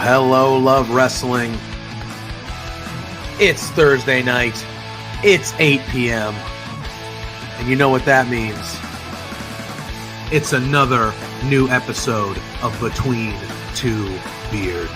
Hello, Love Wrestling. It's Thursday night. It's 8 p.m. And you know what that means. It's another new episode of Between Two Beards.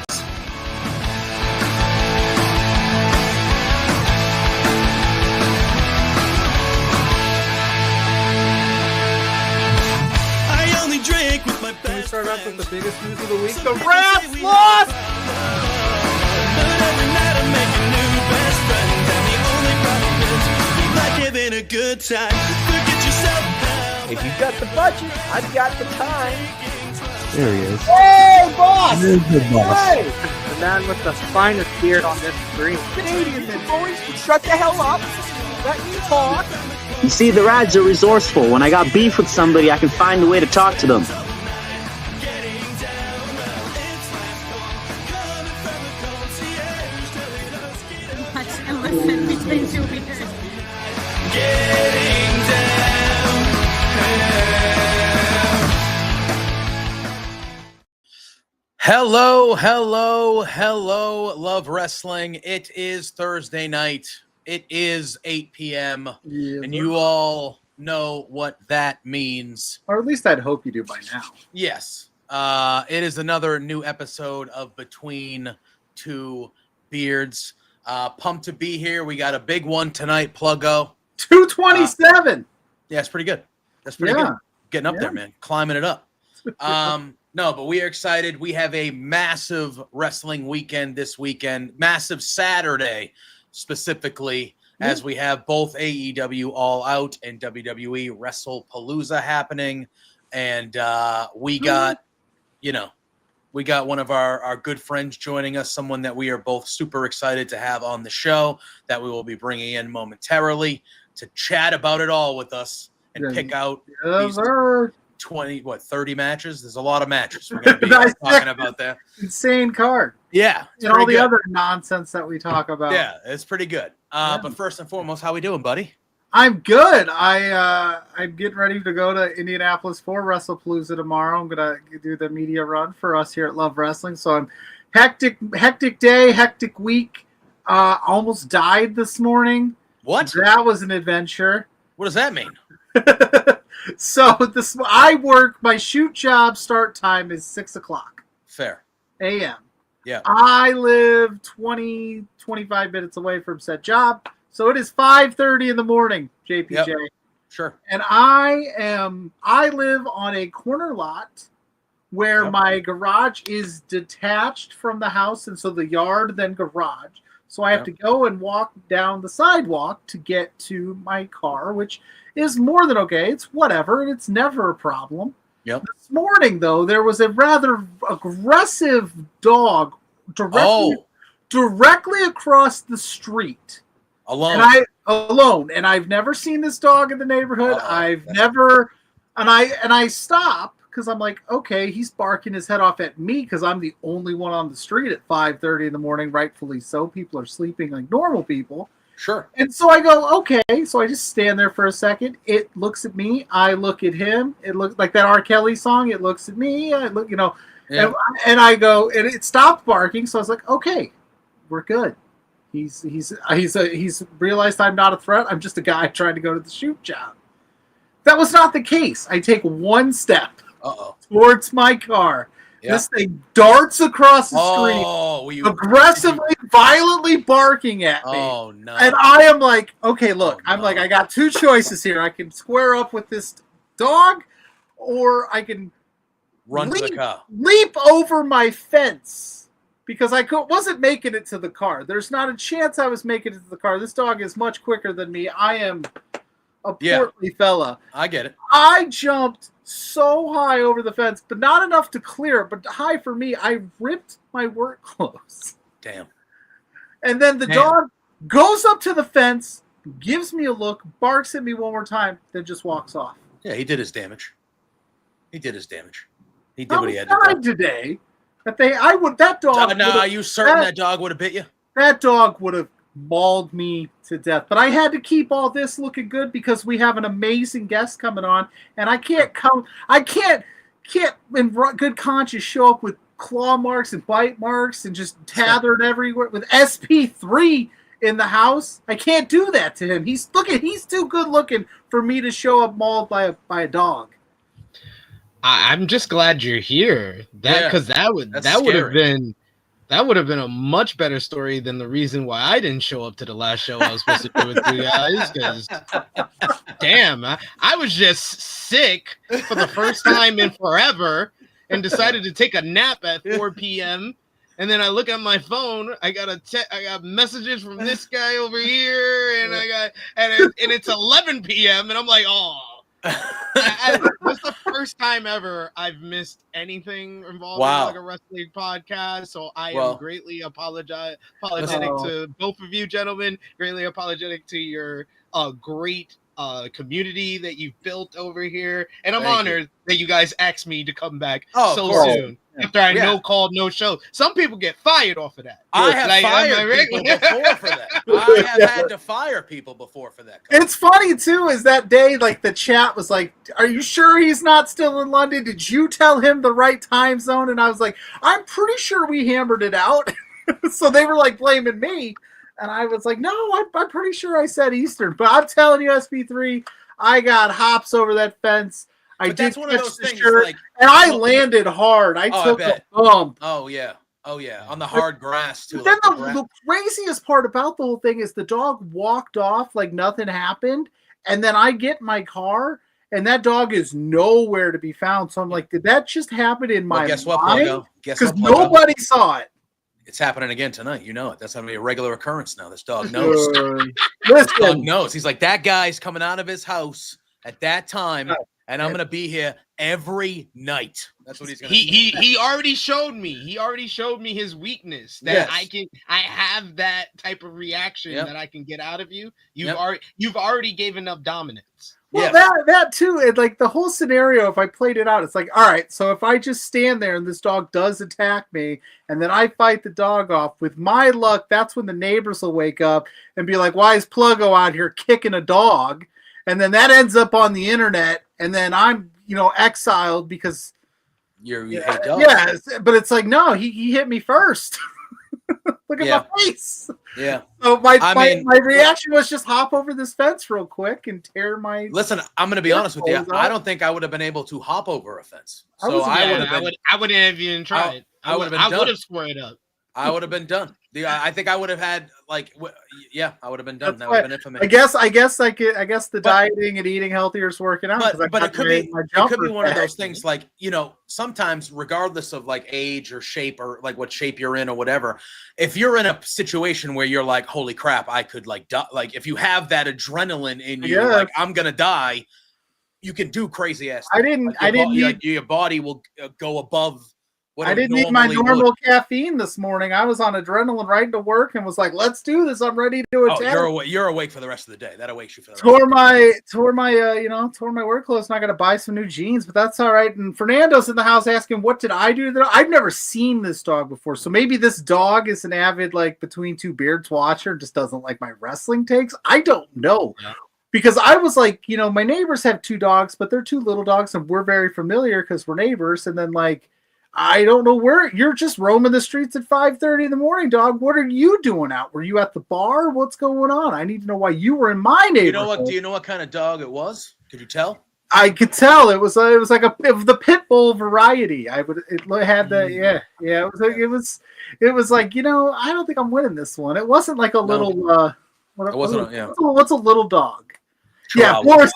Can we start off with the biggest news of the week? The Rats lost! But every night I make a new best friend, and the only problem is we like having a good time. Forget yourself now. If you've got the budget, I've got the time. There he is. Hey, boss! There's the boss. Hey! The man with the finest beard on this screen. Canadian men, boys, shut the hell up. Let me talk. You see, the Rads are resourceful. When I got beef with somebody, I can find a way to talk to them. Between two beers. Getting down. Hello, Love Wrestling. It is Thursday night. It is 8 p.m. And you all know what that means. Or at least I'd hope you do by now. Yes. It is another new episode of Between Two Beards. Pumped to be here. We got a big one tonight, Pluggo. 227. Yeah, it's pretty good. That's pretty good. Getting up there, man. Climbing it up. No, but we are excited. We have a massive wrestling weekend this weekend. Massive Saturday, specifically, as we have both AEW All Out and WWE Wrestlepalooza happening. And we got, we got one of our good friends joining us, someone that we are both super excited to have on the show that we will be bringing in momentarily to chat about it all with us and pick out these 30 matches. There's a lot of matches we're going to be talking about there. Insane card. Yeah. And all the other nonsense that we talk about. Yeah, it's pretty good. But first and foremost, how we doing, buddy? I'm good. I'm getting ready to go to Indianapolis for Wrestlepalooza tomorrow. I'm gonna do the media run for us here at Love Wrestling. So I'm hectic day, hectic week. Almost died this morning. What? That was an adventure. What does that mean? So I work. My shoot job start time is 6:00. Fair. A.M. Yeah. I live 25 minutes away from said job. So it is 5:30 in the morning, JPJ. Yep. Sure. And I live on a corner lot where my garage is detached from the house, and so the yard then garage. So I have to go and walk down the sidewalk to get to my car, which is more than okay. It's whatever, and it's never a problem. Yep. This morning, though, there was a rather aggressive dog directly across the street. Alone. And I've never seen this dog in the neighborhood. I stop because I'm like, okay, he's barking his head off at me because I'm the only one on the street at 5:30 in the morning, rightfully so. People are sleeping like normal people. Sure. And so I go, okay. So I just stand there for a second. It looks at me. I look at him. It looks like that R. Kelly song. It looks at me. I look, and I go, and it stopped barking. So I was like, okay, we're good. He's realized I'm not a threat. I'm just a guy trying to go to the shoot job. That was not the case. I take one step towards my car. Yeah. This thing darts across the street, aggressively, violently barking at me. Oh, no. And I am like, okay, look, I got two choices here. I can square up with this dog, or I can run to the car. Leap over my fence because I wasn't making it to the car. There's not a chance I was making it to the car. This dog is much quicker than me. I am a portly fella. I get it. I jumped so high over the fence, but not enough to clear it, but high for me. I ripped my work clothes. Damn. And then the dog goes up to the fence, gives me a look, barks at me one more time, then just walks off. Yeah, he did his damage. He did his damage. He did I what he had to died do. today. That dog. Now, are you certain that dog would have bit you? That dog would have mauled me to death. But I had to keep all this looking good because we have an amazing guest coming on, and I can't in good conscience show up with claw marks and bite marks and just tethered everywhere with SP3 in the house. I can't do that to him. He's too good looking for me to show up mauled by a dog. I'm just glad you're here. Because that would have been a much better story than the reason why I didn't show up to the last show I was supposed to do with you guys. Because damn, I was just sick for the first time in forever and decided to take a nap at 4 p.m. And then I look at my phone. I got messages from this guy over here, and it's 11 p.m. and I'm like, oh. That's the first time ever I've missed anything involving like a wrestling podcast. So I am greatly apologetic to both of you gentlemen. Greatly apologetic to your great community that you've built over here, and I'm honored that you guys asked me to come back so soon. After I no called, no show. Some people get fired off of that. I have fired people before for that. I have had to fire people before for that. It's funny, too, is that day, like, the chat was like, are you sure he's not still in London? Did you tell him the right time zone? And I was like, I'm pretty sure we hammered it out. So they were, like, blaming me. And I was like, no, I'm pretty sure I said Eastern. But I'm telling you, SP3, I got hops over that fence. I did catch the shirt, and I landed hard. I took a bump. Oh yeah, on the hard grass too. But then the craziest part about the whole thing is the dog walked off like nothing happened, and then I get in my car, and that dog is nowhere to be found. So I'm like, did that just happen in my guess what, mind? Pluggo? Because nobody saw it. It's happening again tonight. You know it. That's going to be a regular occurrence now. This dog knows. This dog knows. He's like, that guy's coming out of his house at that time. And I'm gonna be here every night. That's what he's gonna. He already showed me. He already showed me his weakness. That I have that type of reaction that I can get out of you. You've already gave enough dominance. Well, that too. And like the whole scenario, if I played it out, it's like, all right. So if I just stand there and this dog does attack me, and then I fight the dog off, with my luck, that's when the neighbors will wake up and be like, "Why is Pluggo out here kicking a dog?" And then that ends up on the internet, and then I'm, exiled because you hate dogs. Yeah, but it's like, no, he hit me first. Look at my face. Yeah. So my reaction was just hop over this fence real quick and tear my. Listen, I'm going to be honest with you. I don't think I would have been able to hop over a fence. So I wouldn't have even tried. I would have squared up. I would have been done. I think I would have had I would have been done. That would have been it for me. I guess the dieting and eating healthier is working out. But it could be one of those things like, sometimes regardless of like age or shape or like what shape you're in or whatever, if you're in a situation where you're like, holy crap, I could like die, like if you have that adrenaline in you, like I'm gonna die, you can do crazy ass things. Your body will go above. I didn't need my normal caffeine this morning. I was on adrenaline right into work and was like, "Let's do this. I'm ready to attack." You're awake for the rest of the day. That awakes you for the tore my work clothes, and I got to buy some new jeans, but that's all right. And Fernando's in the house asking, "What did I do?" I've never seen this dog before, so maybe this dog is an avid like between two beards watcher and just doesn't like my wrestling takes. I don't know. Yeah. Because I was like, my neighbors have two dogs, but they're two little dogs, and we're very familiar because we're neighbors. And then like, I don't know where you're just roaming the streets at 5:30 in the morning, dog. What are you doing out? Were you at the bar? What's going on? I need to know why you were in my neighborhood. Do you know what kind of dog it was? Could you tell? I could tell it was like the pit bull variety. It had the It was like I don't think I'm winning this one. It wasn't like a little. What's a little dog? Yeah, Boris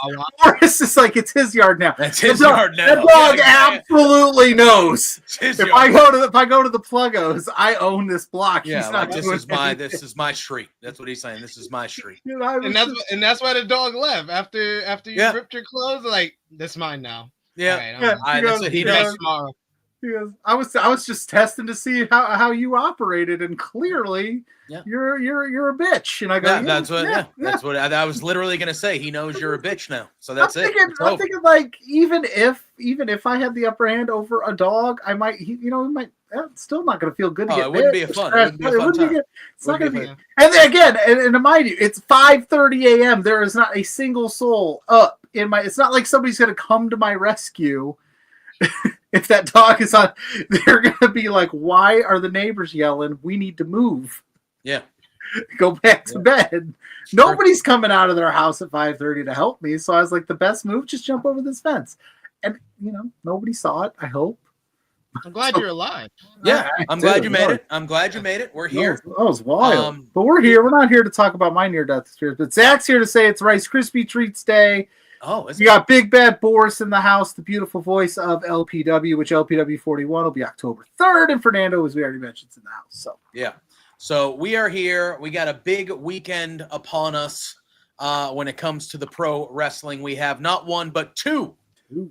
is like, it's his yard now. That's his yard now. That dog absolutely knows. If I go to the Pluggos, I own this block. Yeah, He's not this is my street. That's what he's saying. This is my street. And that's why the dog left after you ripped your clothes. Like, this is mine now. Yeah, that's what he does tomorrow. Because I was just testing to see how you operated, and clearly you're a bitch. And I go, that's what I was literally gonna say. He knows you're a bitch now, so that's I'm thinking like even if I had the upper hand over a dog, I might it's still not gonna feel good to get it wouldn't be a fun. It wouldn't be a fun time. It's not gonna be. And then again, and to mind you, it's 5:30 a.m. There is not a single soul up in my. It's not like somebody's gonna come to my rescue. If that dog is on, they're going to be like, why are the neighbors yelling? We need to move. Yeah. Go back to bed. Nobody's coming out of their house at 5:30 to help me. So I was like, the best move, just jump over this fence. And, nobody saw it, I hope. I'm glad you're alive. Yeah, I'm glad you made it. I'm glad you made it. We're here. That was wild. But we're here. We're not here to talk about my near-death experience. But Zach's here to say it's Rice Krispie Treats Day. Oh, you got Big Bad Boris in the house, the beautiful voice of LPW, which LPW 41 will be October 3rd, and Fernando, as we already mentioned, is in the house. So so we are here. We got a big weekend upon us when it comes to the pro wrestling. We have not one but two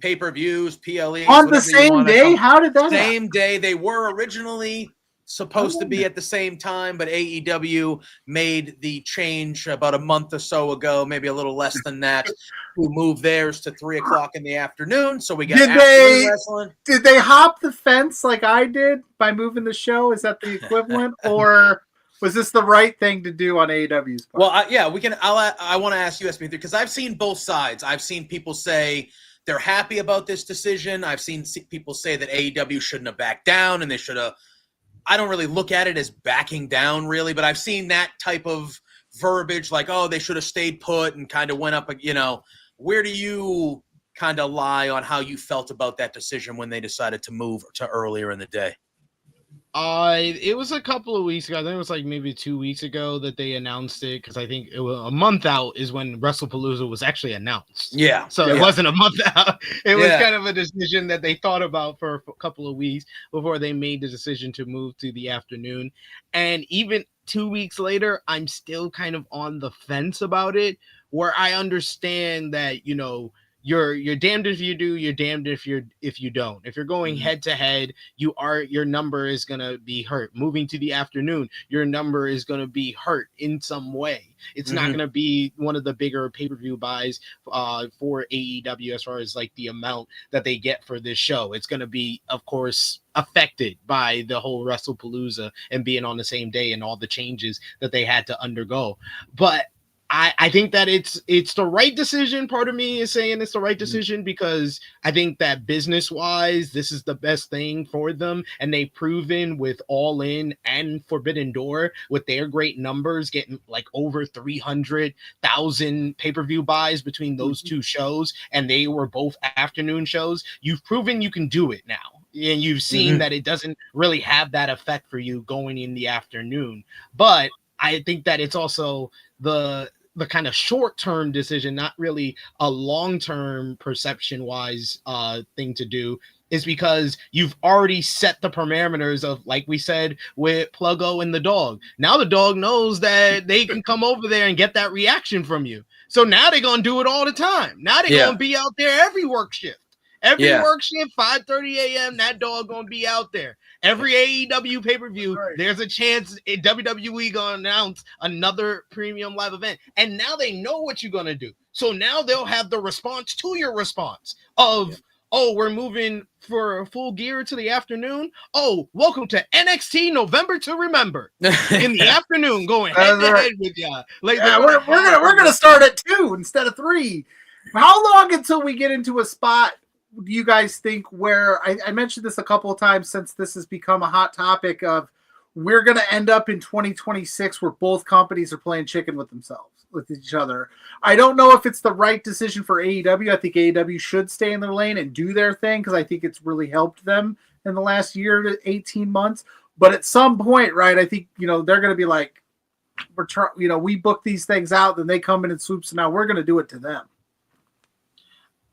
pay-per-views, PLEs on the same day. How did that happen? Day? They were originally supposed to be at the same time, but AEW made the change about a month or so ago, maybe a little less than that, who moved theirs to 3:00 in the afternoon. So we got wrestling. Did they hop the fence like I did by moving the show? Is that the equivalent, or was this the right thing to do on AEW's part? Well, we can. I want to ask you, SP3, because I've seen both sides. I've seen people say they're happy about this decision. I've seen people say that AEW shouldn't have backed down and they should have. I don't really look at it as backing down, really, but I've seen that type of verbiage like, oh, they should have stayed put and kind of went up, Where do you kind of lie on how you felt about that decision when they decided to move to earlier in the day? It was a couple of weeks ago. I think it was like maybe 2 weeks ago that they announced it, because I think it was a month out is when Wrestlepalooza was actually announced. Yeah. So it wasn't a month out. It was kind of a decision that they thought about for a couple of weeks before they made the decision to move to the afternoon. And even 2 weeks later, I'm still kind of on the fence about it, where I understand that, you're damned if you do, you're damned if you don't. If you're going head to head, your number is gonna be hurt. Moving to the afternoon, your number is gonna be hurt in some way. It's not gonna be one of the bigger pay-per-view buys for AEW as far as like the amount that they get for this show. It's gonna be, of course, affected by the whole Wrestlepalooza and being on the same day and all the changes that they had to undergo. But I think that it's the right decision. Part of me is saying it's the right decision because I think that business-wise, this is the best thing for them. And they've proven with All In and Forbidden Door, with their great numbers, getting like over 300,000 pay-per-view buys between those two shows. And they were both afternoon shows. You've proven you can do it now. And you've seen that it doesn't really have that effect for you going in the afternoon. But I think that it's also the kind of short-term decision, not really a long-term perception-wise thing to do, is because you've already set the parameters of, like we said, with Pluggo and the dog. Now the dog knows that they can come over there and get that reaction from you. So now they're going to do it all the time. Now they're going to be out there every work shift. Every work shift, 5:30 a.m., that dog going to be out there. Every AEW pay-per-view, there's a chance WWE going to announce another premium live event. And now they know what you're going to do. So now they'll have the response to your response of, oh, we're moving for full gear to the afternoon. Oh, welcome to NXT November to Remember. In the afternoon, going head-to-head with y'all. Like, we're gonna start at 2 instead of 3. How long until we get into a spot do you guys think where I mentioned this a couple of times since this has become a hot topic of we're going to end up in 2026 where both companies are playing chicken with themselves, with each other? I don't know if it's the right decision for AEW. I think AEW should stay in their lane and do their thing because I think it's really helped them in the last year to 18 months. But at some point, right, I think, they're going to be like, we book these things out, then they come in and swoops, and now we're going to do it to them.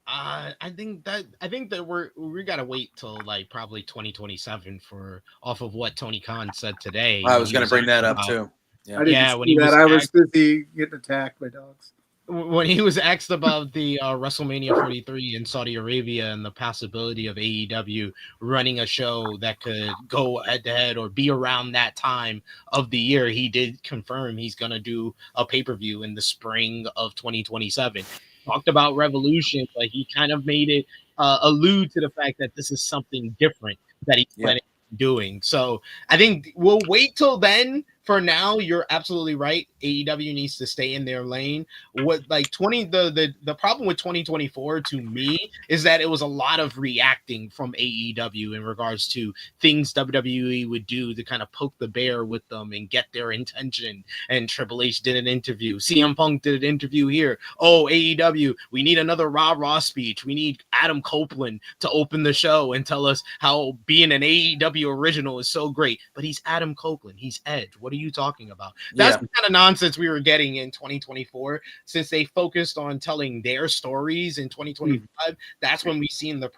I think that we gotta wait till like probably 2027 for off of what Tony Khan said today. I was going to bring that up too. I didn't see that. I was busy getting attacked by dogs. When he was asked about the WrestleMania 43 in Saudi Arabia and the possibility of AEW running a show that could go head to head or be around that time of the year, he did confirm he's going to do a pay-per-view in the spring of 2027. Talked about Revolution, but he kind of made it allude to the fact that this is something different that he's planning on doing. So I think we'll wait till then. For now, you're absolutely right. AEW needs to stay in their lane. What like the problem with 2024 to me is that it was a lot of reacting from AEW in regards to things WWE would do to kind of poke the bear with them and get their intention. And Triple H did an interview. CM Punk did an interview here. Oh, AEW, we need another Raw speech. We need Adam Copeland to open the show and tell us how being an AEW original is so great. But he's Adam Copeland. He's Edge. What are you talking about? That's the kind of nonsense we were getting in 2024 since they focused on telling their stories in 2025. That's when we've seen the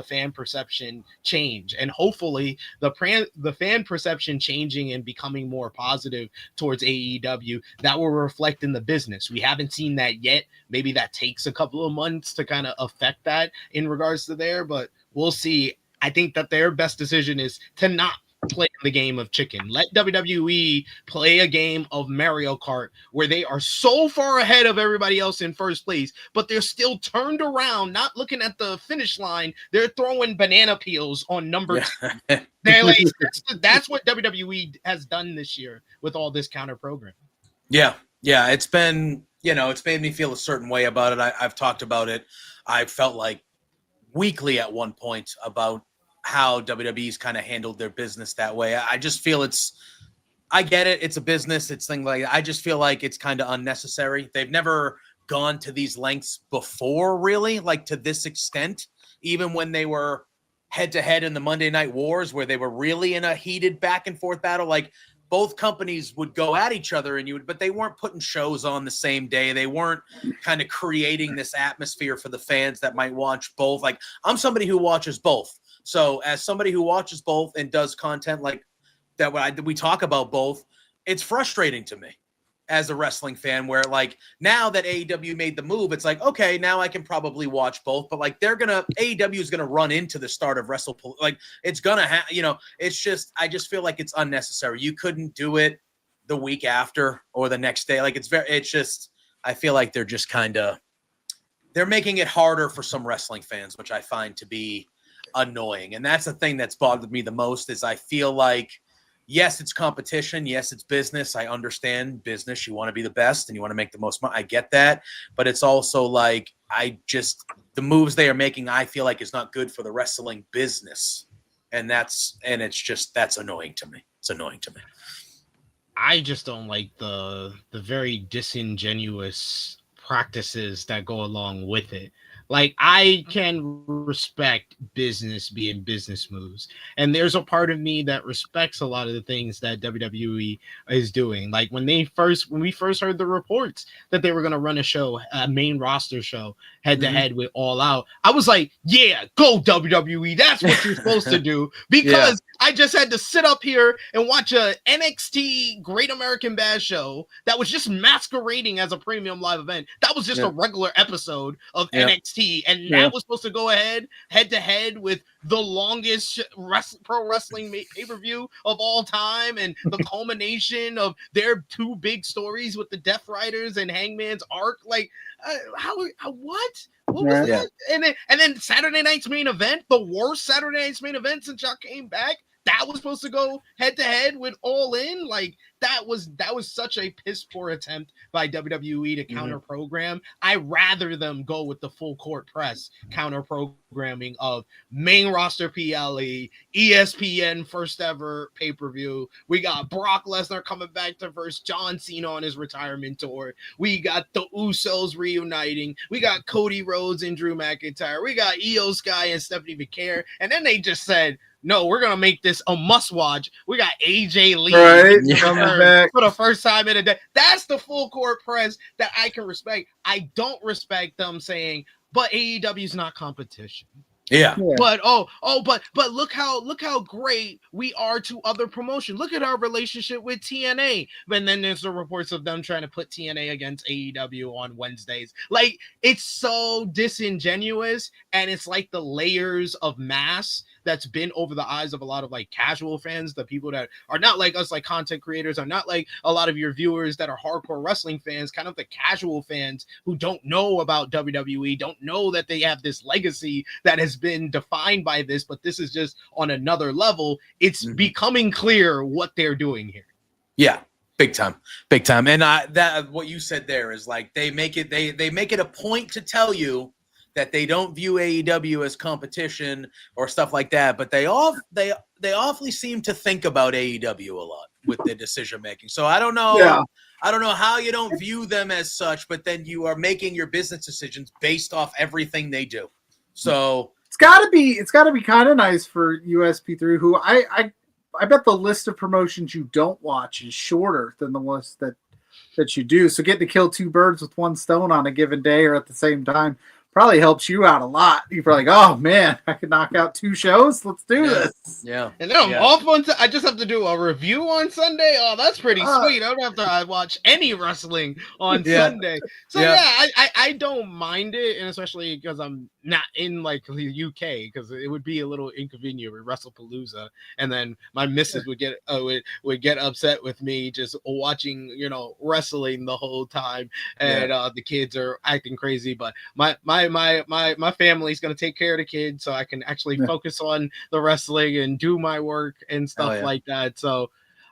fan perception change, and hopefully the fan perception changing and becoming more positive towards AEW, that will reflect in the business. We haven't seen that yet. Maybe that takes a couple of months to kind of affect that in regards to there, but we'll see. I think that their best decision is to not play the game of chicken. Let WWE play a game of Mario Kart where they are so far ahead of everybody else in first place, but they're still turned around, not looking at the finish line. They're throwing banana peels on number two. They're like, that's what WWE has done this year with all this counter program. Yeah. It's been, it's made me feel a certain way about it. I've talked about it. I felt like weekly at one point about how WWE's kind of handled their business that way. I just feel I get it. It's a business. It's thing like, I just feel like it's kind of unnecessary. They've never gone to these lengths before, really, like to this extent, even when they were head to head in the Monday Night Wars, where they were really in a heated back and forth battle. Like both companies would go at each other but they weren't putting shows on the same day. They weren't kind of creating this atmosphere for the fans that might watch both. Like I'm somebody who watches both. So as somebody who watches both and does content like that, we talk about both, it's frustrating to me as a wrestling fan where like now that AEW made the move, it's like, okay, now I can probably watch both, but like AEW is going to run into the start of Wrestlepalooza. Like it's going to it's just, I just feel like it's unnecessary. You couldn't do it the week after or the next day. Like it's just, I feel like they're just they're making it harder for some wrestling fans, which I find to be annoying. And that's the thing that's bothered me the most is I feel like, yes, it's competition. Yes, it's business. I understand business. You want to be the best and you want to make the most money. I get that. But it's also like, the moves they are making, I feel like is not good for the wrestling business. And that's annoying to me. It's annoying to me. I just don't like the very disingenuous practices that go along with it. Like, I can respect business being business moves. And there's a part of me that respects a lot of the things that WWE is doing. Like, when we first heard the reports that they were going to run a main roster show, head-to-head with All Out, I was like, yeah, go WWE. That's what you're supposed to do. Because I just had to sit up here and watch a NXT Great American Bash show that was just masquerading as a premium live event. That was just a regular episode of NXT. And that was supposed to go head-to-head with the longest pro wrestling pay-per-view of all time and the culmination of their two big stories with the Death Riders and Hangman's arc. Like, what? What was that? And then Saturday night's main event, the worst Saturday night's main event since y'all came back, that was supposed to go head-to-head with All In. Like, that was such a piss poor attempt by WWE to counter program. I rather them go with the full court press counter programming of main roster PLE, ESPN first ever pay-per-view. We got Brock Lesnar coming back to verse John Cena on his retirement tour. We got the Usos reuniting. We got Cody Rhodes and Drew McIntyre. We got Io Sky and Stephanie McCare. And then they just said, no, we're going to make this a must watch. We got AJ Lee return back. for the first time in a day. That's the full court press that I can respect. I don't respect them saying, but AEW is not competition. Yeah. But but look how great we are to other promotion. Look at our relationship with TNA. And then there's the reports of them trying to put TNA against AEW on Wednesdays. Like, it's so disingenuous, and it's like the layers of mass that's been over the eyes of a lot of like casual fans, the people that are not like us, like content creators, are not like a lot of your viewers that are hardcore wrestling fans, kind of the casual fans who don't know about WWE, don't know that they have this legacy that has been defined by this, but this is just on another level. It's becoming clear what they're doing here. Yeah, big time. And that what you said there is like they make it a point to tell you that they don't view AEW as competition or stuff like that, but they awfully seem to think about AEW a lot with their decision making. So I don't know. Yeah. I don't know how you don't view them as such, but then you are making your business decisions based off everything they do. So it's gotta be kind of nice for USP3, who I bet the list of promotions you don't watch is shorter than the list that you do. So getting to kill two birds with one stone on a given day or at the same time probably helps you out a lot. You're probably like, oh man, I could knock out 2 shows. Let's do this. Yeah. And then I'm off on. I just have to do a review on Sunday. Oh, that's pretty sweet. I don't have to watch any wrestling on Sunday. So I don't mind it, and especially because I'm not in like the UK, because it would be a little inconvenient with Wrestlepalooza, and then my missus would get upset with me just watching wrestling the whole time, and the kids are acting crazy. But my family's gonna take care of the kids, so I can actually focus on the wrestling and do my work and stuff like that. So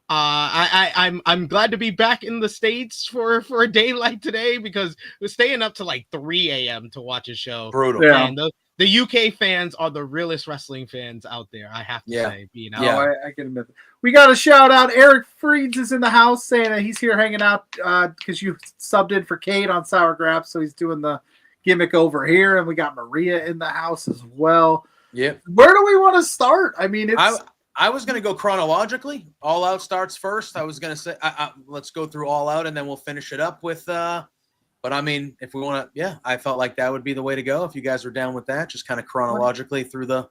I'm glad to be back in the States for a day like today, because we're staying up to like 3 a.m. to watch a show. Brutal. Yeah. And the UK fans are the realest wrestling fans out there, I have to say. Being out. Yeah, I can admit that. We got a shout out. Eric Freeds is in the house saying that he's here hanging out because you subbed in for Kate on Sour Graps, so he's doing the gimmick over here, and we got Maria in the house as well. Yep. Where do we want to start? I mean, I was going to go chronologically. All Out starts first. I was going to say, let's go through All Out, and then we'll finish it up with. But I mean, if we want to, I felt like that would be the way to go. If you guys are down with that, just kind of chronologically through the.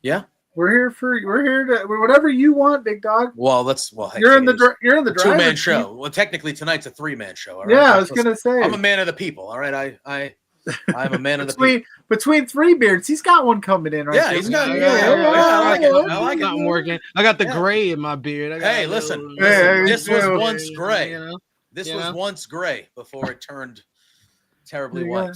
Yeah. We're here to whatever you want, big dog. Well, heck, you're in the 2-man show. Well, technically tonight's a 3-man show. All right? Yeah, I was gonna say I'm a man of the people. All right, I'm a man of the people. Between 3 beards, he's got one coming in right Yeah, there. he's got. I like it. I like it. I'm working. I got the gray in my beard. Hey, listen. Hey, This was too. once gray. This You was know? once gray before it turned terribly white.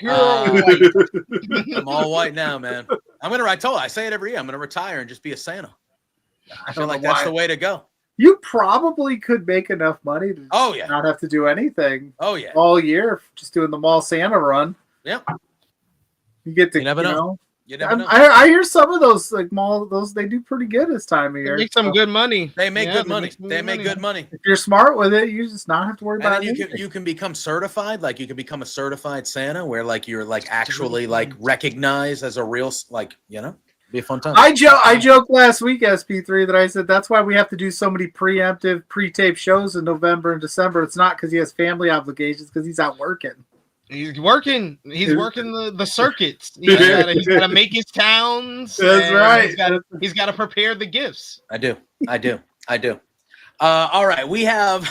I'm all white now, man. I say it every year. I'm gonna retire and just be a Santa. I feel like that's the way to go. You probably could make enough money to not have to do anything. Oh yeah, all year, just doing the mall Santa run. Yep. You get to you never know. You never know. I hear some of those like mall they do pretty good this time of year. They make some good money. They make good money. They make good money. If you're smart with it, you just not have to worry about it. And you can become certified. Like you can become a certified Santa, where like you're like actually like recognized as a real be a fun time. I joked last week, SP3, that I said that's why we have to do so many preemptive pre-tape shows in November and December. It's not because he has family obligations, because he's out working. He's working. He's working the circuits. He's got to make his towns. That's right. He's got to prepare the gifts. I do. All right, we have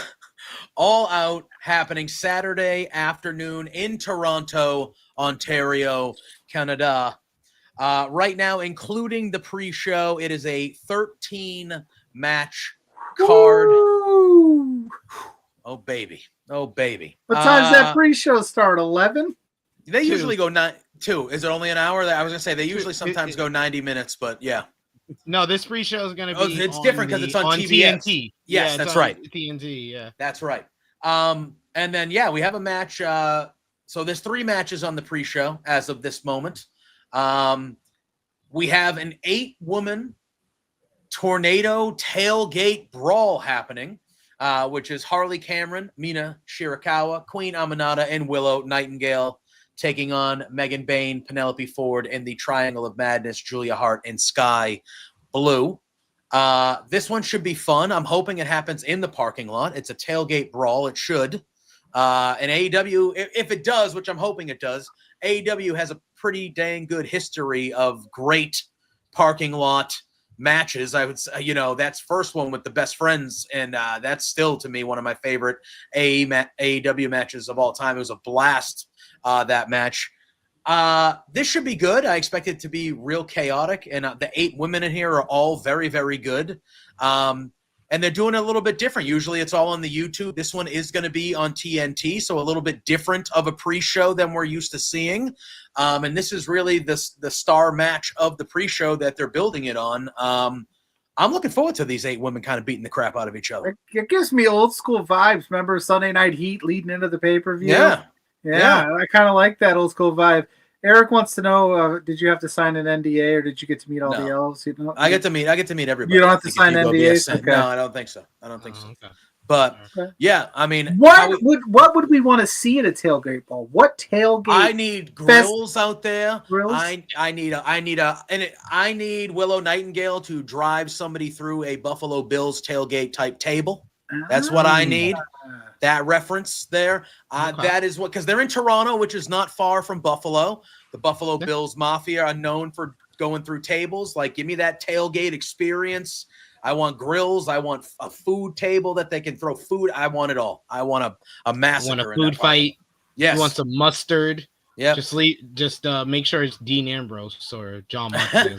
All Out happening Saturday afternoon in Toronto, Ontario, Canada. Right now, including the pre-show, it is a 13-match card. Woo! Oh baby. What time's that pre-show start? 11? They usually go 2. Is it only an hour? I was gonna say they usually sometimes go 90 minutes, but yeah. No, this pre-show is gonna be. It's different because it's on TBS. TNT. Yes, that's right. TNT. Yeah, that's right. And then we have a match. So there's 3 matches on the pre-show as of this moment. We have an 8-woman tornado tailgate brawl happening, which is Harley Cameron, Mina Shirakawa, Queen Aminata, and Willow Nightingale taking on Megan Bain, Penelope Ford, and the Triangle of Madness, Julia Hart and Sky Blue. This one should be fun. I'm hoping it happens in the parking lot. It's a tailgate brawl. It should. And AEW, if it does, which I'm hoping it does, AEW has a pretty dang good history of great parking lot matches. I would say, that's first one with the Best Friends, and that's still to me one of my favorite AEW matches of all time. It was a blast, that match. This should be good. I expect it to be real chaotic, and the 8 women in here are all very, very good. And they're doing it a little bit different. Usually it's all on the YouTube. This one is going to be on TNT, so a little bit different of a pre-show than we're used to seeing. And this is really the star match of the pre-show that they're building it on. I'm looking forward to these 8 women kind of beating the crap out of each other. It gives me old school vibes. Remember Sunday Night Heat leading into the pay-per-view? Yeah. I kind of like that old school vibe. Eric wants to know: did you have to sign an NDA, or did you get to meet all the elves? I get to meet everybody. You don't have to sign NDAs. Okay. No, I don't think so. Okay. But yeah, I mean, what would we want to see at a tailgate ball? What tailgate? I need grills out there. Grills? I need Willow Nightingale to drive somebody through a Buffalo Bills tailgate type table. That's what I need. That reference there. That is what, because they're in Toronto, which is not far from Buffalo. The Buffalo Bills Mafia are known for going through tables. Like, give me that tailgate experience. I want grills. I want a food table that they can throw food. I want it all. I want a massacre. I want a food fight. Yes. You want some mustard. Yeah. Just make sure it's Dean Ambrose or John Moxley.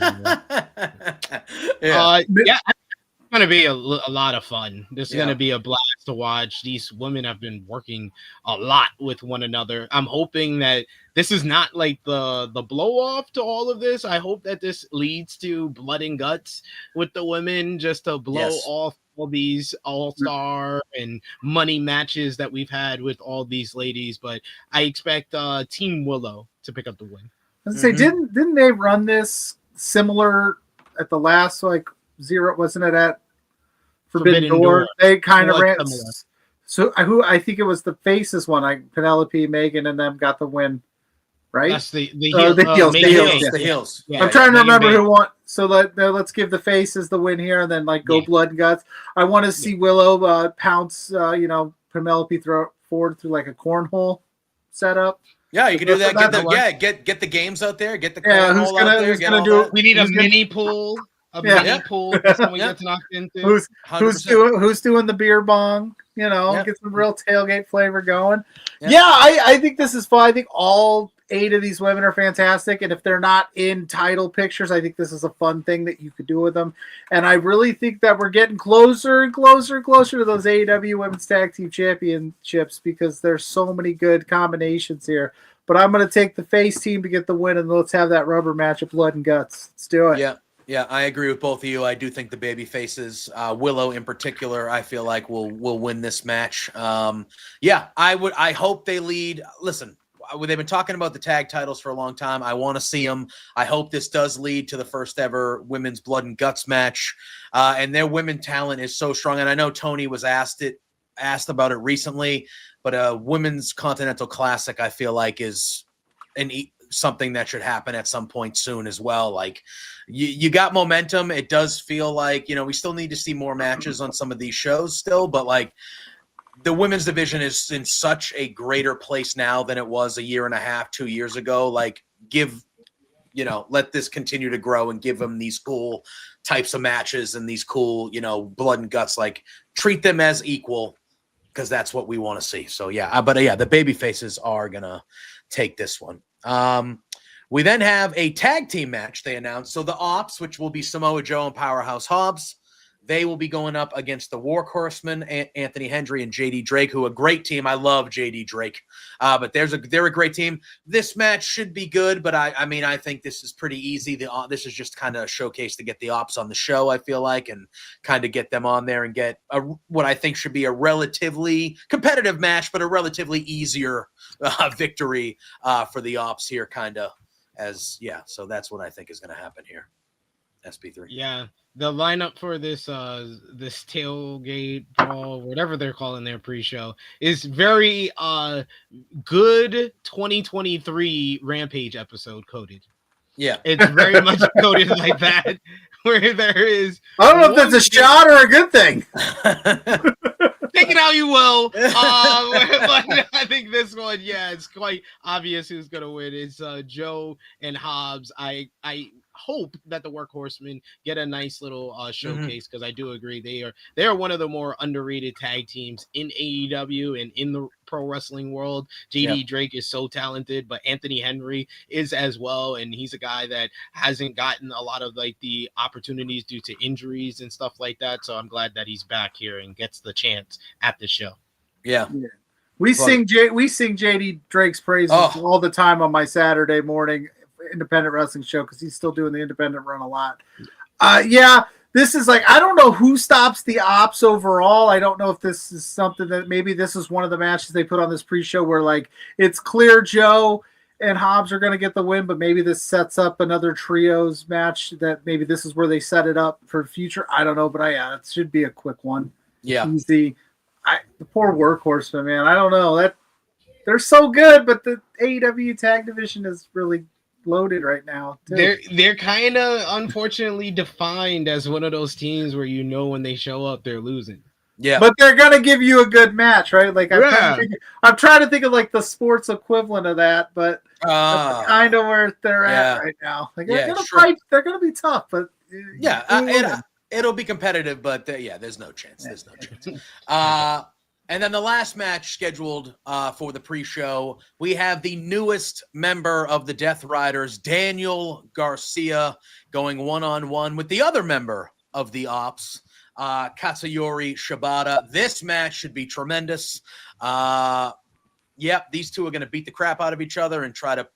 It's going to be a lot of fun. This is going to be a blast to watch. These women have been working a lot with one another. I'm hoping that this is not like the blow off to all of this. I hope that this leads to blood and guts with the women, just to blow off all these all-star and money matches that we've had with all these ladies. But I expect Team Willow to pick up the win. I was gonna say, didn't they run this similar at the last Zero, wasn't it at Forbidden Door? They kind of ran. So who I think it was the Faces one. Penelope, Megan, and them got the win, right? That's the heels. Yeah, I'm trying to remember who won. So let's give the Faces the win here, and then go blood and guts. I want to see Willow pounce, Penelope forward through a cornhole setup. Yeah, you can do that. Get the games out there. Get the cornhole out there. Who's gonna do it? We need a mini pool. Mini pool. That's what we get knocked into. Who's doing the beer bong? Get some real tailgate flavor going. I think this is fun. I think all 8 of these women are fantastic, and if they're not in title pictures, I think this is a fun thing that you could do with them. And I really think that we're getting closer and closer and closer to those AEW Women's Tag Team Championships, because there's so many good combinations here. But I'm going to take the face team to get the win, and let's have that rubber match of blood and guts. Let's do it. Yeah, I agree with both of you. I do think the baby faces, Willow in particular, I feel like will win this match. I hope they lead. Listen, they've been talking about the tag titles for a long time. I want to see them. I hope this does lead to the first ever women's blood and guts match. And their women talent is so strong. And I know Tony was asked about it recently, but a women's Continental Classic, I feel like, is something that should happen at some point soon as well. Like, you got momentum. It does feel like, we still need to see more matches on some of these shows still, but the women's division is in such a greater place now than it was a year and a half, 2 years ago. Let this continue to grow and give them these cool types of matches and these cool, blood and guts, treat them as equal, because that's what we want to see. So the baby faces are going to take this one. We then have a tag team match they announced. So the Ops, which will be Samoa Joe and Powerhouse Hobbs, they will be going up against the War Horsemen, Anthony Hendry and JD Drake, who are a great team. I love JD Drake, but they're a great team. This match should be good, but I think this is pretty easy. This is just kind of a showcase to get the Ops on the show, I feel like, and kind of get them on there and get what I think should be a relatively competitive match, but a relatively easier victory for the Ops here, so that's what I think is going to happen here. SP3. Yeah, the lineup for this this tailgate brawl, whatever they're calling their pre-show, is very good 2023 Rampage episode coded. Yeah. It's very much coded like that, where there is. I don't know if that's a shot or a good thing. Take it how you will. But I think this one, it's quite obvious who's gonna win. It's Joe and Hobbs. I hope that the Workhorsemen get a nice little showcase, because I do agree they are one of the more underrated tag teams in AEW and in the pro wrestling world. JD Drake is so talented, but Anthony Henry is as well, and he's a guy that hasn't gotten a lot of like the opportunities due to injuries and stuff like that. So I'm glad that he's back here and gets the chance at the show. Yeah. We sing JD Drake's praises all the time on my Saturday morning independent wrestling show, because he's still doing the independent run a lot. This is like, I don't know who stops the Ops overall. I don't know if this is something that maybe this is one of the matches they put on this pre-show where like it's clear Joe and Hobbs are going to get the win, but maybe this sets up another trios match that maybe this is where they set it up for future. I don't know, but it should be a quick one. Yeah. Easy. The poor Workhorsemen, man. I don't know that they're so good, but the AEW tag division is really loaded right now too. They're kind of unfortunately defined as one of those teams where when they show up they're losing. Yeah, but they're gonna give you a good match, right? Like I'm trying to think of like the sports equivalent of that, but that's kind of where they're at right now. Like they're gonna fight. They're gonna be tough, but it'll be competitive. But there's no chance. There's no chance. And then the last match scheduled for the pre-show, we have the newest member of the Death Riders, Daniel Garcia, going one-on-one with the other member of the Ops, Katsuyori Shibata. This match should be tremendous. These two are going to beat the crap out of each other and try to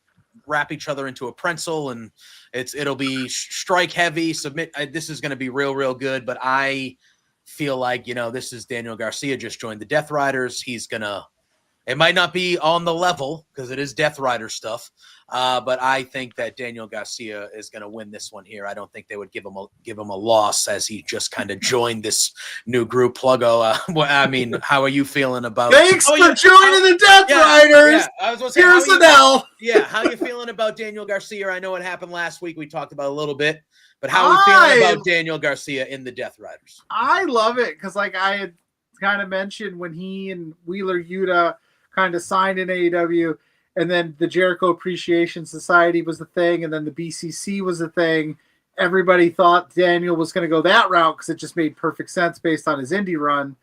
wrap each other into a pretzel, and it'll be strike heavy. This is going to be real good, but I feel like, this is Daniel Garcia, just joined the Death Riders. It might not be on the level because it is Death Rider stuff, but I think that Daniel Garcia is going to win this one here. I don't think they would give him a loss, as he just kind of joined this new group. Pluggo, how are you feeling about? Thanks for joining the Death Riders. I was going to say, here's an L. How are you feeling about Daniel Garcia? I know what happened last week. We talked about a little bit. But how are we feeling about Daniel Garcia in the Death Riders? I love it because, like I had kind of mentioned, when he and Wheeler Yuta kind of signed in AEW, and then the Jericho Appreciation Society was the thing, and then the BCC was the thing, everybody thought Daniel was going to go that route because it just made perfect sense based on his indie run.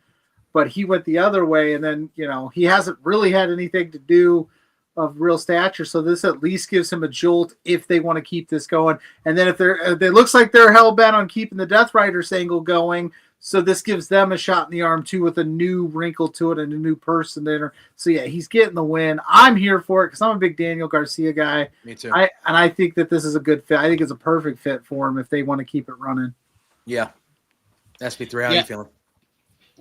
But he went the other way, and then, he hasn't really had anything to do of real stature, so this at least gives him a jolt if they want to keep this going. And then if it looks like they're hell-bent on keeping the Death Riders angle going, so this gives them a shot in the arm too, with a new wrinkle to it and a new person there. So he's getting the win. I'm here for it because I'm a big Daniel Garcia guy. Me too. I think that this is a good fit. I think it's a perfect fit for him if they want to keep it running. Yeah. SP3, how are you feeling?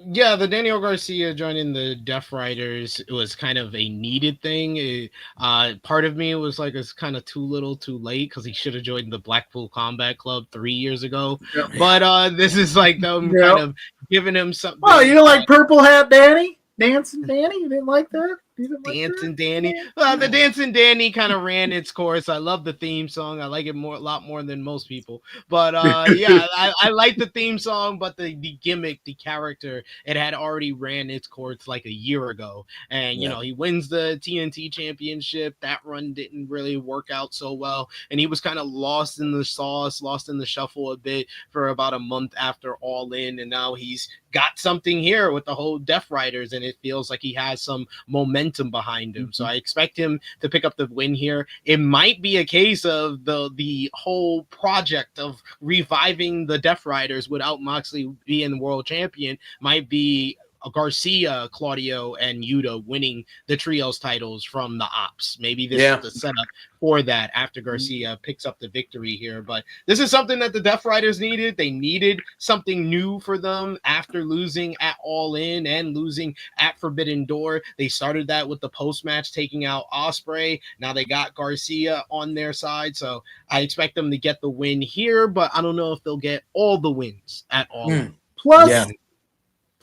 Yeah, the Daniel Garcia joining the Death Riders, it was kind of a needed thing. Part of me was like, it's kind of too little too late, because he should have joined the Blackpool Combat Club 3 years ago. Yep. But this is like them kind of giving him something. Oh, you don't like Purple Hat Danny? Dancing Danny? You didn't like that? Dancing Danny. The Dancing Danny kind of ran its course. I love the theme song. I like it a lot more than most people. But I like the theme song, but the gimmick, the character, it had already ran its course like a year ago. And he wins the TNT championship. That run didn't really work out so well, and he was kind of lost in the sauce, lost in the shuffle a bit for about a month after All In, and now he's got something here with the whole Death Riders, and it feels like he has some momentum behind him. So I expect him to pick up the win here. It might be a case of the whole project of reviving the Death Riders without Moxley being the world champion might be Garcia, Claudio, and Yuta winning the trios titles from the Ops. Maybe this is the setup for that after Garcia picks up the victory here. But this is something that the Death Riders needed. They needed something new for them after losing at All In and losing at Forbidden Door. They started that with the post-match taking out Ospreay. Now they got Garcia on their side. So I expect them to get the win here, but I don't know if they'll get all the wins at All In. Plus,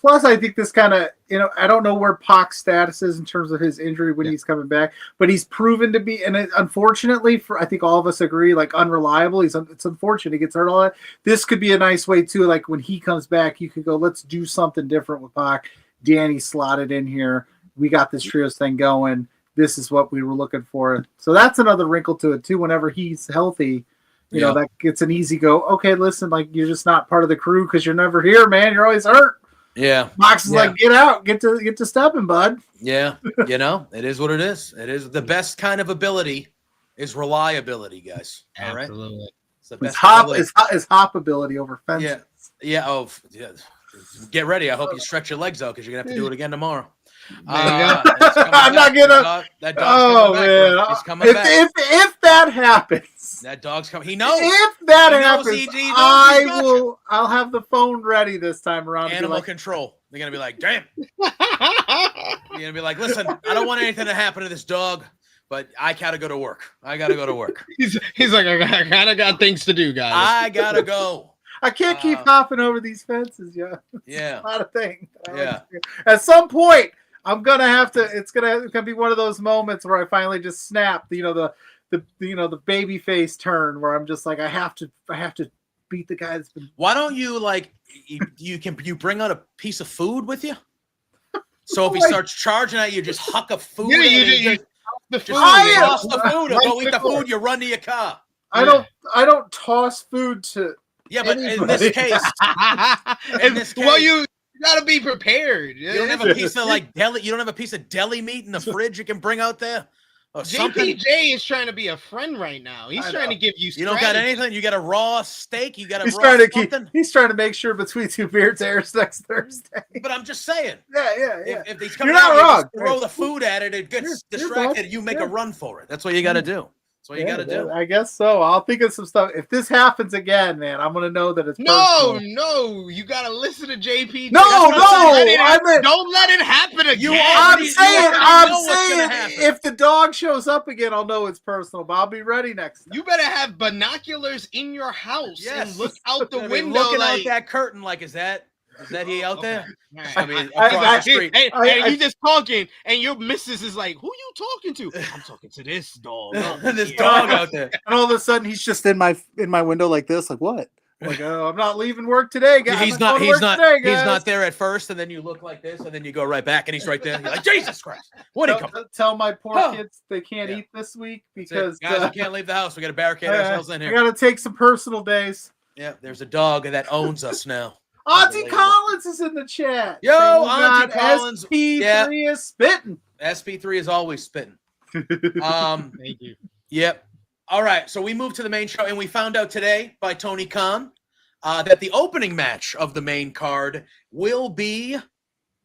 Plus, I think this kind of, I don't know where Pac's status is in terms of his injury when he's coming back, but he's proven to be, and unfortunately, I think all of us agree, like unreliable. It's unfortunate he gets hurt all that. This could be a nice way too, like when he comes back, you could go, let's do something different with Pac. Danny slotted in here. We got this trios thing going. This is what we were looking for. So that's another wrinkle to it too. Whenever he's healthy, you know, that gets an easy go. Okay, listen, like you're just not part of the crew because you're never here, man. You're always hurt. Yeah. Mox is like, get out, get to stepping, bud. Yeah. It is what it is. It is the best kind of ability is reliability, guys. All right. Absolutely. It's the best It's hop ability over fences. Yeah. Oh, yeah. Get ready. I hope you stretch your legs out because you're gonna have to do it again tomorrow. I'm not gonna. That dog's coming back. He's coming back. If that happens, that dog's coming. He knows. If that happens, he knows I'll have the phone ready this time around. Animal control. They're gonna be like, damn. You're gonna be like, listen, I don't want anything to happen to this dog, but I gotta go to work. He's like, I kind of got things to do, guys. I gotta go. I can't keep hopping over these fences, Yeah. It's not a thing. Yeah. At some point, I'm gonna have to. It's gonna be one of those moments where I finally just snap. The baby face turn where I'm just like, I have to beat the guy that's been. Why don't you you bring out a piece of food with you? So if he starts charging at you, just huck a food. You the food. Toss the food. Or go eat the food. You run to your car. I don't toss food to. Yeah, but in this case, well, you gotta be prepared. You don't have a piece of deli. You don't have a piece of deli meat in the fridge you can bring out there. JPJ is trying to be a friend right now. He's trying to give you. You don't got anything. You got a raw steak. You got a. He's trying to make sure between two beers airs next Thursday. But I'm just saying. Yeah. If he's coming You're not wrong. Throw the food at it. It gets distracted. You make a run for it. That's what you got to do. That's what you got to do. I guess so. I'll think of some stuff. If this happens again, man, I'm gonna know that it's no. You gotta listen to JP. Don't let it happen again. I'm saying, if the dog shows up again, I'll know it's personal. But I'll be ready next time. You better have binoculars in your house and look out the window, looking out that curtain. Like, is that he out there? Right. I mean, across the street. And you just talking, and your missus is like, "Who you talking to?" I'm talking to this dog. This dog out there. And all of a sudden, he's just in my window like this. Like, what? Like, I'm not leaving work today, guys. He's not there at first, and then you look like this, and then you go right back, and he's right there. You're like, Jesus Christ! What did he come? Tell my poor kids they can't eat this week because guys, we can't leave the house. We got to barricade ourselves in here. We got to take some personal days. Yeah, there's a dog that owns us now. Auntie Collins is in the chat. Yo, Auntie Collins. SP3 is spitting. SP3 is always spitting. Thank you. Yep. All right, so we moved to the main show, and we found out today by Tony Khan that the opening match of the main card will be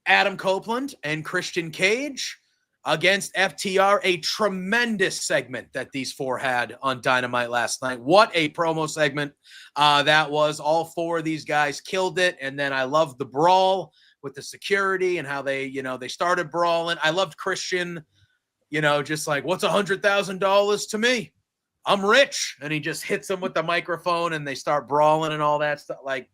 Adam Copeland and Christian Cage against FTR, a tremendous segment that these four had on Dynamite last night. What a promo segment that was. All four of these guys killed it, and then I loved the brawl with the security and how they started brawling. I loved Christian, just like, what's $100,000 to me? I'm rich. And he just hits him with the microphone, and they start brawling and all that stuff. Like,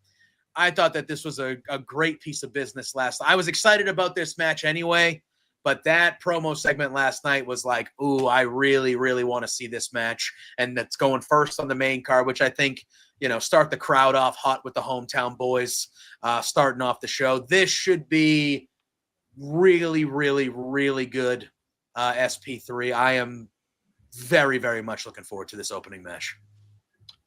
I thought that this was a great piece of business last night. I was excited about this match anyway. But that promo segment last night was like, ooh, I really, really want to see this match. And that's going first on the main card, which I think, start the crowd off hot with the hometown boys starting off the show. This should be really, really, really good SP3. I am very, very much looking forward to this opening match.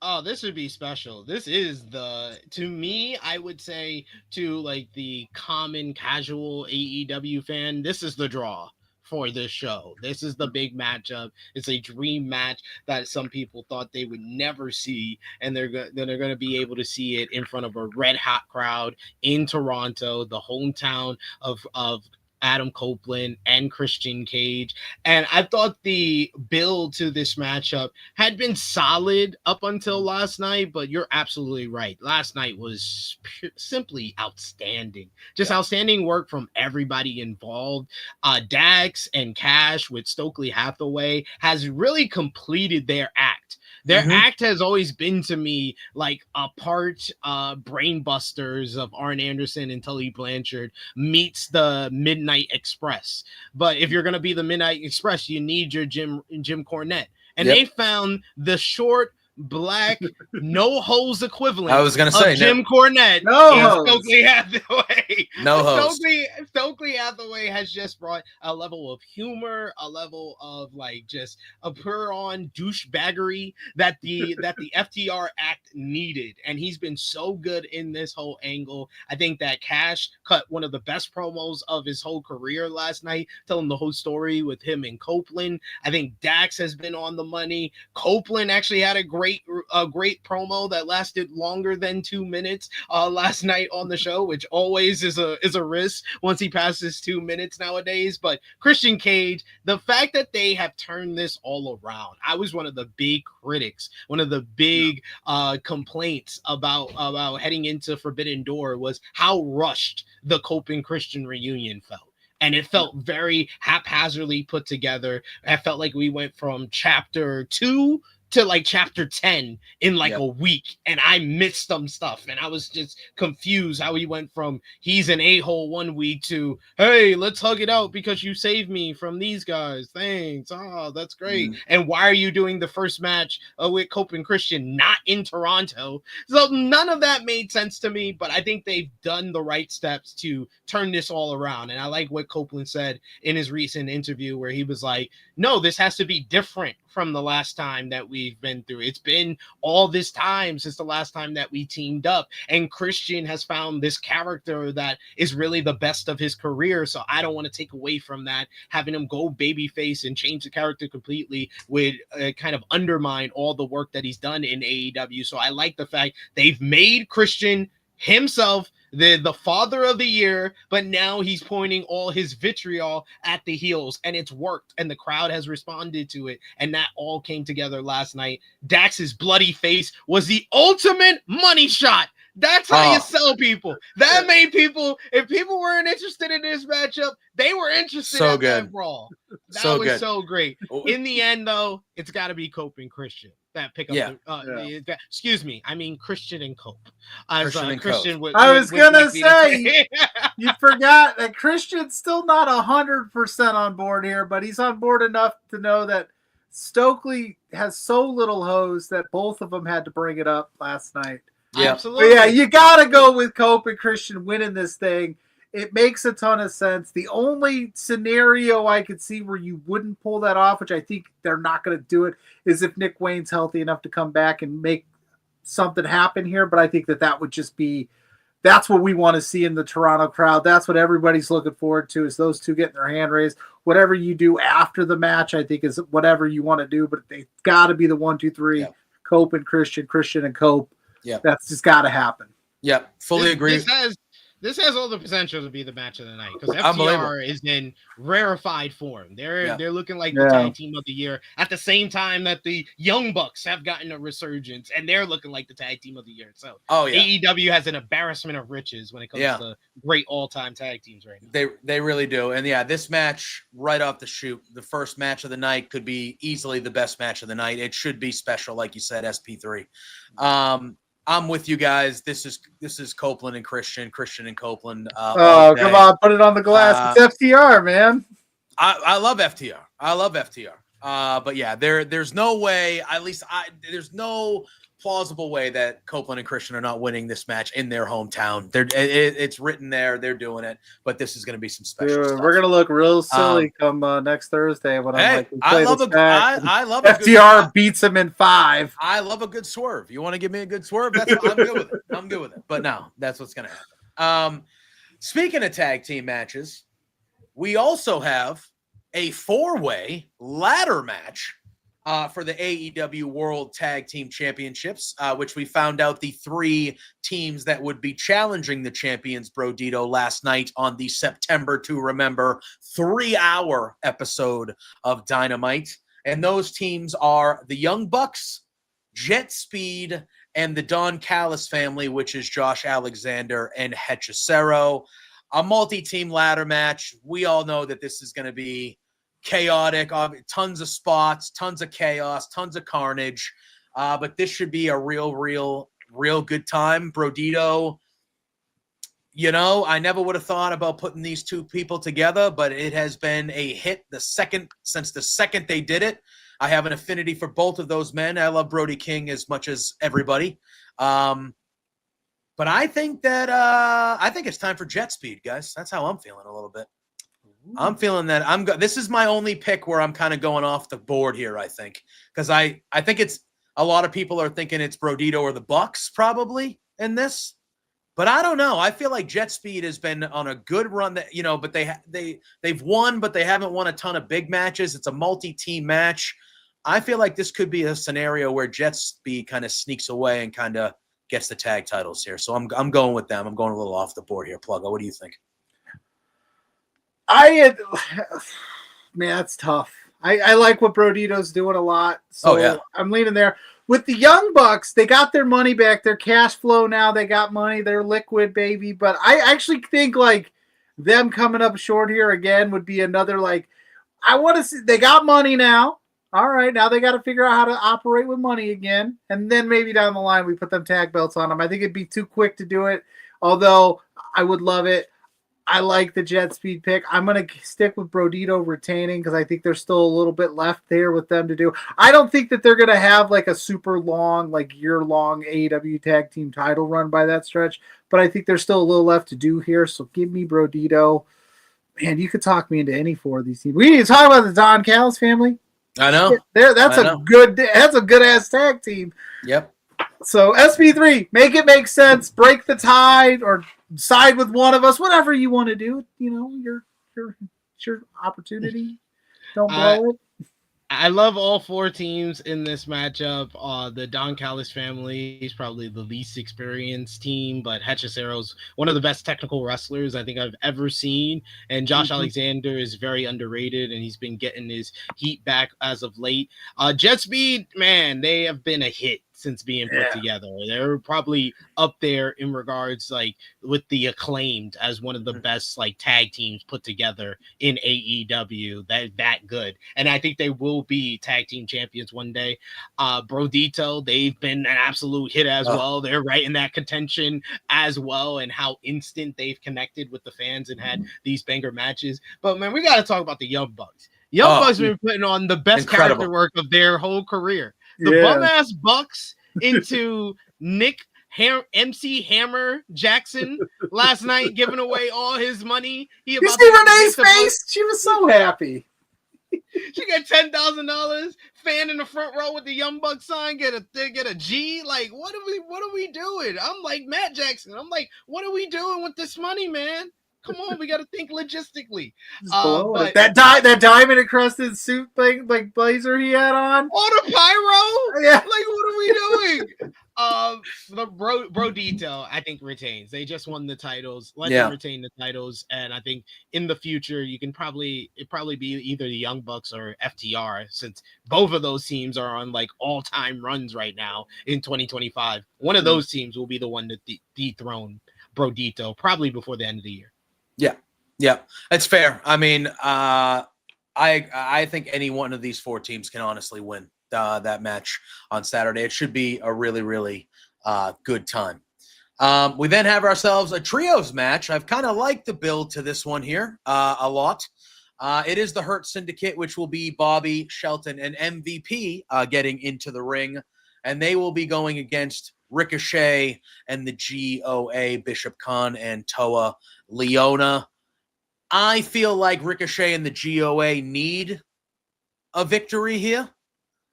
Oh, this would be special. This is to me, I would say to like the common casual AEW fan, this is the draw for this show. This is the big matchup. It's a dream match that some people thought they would never see, and they're going to be able to see it in front of a red hot crowd in Toronto, the hometown of Adam Copeland and Christian Cage. And I thought the build to this matchup had been solid up until last night, but you're absolutely right. Last night was simply outstanding. Outstanding work from everybody involved. Dax and Cash with Stokely Hathaway has really completed their act. Their act has always been to me like a part Brainbusters of Arn Anderson and Tully Blanchard meets the Midnight Express. But if you're gonna be the Midnight Express, you need your Jim Cornette, and they found the short, black, no holes equivalent. I was gonna say Jim Cornette. No Stokely Hathaway. No hoes. Stokely Hathaway has just brought a level of humor, a level of like just a pure on douchebaggery that the FTR act needed, and he's been so good in this whole angle. I think that Cash cut one of the best promos of his whole career last night, telling the whole story with him and Copeland. I think Dax has been on the money. Copeland actually had a great promo that lasted longer than 2 minutes last night on the show, which always is a risk once he passes 2 minutes nowadays. But Christian Cage, the fact that they have turned this all around, I was one of the big critics, one of the big complaints about heading into Forbidden Door was how rushed the Cope and Christian reunion felt. And it felt very haphazardly put together. I felt like we went from chapter 2 to like chapter 10 in like a week, and I missed some stuff, and I was just confused how he went from he's an a-hole 1 week to hey, let's hug it out because you saved me from these guys, thanks, that's great. And why are you doing the first match with Cope and Christian not in Toronto? So none of that made sense to me, but I think they've done the right steps to turn this all around. And I like what Copeland said in his recent interview where he was like, no, this has to be different from the last time that we've been through. It's been all this time since the last time that we teamed up, and Christian has found this character that is really the best of his career. So I don't want to take away from that. Having him go babyface and change the character completely would kind of undermine all the work that he's done in AEW. So I like the fact they've made Christian himself the father of the year, but now he's pointing all his vitriol at the heels, and it's worked, and the crowd has responded to it, and that all came together last night. Dax's bloody face was the ultimate money shot. That's how you sell people. That made people, if people weren't interested in this matchup, they were interested in that Raw. That was so great. In the end, though, it's got to be Cope and Christian that pick up. Excuse me, I mean Christian and Cope. Christian I was gonna say you forgot that Christian's still not 100% on board here, but he's on board enough to know that Stokely has so little hose that both of them had to bring it up last night. Yeah, absolutely. But yeah, you gotta go with Cope and Christian winning this thing. It makes a ton of sense. The only scenario I could see where you wouldn't pull that off, which I think they're not going to do it, is if Nick Wayne's healthy enough to come back and make something happen here. But I think that would just be, that's what we want to see in the Toronto crowd. That's what everybody's looking forward to, is those two getting their hand raised. Whatever you do after the match, I think is whatever you want to do, but they got to be the 1, 2, 3, Cope and Christian, Christian and Cope. Yeah, that's just got to happen. Yeah, fully agree. This has all the potential to be the match of the night because FTR is in rarefied form. They're looking like the tag team of the year at the same time that the Young Bucks have gotten a resurgence, and they're looking like the tag team of the year. So AEW has an embarrassment of riches when it comes to great all-time tag teams right now. They really do. And this match right off the shoot, the first match of the night, could be easily the best match of the night. It should be special, like you said, SP3. I'm with you guys. This is Copeland and Christian and Copeland. Come on, put it on the glass. It's FTR, man. I love FTR. I love FTR. But yeah, there's no way. At least there's no plausible way that Copeland and Christian are not winning this match in their hometown. It's written there. They're doing it. But this is going to be some special stuff. We're going to look real silly come next Thursday when I love FTR beats him in 5. I love a good swerve. You want to give me a good swerve? I'm good with it. I'm good with it. But no, that's what's going to happen. Speaking of tag team matches, we also have a 4-way ladder match for the AEW World Tag Team Championships, which we found out the 3 teams that would be challenging the champions, Brodito, last night on the September to Remember 3-hour episode of Dynamite. And those teams are the Young Bucks, Jet Speed, and the Don Callis family, which is Josh Alexander and Hechicero. A multi-team ladder match. We all know that this is going to be chaotic, tons of spots, tons of chaos, tons of carnage. But this should be a real good time. Brodito, I never would have thought about putting these two people together, but it has been a hit since the second they did it. I have an affinity for both of those men. I love Brody King as much as everybody. But I think that I think it's time for Jet Speed, guys. That's how I'm feeling a little bit. I'm feeling that this is my only pick where I'm kind of going off the board here, I think. Because I think it's a lot of people are thinking it's Brodito or the Bucks probably in this. But I don't know. I feel like Jet Speed has been on a good run that, but they've won, but they haven't won a ton of big matches. It's a multi-team match. I feel like this could be a scenario where Jet Speed kind of sneaks away and kind of gets the tag titles here. So I'm going with them. I'm going a little off the board here. Pluggo, what do you think? Man, that's tough. I like what Brodito's doing a lot. So yeah. I'm leaning there. With the Young Bucks, they got their money back. Their cash flow now. They got money. They're liquid, baby. But I actually think like them coming up short here again would be another I want to see. They got money now. All right, now they got to figure out how to operate with money again. And then maybe down the line we put them tag belts on them. I think it'd be too quick to do it, although I would love it. I like the Jet Speed pick. I'm going to stick with Brodito retaining because I think there's still a little bit left there with them to do. I don't think that they're going to have a super long, year-long AEW tag team title run by that stretch, but I think there's still a little left to do here, so give me Brodito. Man, you could talk me into any four of these teams. We need to talk about the Don Callis family. I know. That's a good-ass tag team. Yep. So SP3, make it make sense, break the tide, or side with one of us, whatever you want to do. Your opportunity. Don't blow it. I love all four teams in this matchup. The Don Callis family is probably the least experienced team, but Hechisero's one of the best technical wrestlers I think I've ever seen. And Josh Alexander is very underrated, and he's been getting his heat back as of late. Jet Speed, man, they have been a hit since being put together. They're probably up there in regards with the Acclaimed as one of the best tag teams put together in AEW. That good. And I think they will be tag team champions one day. Brodito, they've been an absolute hit as well. They're right in that contention as well, and how instant they've connected with the fans and had these banger matches. But man, we got to talk about the Young Bucks. Young Bucks have been putting on the best character work of their whole career. The bum-ass Bucks into MC Hammer Jackson last night, giving away all his money. You see Renee's face? She was so happy. She got $10,000. Fan in the front row with the Young Bucks sign. Get a G. What are we doing? I'm like Matt Jackson. I'm like, what are we doing with this money, man? Come on, we got to think logistically. But that diamond encrusted suit thing, blazer he had on. All the pyro. Yeah. What are we doing? The Brodito, I think, retains. They just won the titles. Let them retain the titles, and I think in the future you can probably be either the Young Bucks or FTR, since both of those teams are on all-time runs right now in 2025. One of those teams will be the one to dethrone Brodito probably before the end of the year. Yeah, that's fair. I mean, I think any one of these four teams can honestly win that match on Saturday. It should be a really, really good time. We then have ourselves a trios match. I've kind of liked the build to this one here a lot. It is the Hurt Syndicate, which will be Bobby, Shelton, and MVP getting into the ring, and they will be going against Ricochet and the GOA, Bishop Khan and Toa Leona. I feel like Ricochet and the GOA need a victory here.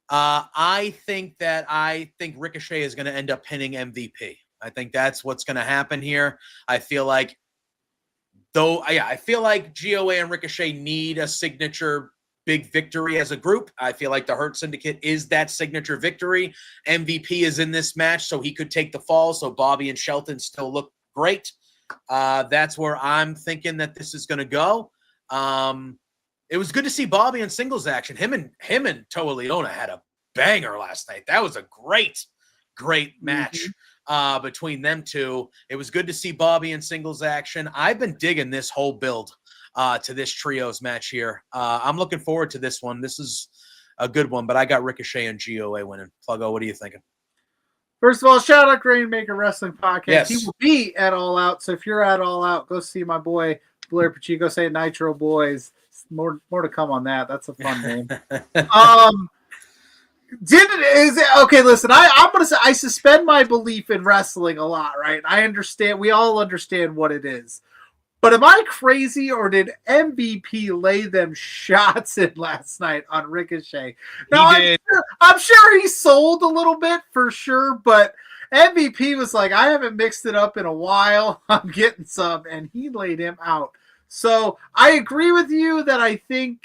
I think Ricochet is going to end up pinning MVP. I think that's what's going to happen here. I feel like GOA and Ricochet need a signature big victory as a group. I feel like the Hurt Syndicate is that signature victory. MVP is in this match, so he could take the fall. So Bobby and Shelton still look great. That's where I'm thinking that this is going to go. It was good to see Bobby in singles action. Him and Toa Leona had a banger last night. That was a great match between them two. It was good to see Bobby in singles action. I've been digging this whole build to this trios match here. I'm looking forward to this one. This is a good one. But I got Ricochet and GOA winning. Pluggo, what are you thinking? First of all, shout out Rainmaker Wrestling Podcast. Yes. He will be at All Out. So if you're at All Out, go see my boy Blair Pacheco. Say Nitro Boys. More to come on that. That's a fun name. Okay, listen, I'm gonna say I suspend my belief in wrestling a lot, right? I understand, we all understand what it is. But am I crazy, or did MVP lay them shots in last night on Ricochet? Now, I'm sure he sold a little bit for sure, but MVP was like, I haven't mixed it up in a while. I'm getting some, and he laid him out. So I agree with you that I think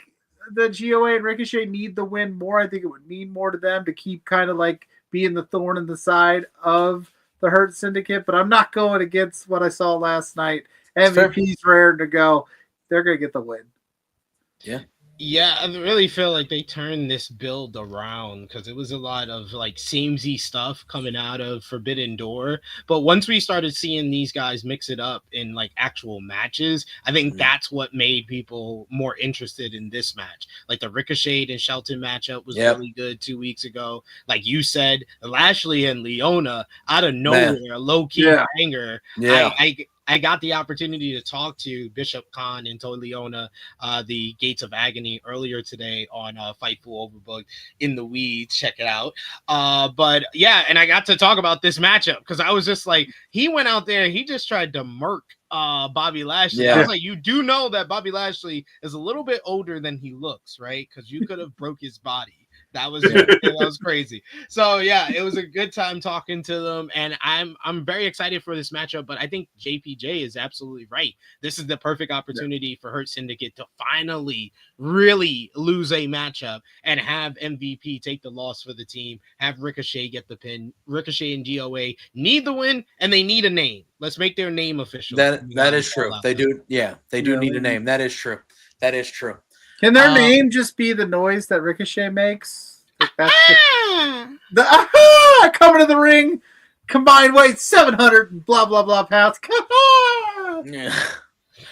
the GOA and Ricochet need the win more. I think it would mean more to them to keep kind of like being the thorn in the side of the Hurt Syndicate, but I'm not going against what I saw last night. MVP's rare to go. They're going to get the win. Yeah. Yeah, I really feel like they turned this build around because it was a lot of like samey stuff coming out of Forbidden Door. But once we started seeing these guys mix it up in like actual matches, I think that's what made people more interested in this match. Like the Ricochet and Shelton matchup was really good 2 weeks ago. Like you said, Lashley and Leona out of nowhere, low key banger. Yeah. I got the opportunity to talk to Bishop Khan and Toy Leona, the Gates of Agony, earlier today on Fightful Overbooked in the Weeds. Check it out. But yeah, and I got to talk about this matchup because I was just like, he went out there, he just tried to murk Bobby Lashley. I was like, you do know that Bobby Lashley is a little bit older than he looks, right? Because you could have broke his body. That was crazy. So yeah, it was a good time talking to them, and I'm very excited for this matchup. But I think JPJ is absolutely right. This is the perfect opportunity for Hurt Syndicate to finally really lose a matchup and have MVP take the loss for the team. Have Ricochet get the pin. Ricochet and GOA need the win, and they need a name. Let's make their name official. That is true. They do. Yeah, they do need a name. That is true. That is true. Can their name just be the noise that Ricochet makes? Like that's coming to the ring, combined weight 700 and blah blah blah pounds. Yeah.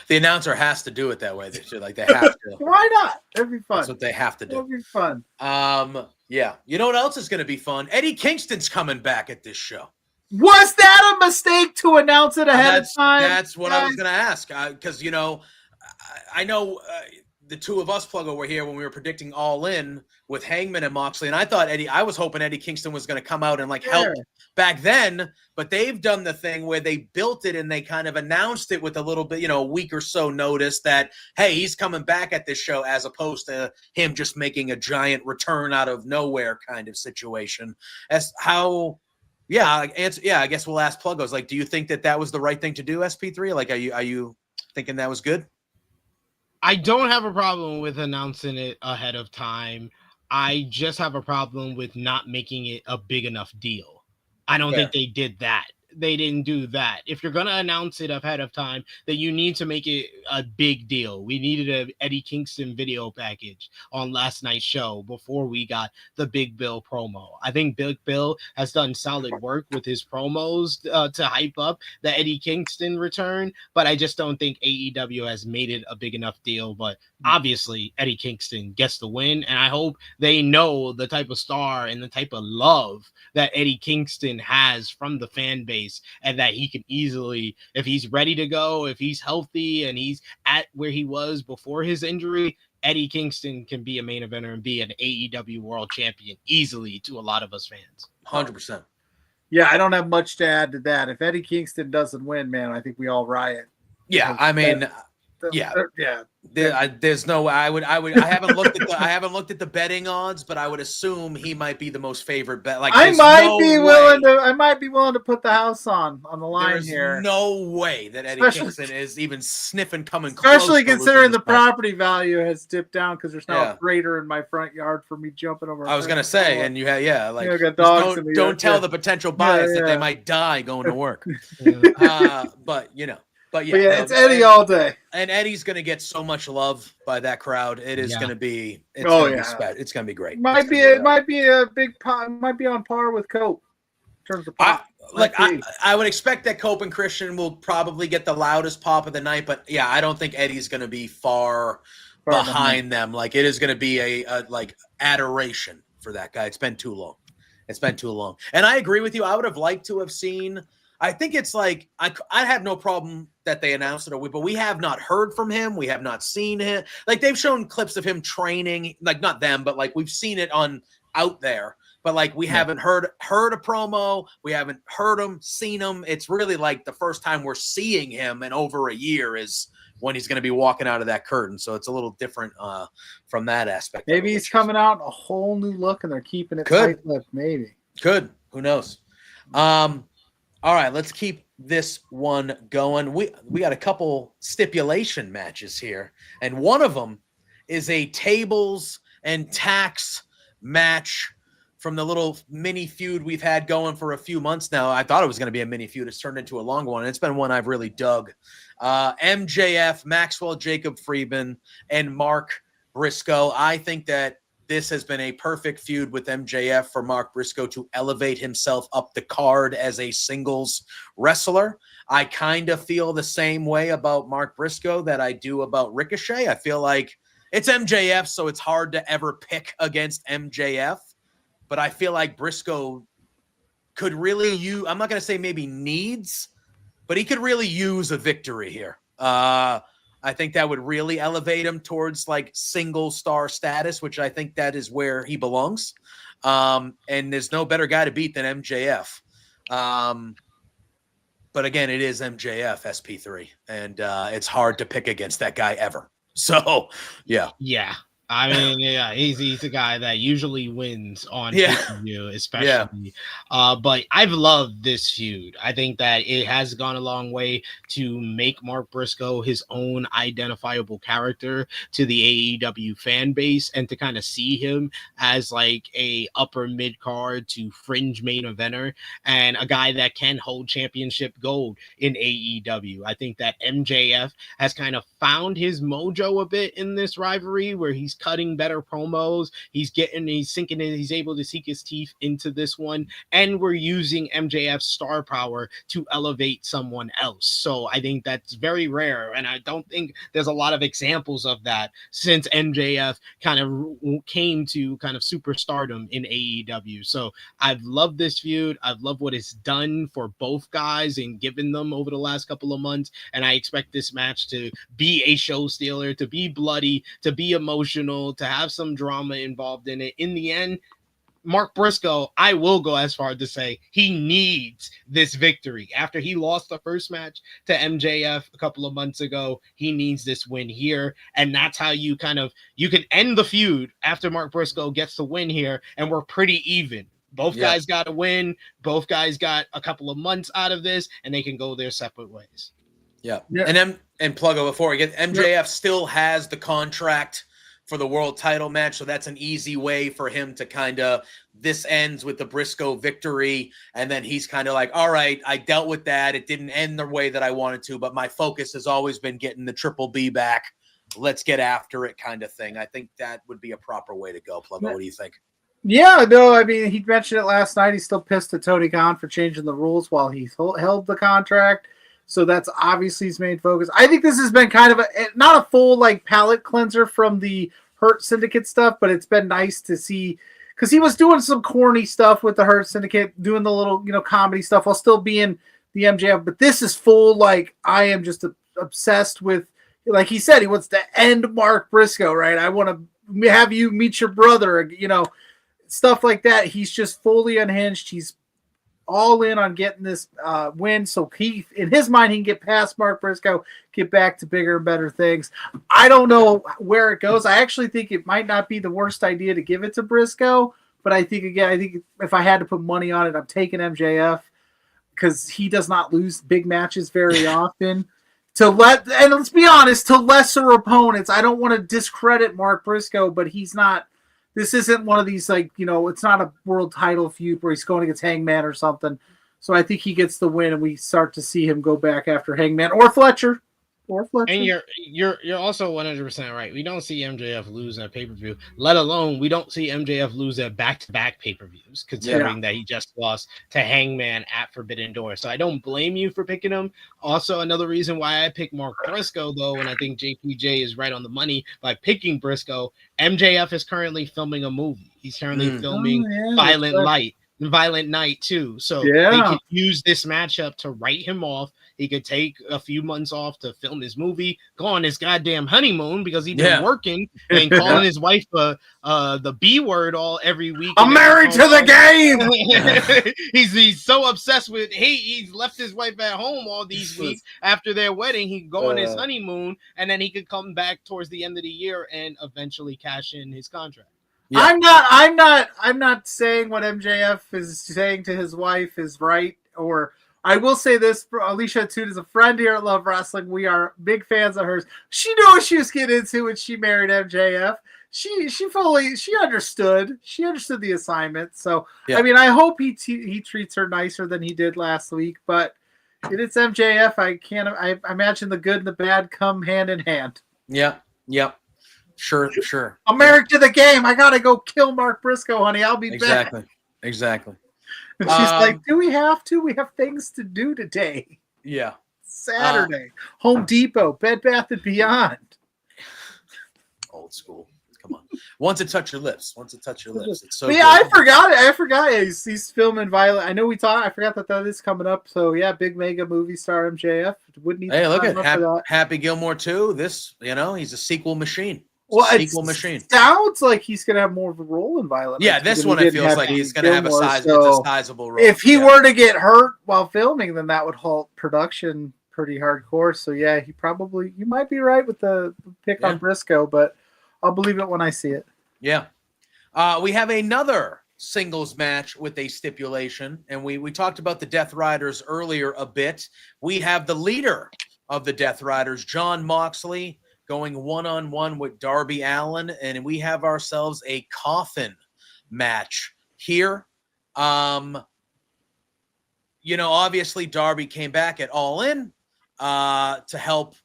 The announcer has to do it that way. They should, like, they have to. Why not? It'd be fun. That's what they have to do. It'll be fun. Yeah. You know what else is going to be fun? Eddie Kingston's coming back at this show. Was that a mistake to announce it ahead of time? That's what I was going to ask. Because, I know the two of us, Pluggo, were here when we were predicting All In with Hangman and Moxley. And I was hoping Eddie Kingston was going to come out and like help back then. But they've done the thing where they built it and they kind of announced it with a little bit, a week or so notice that, hey, he's coming back at this show, as opposed to him just making a giant return out of nowhere kind of situation. As how... I guess we'll ask Pluggos. Like, do you think that was the right thing to do, SP3? Like, are you thinking that was good? I don't have a problem with announcing it ahead of time. I just have a problem with not making it a big enough deal. I don't think they did that. They didn't do that. If you're going to announce it ahead of time, then you need to make it a big deal. We needed an Eddie Kingston video package on last night's show before we got the Big Bill promo. I think Big Bill has done solid work with his promos to hype up the Eddie Kingston return, but I just don't think AEW has made it a big enough deal. But obviously, Eddie Kingston gets the win, and I hope they know the type of star and the type of love that Eddie Kingston has from the fan base, and that he can easily, if he's ready to go, if he's healthy and he's at where he was before his injury, Eddie Kingston can be a main eventer and be an AEW world champion easily to a lot of us fans. 100%. Yeah, I don't have much to add to that. If Eddie Kingston doesn't win, man, I think we all riot. Yeah, I mean, there's no. I haven't looked at the betting odds, but I would assume he might be the most favored bet. Like, I might be willing to put the house on the line here. There's no way that Eddie Kingston is even sniffing coming close. Especially considering the property value has dipped down because there's now a crater in my front yard for me jumping over. I was gonna say, and you had don't tell the potential buyers that they might die going to work. But it's Eddie all day, and Eddie's going to get so much love by that crowd. It is going to be, it's going to be great. Might be on par with Cope in terms of pop. I would expect that Cope and Christian will probably get the loudest pop of the night, but I don't think Eddie's going to be far behind them. Like, it is going to be a adoration for that guy. It's been too long. It's been too long. And I agree with you. I would have liked to have seen. I think it's like I have no problem that they announced it, but we have not heard from him. We have not seen him. Like they've shown clips of him training, like not them, but like we've seen it on out there. But like we haven't heard a promo. We haven't heard him, seen him. It's really like the first time we're seeing him in over a year is when he's going to be walking out of that curtain. So it's a little different from that aspect. Maybe he's coming out in a whole new look and they're keeping it tight-lipped. Maybe. Could. Who knows? All right, let's keep this one going. We got a couple stipulation matches here, and one of them is a tables and tax match from the little mini feud we've had going for a few months now. I thought it was going to be a mini feud. It's turned into a long one, and it's been one I've really dug. MJF, Maxwell Jacob Friedman, and Mark Briscoe. I think that this has been a perfect feud with MJF for Mark Briscoe to elevate himself up the card as a singles wrestler. I kind of feel the same way about Mark Briscoe that I do about Ricochet. I feel like it's MJF, so it's hard to ever pick against MJF. But I feel like Briscoe could really use, I'm not going to say maybe needs, but he could really use a victory here. I think that would really elevate him towards like single star status, which I think that is where he belongs. And there's no better guy to beat than MJF. But again, it is MJF, SP3, and it's hard to pick against that guy ever. So, yeah. Yeah. I mean, yeah, he's a guy that usually wins on pay-per-view, especially. Yeah. But I've loved this feud. I think that it has gone a long way to make Mark Briscoe his own identifiable character to the AEW fan base, and to kind of see him as like a upper mid card to fringe main eventer and a guy that can hold championship gold in AEW. I think that MJF has kind of found his mojo a bit in this rivalry, where he's cutting better promos. He's sinking in. He's able to sink his teeth into this one. And we're using MJF's star power to elevate someone else. So I think that's very rare. And I don't think there's a lot of examples of that since MJF kind of came to kind of superstardom in AEW. So I've loved this feud. I've loved what it's done for both guys and given them over the last couple of months. And I expect this match to be a show stealer, to be bloody, to be emotional, to have some drama involved in it. In the end, Mark Briscoe, I will go as far to say he needs this victory. After he lost the first match to MJF a couple of months ago, he needs this win here. And that's how you can end the feud after Mark Briscoe gets the win here, and we're pretty even. Both guys got a win. Both guys got a couple of months out of this, and they can go their separate ways. Yeah. And Pluggo, before we get MJF still has the contract for the world title match, so that's an easy way for him to kind of, this ends with the Briscoe victory, and then he's kind of like, all right, I dealt with that. It didn't end the way that I wanted to, but my focus has always been getting the Triple B back. Let's get after it, kind of thing. I think that would be a proper way to go. Pluggo, what do you think? Yeah, no, I mean, he mentioned it last night. He's still pissed at Tony Khan for changing the rules while he held the contract. So that's obviously his main focus. I think this has been kind of not a full like palate cleanser from the Hurt Syndicate stuff, but it's been nice to see, because he was doing some corny stuff with the Hurt Syndicate, doing the little, comedy stuff while still being the MJF. But this is full, like, I am just obsessed with, like he said, he wants to end Mark Briscoe, right? I want to have you meet your brother, stuff like that. He's just fully unhinged. He's all in on getting this win, so he, in his mind, he can get past Mark Briscoe, get back to bigger and better things. I don't know where it goes. I actually think it might not be the worst idea to give it to Briscoe, but I think if I had to put money on it, I'm taking MJF, because he does not lose big matches very often. And let's be honest, to lesser opponents. I don't want to discredit Mark Briscoe, but he's not. This isn't one of these, it's not a world title feud where he's going against Hangman or something. So I think he gets the win, and we start to see him go back after Hangman or Fletcher. Or Fletcher. And you're also 100% right. We don't see MJF lose in a pay-per-view, let alone we don't see MJF lose at back-to-back pay-per-views, considering that he just lost to Hangman at Forbidden Door. So I don't blame you for picking him. Also, another reason why I picked Mark Briscoe, though, and I think JPJ is right on the money by picking Briscoe, MJF is currently filming a movie. He's currently filming Violent Night too. So they could use this matchup to write him off. He could take a few months off to film his movie, go on his goddamn honeymoon because he's been working and calling his wife the B word every week. I'm married to the game. he's so obsessed with he's left his wife at home all these weeks after their wedding. He go on his honeymoon and then he could come back towards the end of the year and eventually cash in his contract. Yeah. I'm not saying what MJF is saying to his wife is right. Or I will say this: Alicia Toot is a friend here at Love Wrestling. We are big fans of hers. She knew what she was getting into when she married MJF. She understood. She understood the assignment. So I mean, I hope he treats her nicer than he did last week. But it's MJF. I imagine the good and the bad come hand in hand. Yeah. Sure. I'm married to the game. I gotta go kill Mark Briscoe, honey. I'll be back. Exactly. And she's like, "Do we have to? We have things to do today." Yeah. Saturday, Home Depot, Bed Bath and Beyond. Old school. Come on. Once it touch your lips. It's so. But yeah, I forgot. He's filming Violet. I know we talked. I forgot that is coming up. So yeah, big mega movie star MJF. Wouldn't need. Hey, look at Happy Gilmore 2. This, he's a sequel machine. Sounds like he's going to have more of a role in Violet. Yeah, this one it feels like he's going to have it's a sizable role. If he were to get hurt while filming, then that would halt production pretty hardcore. So yeah, you might be right with the pick on Briscoe, but I'll believe it when I see it. Yeah. We have another singles match with a stipulation, and we talked about the Death Riders earlier a bit. We have the leader of the Death Riders, Jon Moxley, going one-on-one with Darby Allin, and we have ourselves a coffin match here. Obviously Darby came back at All In to help,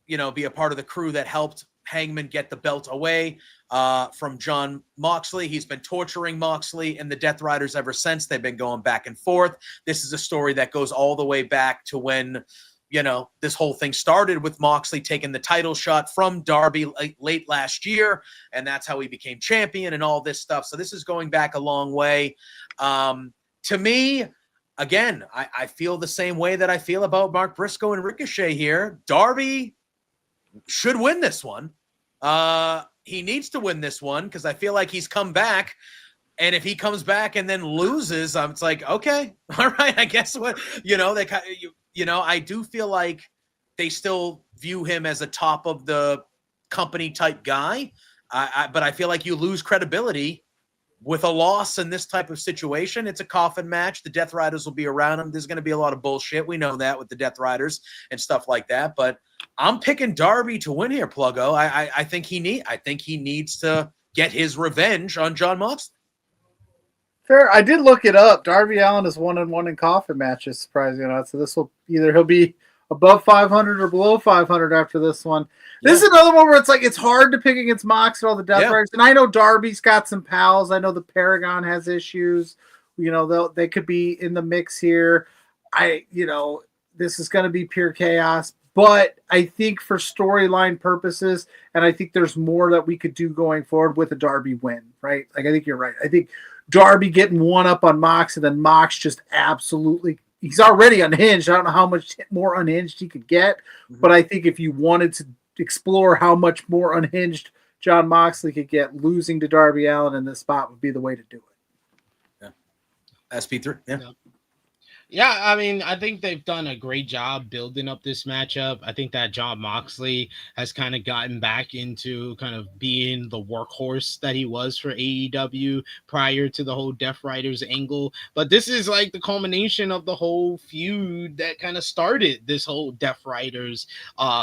be a part of the crew that helped Hangman get the belt away from Jon Moxley. He's been torturing Moxley and the Death Riders ever since. They've been going back and forth. This is a story that goes all the way back to when this whole thing started with Moxley taking the title shot from Darby late last year, and that's how he became champion and all this stuff. So this is going back a long way. To me, again, I feel the same way that I feel about Mark Briscoe and Ricochet here. Darby should win this one. He needs to win this one because I feel like he's come back. And if he comes back and then loses, it's like, okay, all right, I guess what, I do feel like they still view him as a top of the company type guy. But I feel like you lose credibility with a loss in this type of situation. It's a coffin match. The Death Riders will be around him. There's going to be a lot of bullshit. We know that with the Death Riders and stuff like that. But I'm picking Darby to win here, Pluggo. I think he needs to get his revenge on Jon Moxley. Fair. I did look it up. Darby Allin is 1-1 in coffin matches, surprisingly enough. So this will he'll be above 500 or below 500 after this one. This is another one where it's like it's hard to pick against Mox and all the Death Riders. And I know Darby's got some pals. I know the Paragon has issues. They could be in the mix here. This is going to be pure chaos. But I think for storyline purposes, and I think there's more that we could do going forward with a Darby win, right? Like I think you're right. I think Darby getting one up on Mox, and then Mox just absolutely, he's already unhinged. I don't know how much more unhinged he could get, but I think if you wanted to explore how much more unhinged Jon Moxley could get, losing to Darby Allin in this spot would be the way to do it. Yeah. SP3. Yeah. Yeah, I mean, I think they've done a great job building up this matchup. I think that Jon Moxley has kind of gotten back into kind of being the workhorse that he was for AEW prior to the whole Death Riders angle. But this is like the culmination of the whole feud that kind of started this whole Death Riders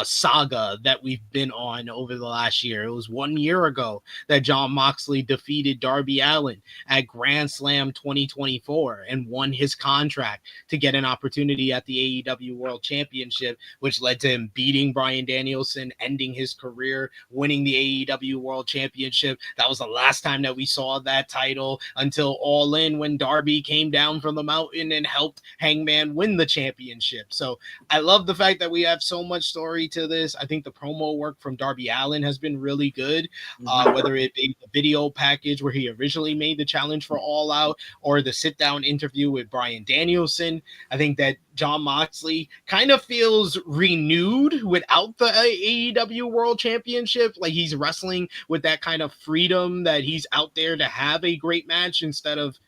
saga that we've been on over the last year. It was 1 year ago that Jon Moxley defeated Darby Allin at Grand Slam 2024 and won his contract to get an opportunity at the AEW World Championship, which led to him beating Bryan Danielson, ending his career, winning the AEW World Championship. That was the last time that we saw that title until All In, when Darby came down from the mountain and helped Hangman win the championship. So I love the fact that we have so much story to this. I think the promo work from Darby Allin has been really good, whether it be the video package where he originally made the challenge for All Out or the sit-down interview with Bryan Danielson. I think that Jon Moxley kind of feels renewed without the AEW World Championship. Like, he's wrestling with that kind of freedom that he's out there to have a great match instead of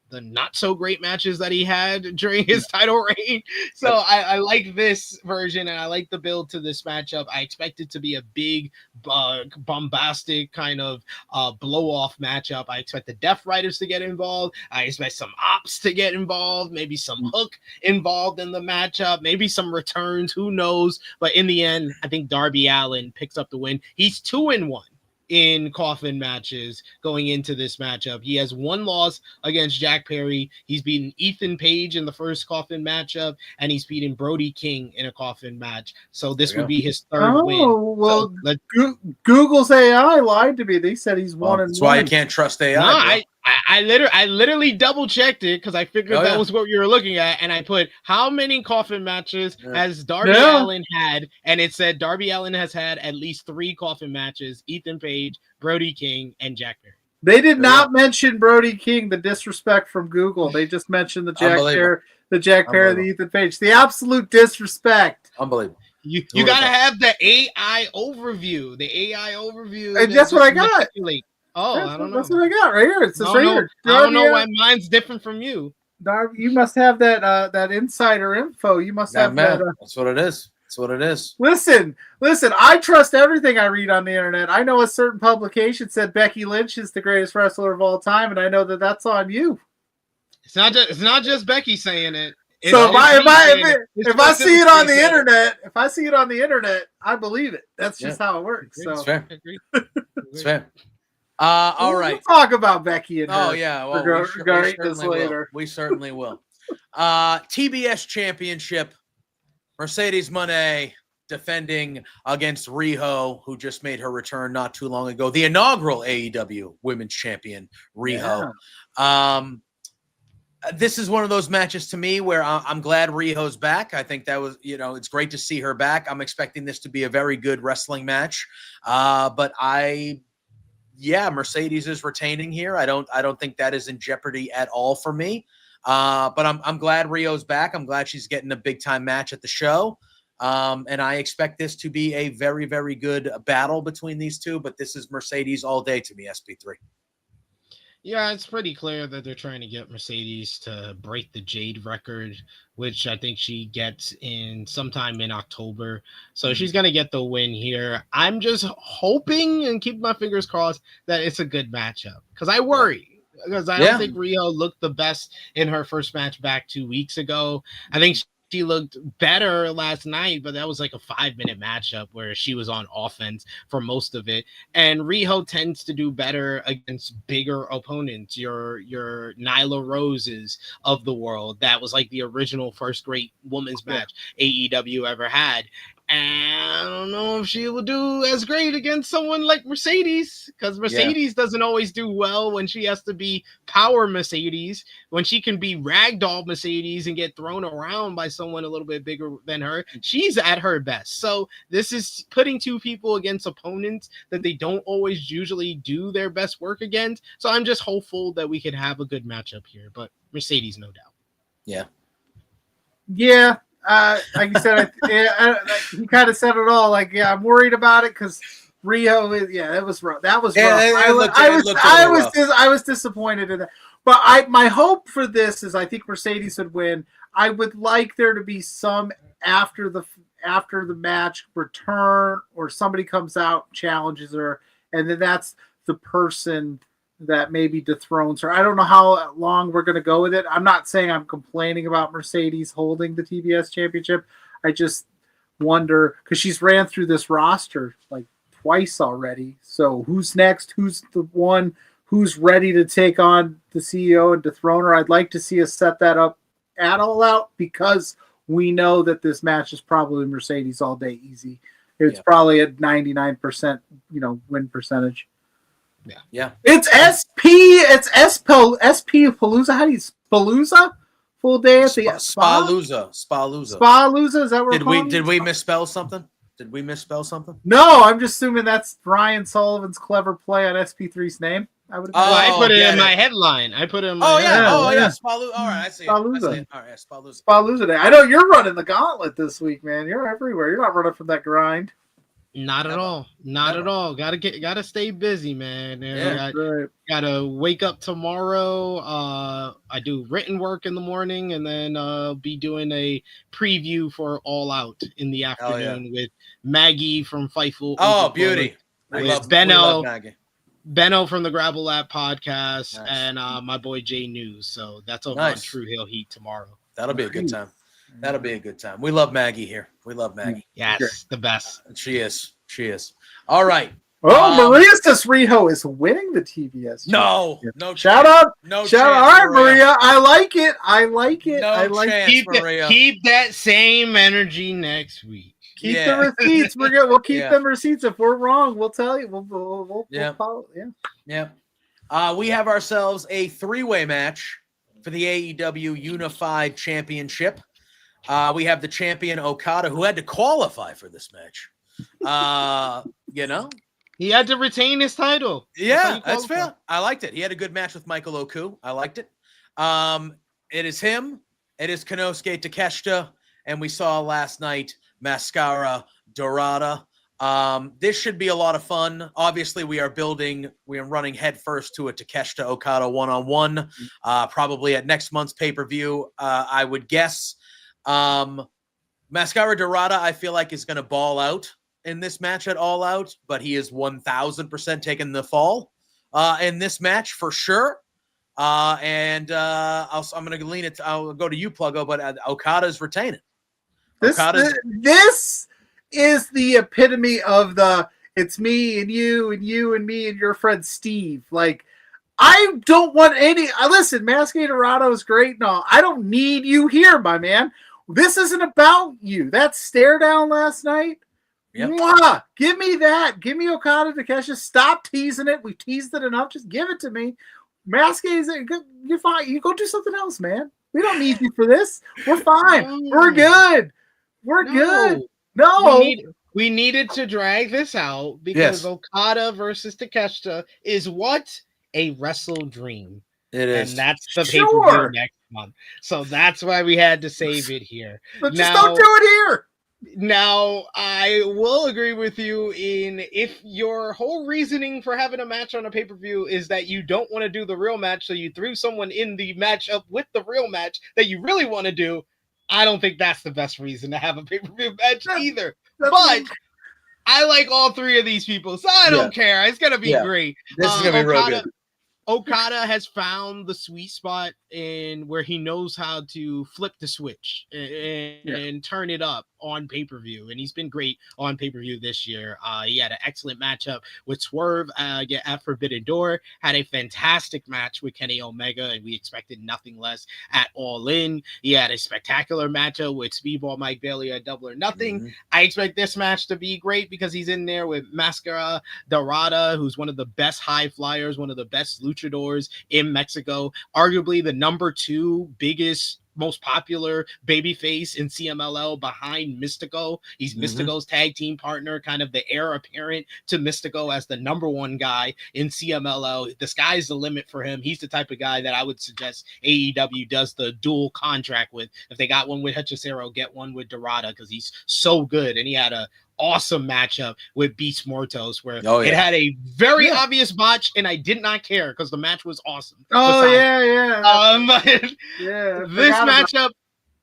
the not so great matches that he had during his title reign. So I like this version, and I like the build to this matchup. I expect it to be a big, bombastic kind of blow off matchup. I expect the Death Riders to get involved. I expect some ops to get involved, maybe some Hook involved in the matchup, maybe some returns, who knows? But in the end, I think Darby Allin picks up the win. He's 2-1 in coffin matches going into this matchup. He has one loss against Jack Perry. He's beaten Ethan Page in the first coffin matchup, and he's beaten Brody King in a coffin match. So this would be his third win. Oh, well, So Google's AI lied to me. They said he's 1-1. That's why you can't trust AI. I literally double checked it because I figured that was what you were looking at, and I put how many coffin matches has Darby Allin had, and it said Darby Allin has had at least 3 coffin matches: Ethan Page, Brody King, and Jack Perry. They did not mention Brody King. The disrespect from Google. They just mentioned the Jack Perry, the Ethan Page. The absolute disrespect. Unbelievable. You gotta have the AI overview. The AI overview. And that's what I got. Oh, I don't know. That's what I got right here. It's right here. I don't know why mine's different from you. Darby, you must have that insider info. You must have that. That's what it is. That's what it is. Listen. I trust everything I read on the internet. I know a certain publication said Becky Lynch is the greatest wrestler of all time, and I know that that's on you. It's not just Becky saying it. So if I see it on the internet, I believe it. That's just how it works. So it's fair. It's fair. All right. We'll talk about Becky and well, we certainly will. TBS Championship, Mercedes Moné defending against Riho, who just made her return not too long ago. The inaugural AEW Women's Champion, Riho. Yeah. This is one of those matches to me where I'm glad Riho's back. I think that was, it's great to see her back. I'm expecting this to be a very good wrestling match. Mercedes is retaining here. I don't think that is in jeopardy at all for me. But I'm glad Riho's back. I'm glad she's getting a big time match at the show. And I expect this to be a very, very good battle between these two. But this is Mercedes all day to me, SP3. Yeah, it's pretty clear that they're trying to get Mercedes to break the Jade record, which I think she gets in sometime in October. So she's going to get the win here. I'm just hoping and keep my fingers crossed that it's a good matchup, because I worry. Because I don't think Riho looked the best in her first match back 2 weeks ago. I think she looked better last night, but that was like a 5-minute matchup where she was on offense for most of it. And Riho tends to do better against bigger opponents, your Nyla Roses of the world. That was like the original first great women's match AEW ever had. And I don't know if she will do as great against someone like Mercedes, because Mercedes doesn't always do well when she has to be power Mercedes, when she can be ragdoll Mercedes and get thrown around by someone a little bit bigger than her. She's at her best. So this is putting two people against opponents that they don't always usually do their best work against. So I'm just hopeful that we can have a good matchup here, but Mercedes, no doubt. Yeah. Yeah. Like you said, he kind of said it all. Like, I'm worried about it because Riho is. Yeah, it was rough. That was rough. I was disappointed in that. But my hope for this is I think Mercedes would win. I would like there to be some after the match return, or somebody comes out, challenges her, and then that's the person that maybe dethrones her. I don't know how long we're going to go with it. I'm not saying I'm complaining about Mercedes holding the TBS championship. I just wonder, because she's ran through this roster like twice already. So who's next? Who's the one who's ready to take on the CEO and dethrone her? I'd like to see us set that up at All Out because we know that this match is probably Mercedes all day easy. It's probably a 99%, win percentage. Yeah. It's SP Palooza. How do you Palooza? Full day at the Spalooza. Spalooza, is that what Did we misspell something? No, I'm just assuming that's Ryan Sullivan's clever play on SP3's name. I would. I put it in my headline. Spalooza. All right, I see it. All right, Spalooza. Spalooza Day. I know you're running the gauntlet this week, man. You're everywhere. You're not running from that grind. Not at all. Gotta stay busy, man. Right. Gotta wake up tomorrow. I do written work in the morning, and then be doing a preview for All Out in the afternoon with Maggie from Fightful. Oh, beauty! We love Maggie. Benno from the Gravel Lab podcast, and my boy Jay News. So that's over on True Hill Heat tomorrow. That'll be a good time. We love Maggie here. We love Maggie. Yes, the best. She is. All right. Oh, Maria Rijo is winning the TBS. No. Shout out. All right, Maria. I like it. Maria. Keep that same energy next week. Keep the receipts. We'll keep them receipts. If we're wrong, we'll tell you. We'll follow. Yeah. We have ourselves a 3-way match for the AEW Unified Championship. We have the champion Okada, who had to qualify for this match. He had to retain his title. Yeah, that's fair. I liked it. He had a good match with Michael Oku. I liked it. It is him. It is Konosuke Takeshita. And we saw last night Mascara Dorada. This should be a lot of fun. Obviously, we are running headfirst to a Takeshita Okada one-on-one, probably at next month's pay-per-view, I would guess. Mascara Dorada, I feel like, is going to ball out in this match at All Out, but he is 1,000% taking the fall in this match for sure. I'm going to lean it. I'll go to you, Pluggo, but Okada's retaining. This is the epitome of it's me and you and you and me and your friend Steve. Like, I don't want listen, Mascara Dorada is great. No, I don't need you here, my man. This isn't about you. That stare down last night. Yep. Mwah! Give me that. Give me Okada Takeshita. Stop teasing it. We teased it enough. Just give it to me. Mascara, you're fine. You go do something else, man. We don't need you for this. We're fine. We're good. Good. No. We needed to drag this out because Okada versus Takeshita is what? A wrestle dream. It is. And that's the pay-per-view next month. So that's why we had to save it here. But just don't do it here. Now, I will agree with you if your whole reasoning for having a match on a pay-per-view is that you don't want to do the real match, so you threw someone in the matchup with the real match that you really want to do, I don't think that's the best reason to have a pay-per-view match either. But I like all three of these people, so I don't care. It's going to be great. This is going to be real good. Okada has found the sweet spot in where he knows how to flip the switch and turn it up on pay-per-view, and he's been great on pay-per-view this year. He had an excellent matchup with Swerve at Forbidden Door, had a fantastic match with Kenny Omega, and we expected nothing less at All In. He had a spectacular matchup with Speedball Mike Bailey at Double or Nothing. Mm-hmm. I expect this match to be great because he's in there with Mascara Dorada, who's one of the best high flyers, one of the best luchadors in Mexico, arguably the number 2 biggest, most popular babyface in CMLL behind Mystico. He's Mystico's tag team partner, kind of the heir apparent to Mystico as the number 1 guy in CMLL. The sky's the limit for him. He's the type of guy that I would suggest AEW does the dual contract with. If they got one with Hechicero, get one with Dorada because he's so good. And he had a awesome matchup with Beast Mortos where it had a very obvious botch, and I did not care because the match was awesome. This matchup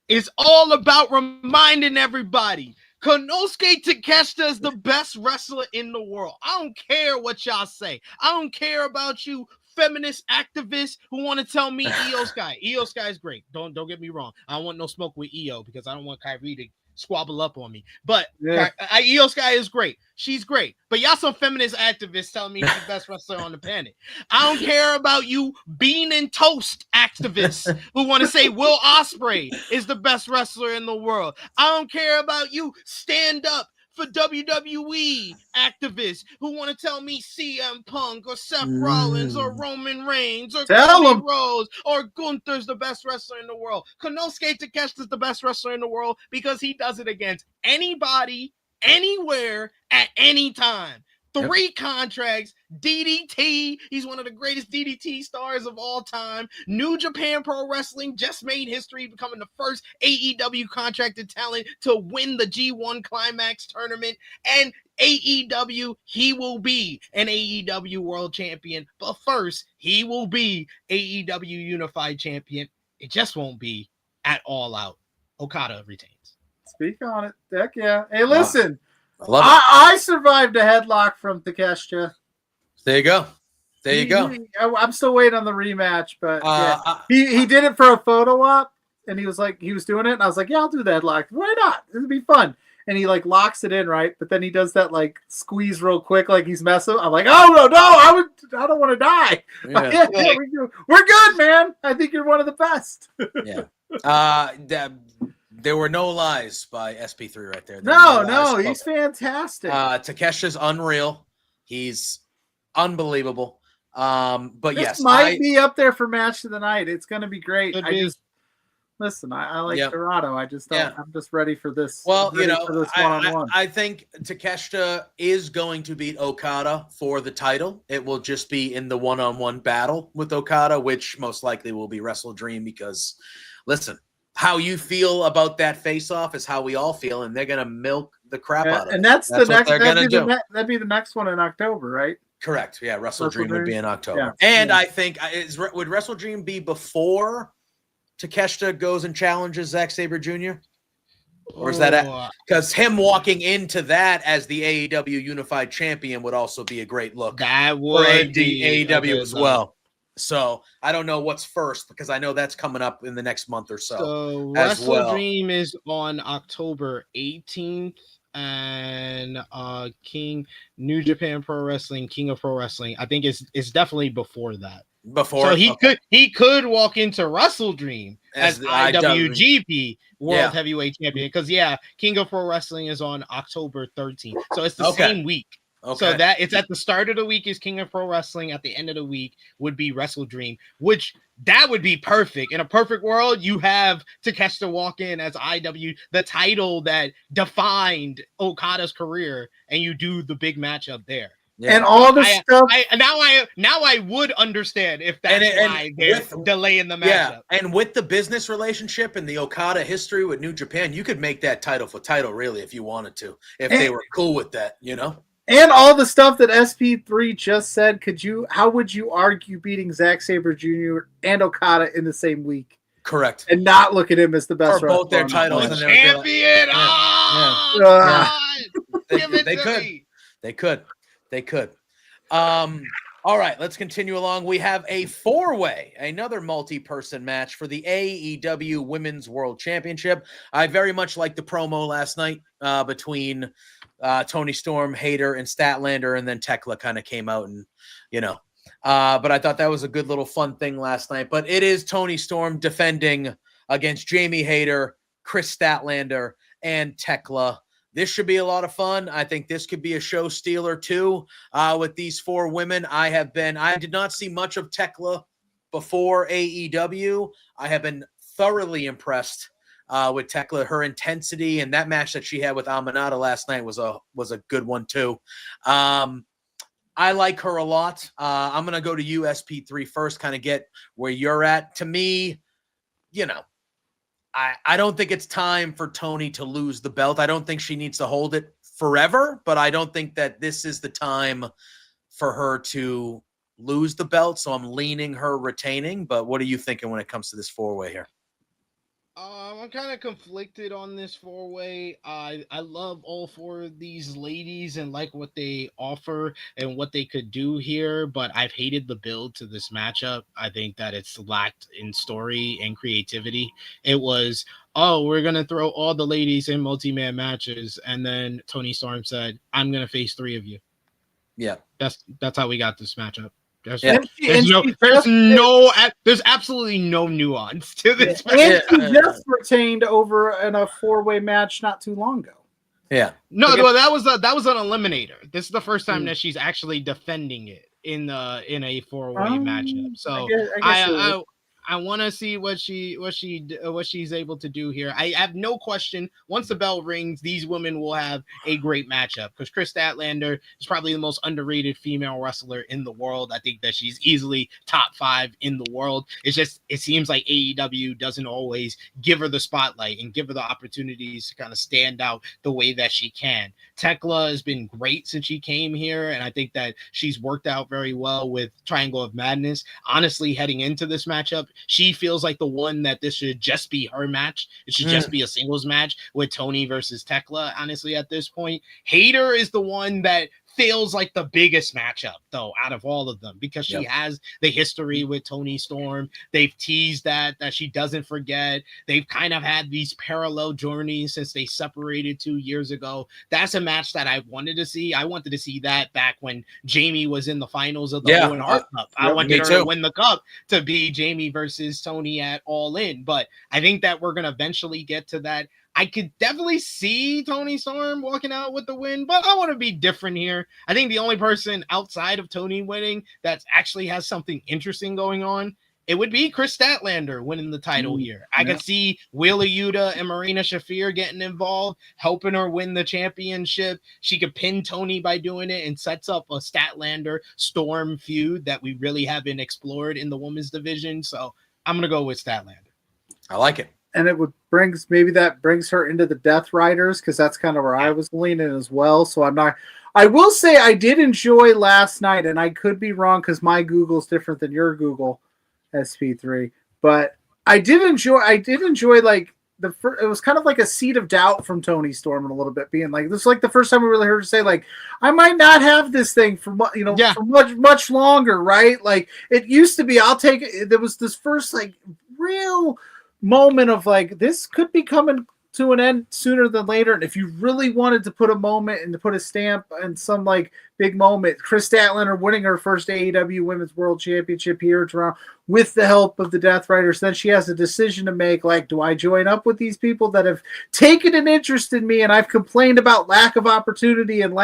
is all about reminding everybody Konosuke Takeshita is the best wrestler in the world. I don't care what y'all say. I don't care about you feminist activists who want to tell me Io Sky. Io Sky is great. Don't get me wrong. I don't want no smoke with Io because I don't want Kyrie to squabble up on me. But Yeah. Io Sky is great. She's great. But y'all some feminist activists telling me she's the best wrestler on the planet. I don't care about you bean and toast activists who want to say Will Ospreay is the best wrestler in the world. I don't care about you stand up for WWE activists who want to tell me CM Punk or Seth Rollins or Roman Reigns or Tell Cody 'em. Rhodes or Gunther's the best wrestler in the world. Konosuke Takeshita's the best wrestler in the world because he does it against anybody, anywhere, at any time. 3 contracts, DDT. He's one of the greatest DDT stars of all time. New Japan Pro Wrestling just made history, becoming the first AEW contracted talent to win the G1 Climax tournament. And AEW, he will be an AEW World Champion. But first, he will be AEW Unified Champion. It just won't be at All Out. Okada retains. Speak on it. Heck yeah. Hey, listen. I love it. I survived a headlock from Takeshita. There you go. There you go. I'm still waiting on the rematch, but Uh, he did it for a photo op, and he was doing it, and I was like, yeah, I'll do the headlock. Why not? It'll be fun. And he like locks it in, right? But then he does that like squeeze real quick, like he's messing. I'm like, oh no, I don't want to die. Yeah. We're good, man. I think you're one of the best. Yeah. There were no lies by SP3 right there. No, he's fantastic. Takesha's unreal. He's unbelievable. But this yes, might be up there for match of the night. It's going to be great. Could I be. just listen. I like Dorado. I just don't. Yeah. I'm just ready for this. Well, for this one-on-one. I think Takeshita is going to beat Okada for the title. It will just be in the one-on-one battle with Okada, which most likely will be Wrestle Dream because, listen, how you feel about that face-off is how we all feel, and they're going to milk the crap out of it. And that's the next. They're going to do. That'd be the next one in October, right? Correct. Yeah, Wrestle Dream would be in October. Yeah. And I think, would Wrestle Dream be before Takeshita goes and challenges Zack Sabre Jr.? Or is that because him walking into that as the AEW Unified Champion would also be a great look That for would be AEW as well. So I don't know what's first because I know that's coming up in the next month or so. So as Wrestle well. Dream is on October 18th, and New Japan Pro Wrestling, King of Pro Wrestling. I think it's definitely before that. Before, So he could walk into Wrestle Dream as the IWGP World Heavyweight Champion because King of Pro Wrestling is on October 13th. So it's the same week. Okay. So that it's at the start of the week is King of Pro Wrestling. At the end of the week would be Wrestle Dream, which that would be perfect. In a perfect world, you have Takeshita walk in as IW, the title that defined Okada's career, and you do the big matchup there. Yeah. And all the stuff. Now I would understand if that's why they're delaying the matchup. Yeah, and with the business relationship and the Okada history with New Japan, you could make that title for title really if you wanted to, if they were cool with that, you know. And all the stuff that SP3 just said, how would you argue beating Zack Sabre Jr. and Okada in the same week? Correct. And not look at him as the best for both their titles. And champion! Give it to me. They could. All right, let's continue along. We have a 4-way, another multi-person match for the AEW Women's World Championship. I very much liked the promo last night between Toni Storm, Hayter, and Statlander, and then Tekla kind of came out and, but I thought that was a good little fun thing last night. But it is Toni Storm defending against Jamie Hayter, Chris Statlander, and Tekla. This should be a lot of fun. I think this could be a show stealer too with these 4 women. I did not see much of Tekla before AEW. I have been thoroughly impressed with Tekla, her intensity, and that match that she had with Aminata last night was a good one too. I like her a lot. I'm going to go to SP3 first, kind of get where you're at. To me, I don't think it's time for Toni to lose the belt. I don't think she needs to hold it forever, but I don't think that this is the time for her to lose the belt. So I'm leaning her retaining. But what are you thinking when it comes to this 4-way here? I'm kind of conflicted on this four-way. I love all four of these ladies and like what they offer and what they could do here, but I've hated the build to this matchup. I think that it's lacked in story and creativity. It was, oh, we're gonna throw all the ladies in multi-man matches, and then Tony Storm said, "I'm gonna face three of you." Yeah. That's how we got this matchup. There's, Yeah. there's absolutely no nuance to this. And she just retained over in a 4-way match not too long ago. Yeah. No, that was an eliminator. This is the first time that she's actually defending it in a 4-way matchup. So I want to see what she's able to do here. I have no question. Once the bell rings, these women will have a great matchup because Chris Statlander is probably the most underrated female wrestler in the world. I think that she's easily top 5 in the world. It seems like AEW doesn't always give her the spotlight and give her the opportunities to kind of stand out the way that she can. Tekla has been great since she came here, and I think that she's worked out very well with Triangle of Madness. Honestly, heading into this matchup, she feels like the one that this should just be her match. It should just be a singles match with Tony versus Tekla, honestly, at this point. Hayter is the one that feels like the biggest matchup, though, out of all of them, because she has the history with Tony Storm. They've teased that she doesn't forget. They've kind of had these parallel journeys since they separated 2 years ago. That's a match that I wanted to see. I wanted to see that back when Jamie was in the finals of the Owen Hart Cup. I wanted her to win the cup to be Jamie versus Tony at All In, but I think that we're going to eventually get to that. I could definitely see Tony Storm walking out with the win, but I want to be different here. I think the only person outside of Tony winning that actually has something interesting going on, it would be Chris Statlander winning the title here. I could see Wheeler Yuta and Marina Shafir getting involved, helping her win the championship. She could pin Tony by doing it and sets up a Statlander Storm feud that we really haven't explored in the women's division. So I'm going to go with Statlander. I like it. And it would brings her into the Death Riders, because that's kind of where I was leaning as well. So I will say I did enjoy last night, and I could be wrong because my Google's different than your Google, SP3. But I did enjoy like it was kind of like a seed of doubt from Tony Storm a little bit, being like, this is like the first time we really heard her say, like, I might not have this thing for for much longer, right? Like it used to be, I'll take it. There was this first like real moment of like, this could be coming to an end sooner than later. And if you really wanted to put a moment and to put a stamp and some like big moment, Chris Statlander winning her first AEW Women's World Championship here in Toronto with the help of the Death Riders, then she has a decision to make, like, do I join up with these people that have taken an interest in me and I've complained about lack of opportunity and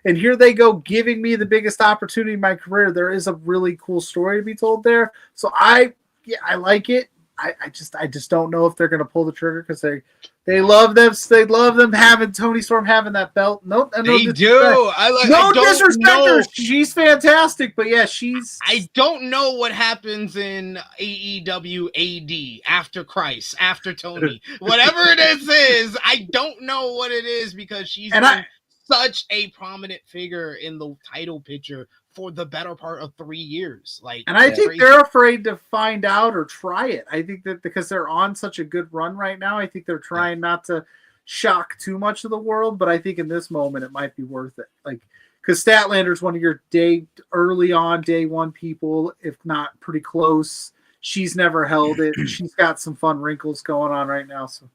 and here they go giving me the biggest opportunity in my career. There is a really cool story to be told there. So I like it. I just don't know if they're going to pull the trigger, because they love them. They love them having Tony Storm having that belt. No do. No disrespect her. She's fantastic, but yeah, I don't know what happens in AEW AD after Christ, after Tony, whatever it is. I don't know what it is, because she's such a prominent figure in the title picture for the better part of 3 years. I think they're afraid to find out or try it. I think that because they're on such a good run right now, I think they're trying not to shock too much of the world, but I think in this moment it might be worth it. Like, because Statlander's one of your early on day one people, if not pretty close. She's never held it. She's got some fun wrinkles going on right now. So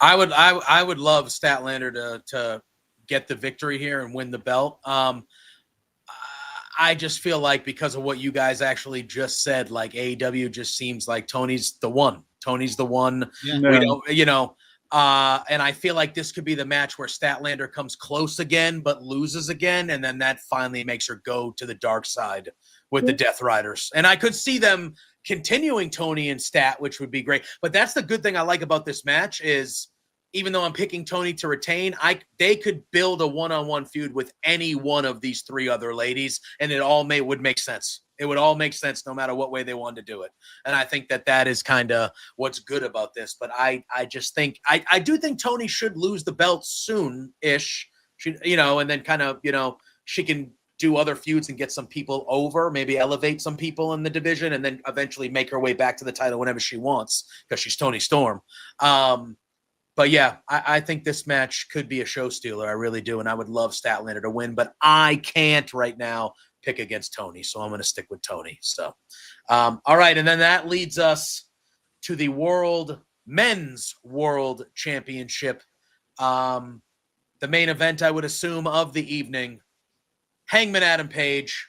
I would love Statlander to get the victory here and win the belt. I just feel like, because of what you guys actually just said, like AEW just seems like Tony's the one. Tony's the one. Yeah. We don't, and I feel like this could be the match where Statlander comes close again, but loses again. And then that finally makes her go to the dark side with the Death Riders. And I could see them continuing Tony and Stat, which would be great. But that's the good thing I like about this match is, even though I'm picking Tony to retain, they could build a one-on-one feud with any one of these 3 other ladies, and it all would make sense. It would all make sense no matter what way they wanted to do it. And I think that is kind of what's good about this. But I just think I do think Tony should lose the belt soon-ish, and then kind of, she can do other feuds and get some people over, maybe elevate some people in the division, and then eventually make her way back to the title whenever she wants because she's Toni Storm. But yeah, I think this match could be a show stealer. I really do. And I would love Statlander to win, but I can't right now pick against Toni. So I'm going to stick with Toni. So, all right. And then that leads us to the Men's World Championship. The main event, I would assume, of the evening. Hangman Adam Page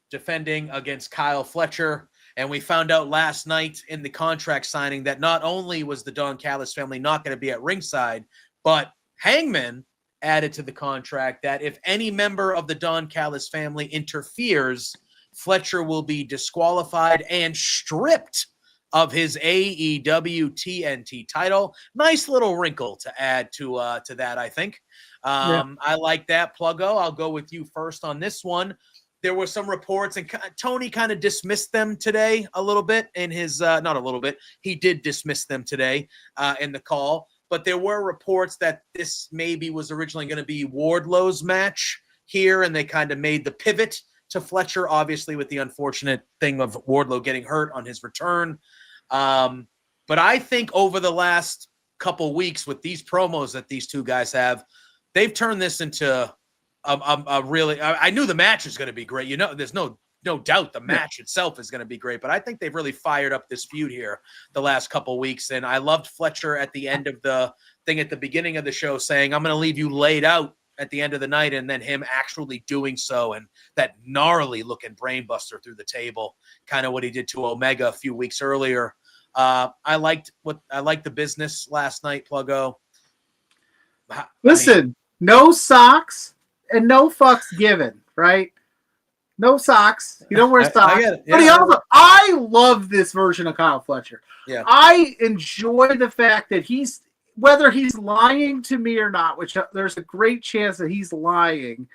defending against Kyle Fletcher. And we found out last night in the contract signing that not only was the Don Callis family not going to be at ringside, but Hangman added to the contract that if any member of the Don Callis family interferes, Fletcher will be disqualified and stripped of his AEW TNT title. Nice little wrinkle to add to that, I think. I like that. Pluggo, I'll go with you first on this one. There were some reports, and Tony kind of dismissed them today a little bit in his, not a little bit, he did dismiss them today in the call, but there were reports that this maybe was originally going to be Wardlow's match here, and they kind of made the pivot to Fletcher, obviously with the unfortunate thing of Wardlow getting hurt on his return. But I think over the last couple weeks with these promos that these two guys have, they've turned this into really, I knew the match was going to be great. You know, there's no doubt the match itself is going to be great, but I think they've really fired up this feud here the last couple weeks. And I loved Fletcher at the end of the thing at the beginning of the show saying, I'm going to leave you laid out at the end of the night, and then him actually doing so, and that gnarly looking brainbuster through the table, kind of what he did to Omega a few weeks earlier. I liked the business last night, Pluggo. Listen, no socks and no fucks given, right? No socks. You don't wear socks. I get it. Yeah. But he also, I love this version of Kyle Fletcher. Yeah. I enjoy the fact that whether he's lying to me or not, which there's a great chance that he's lying,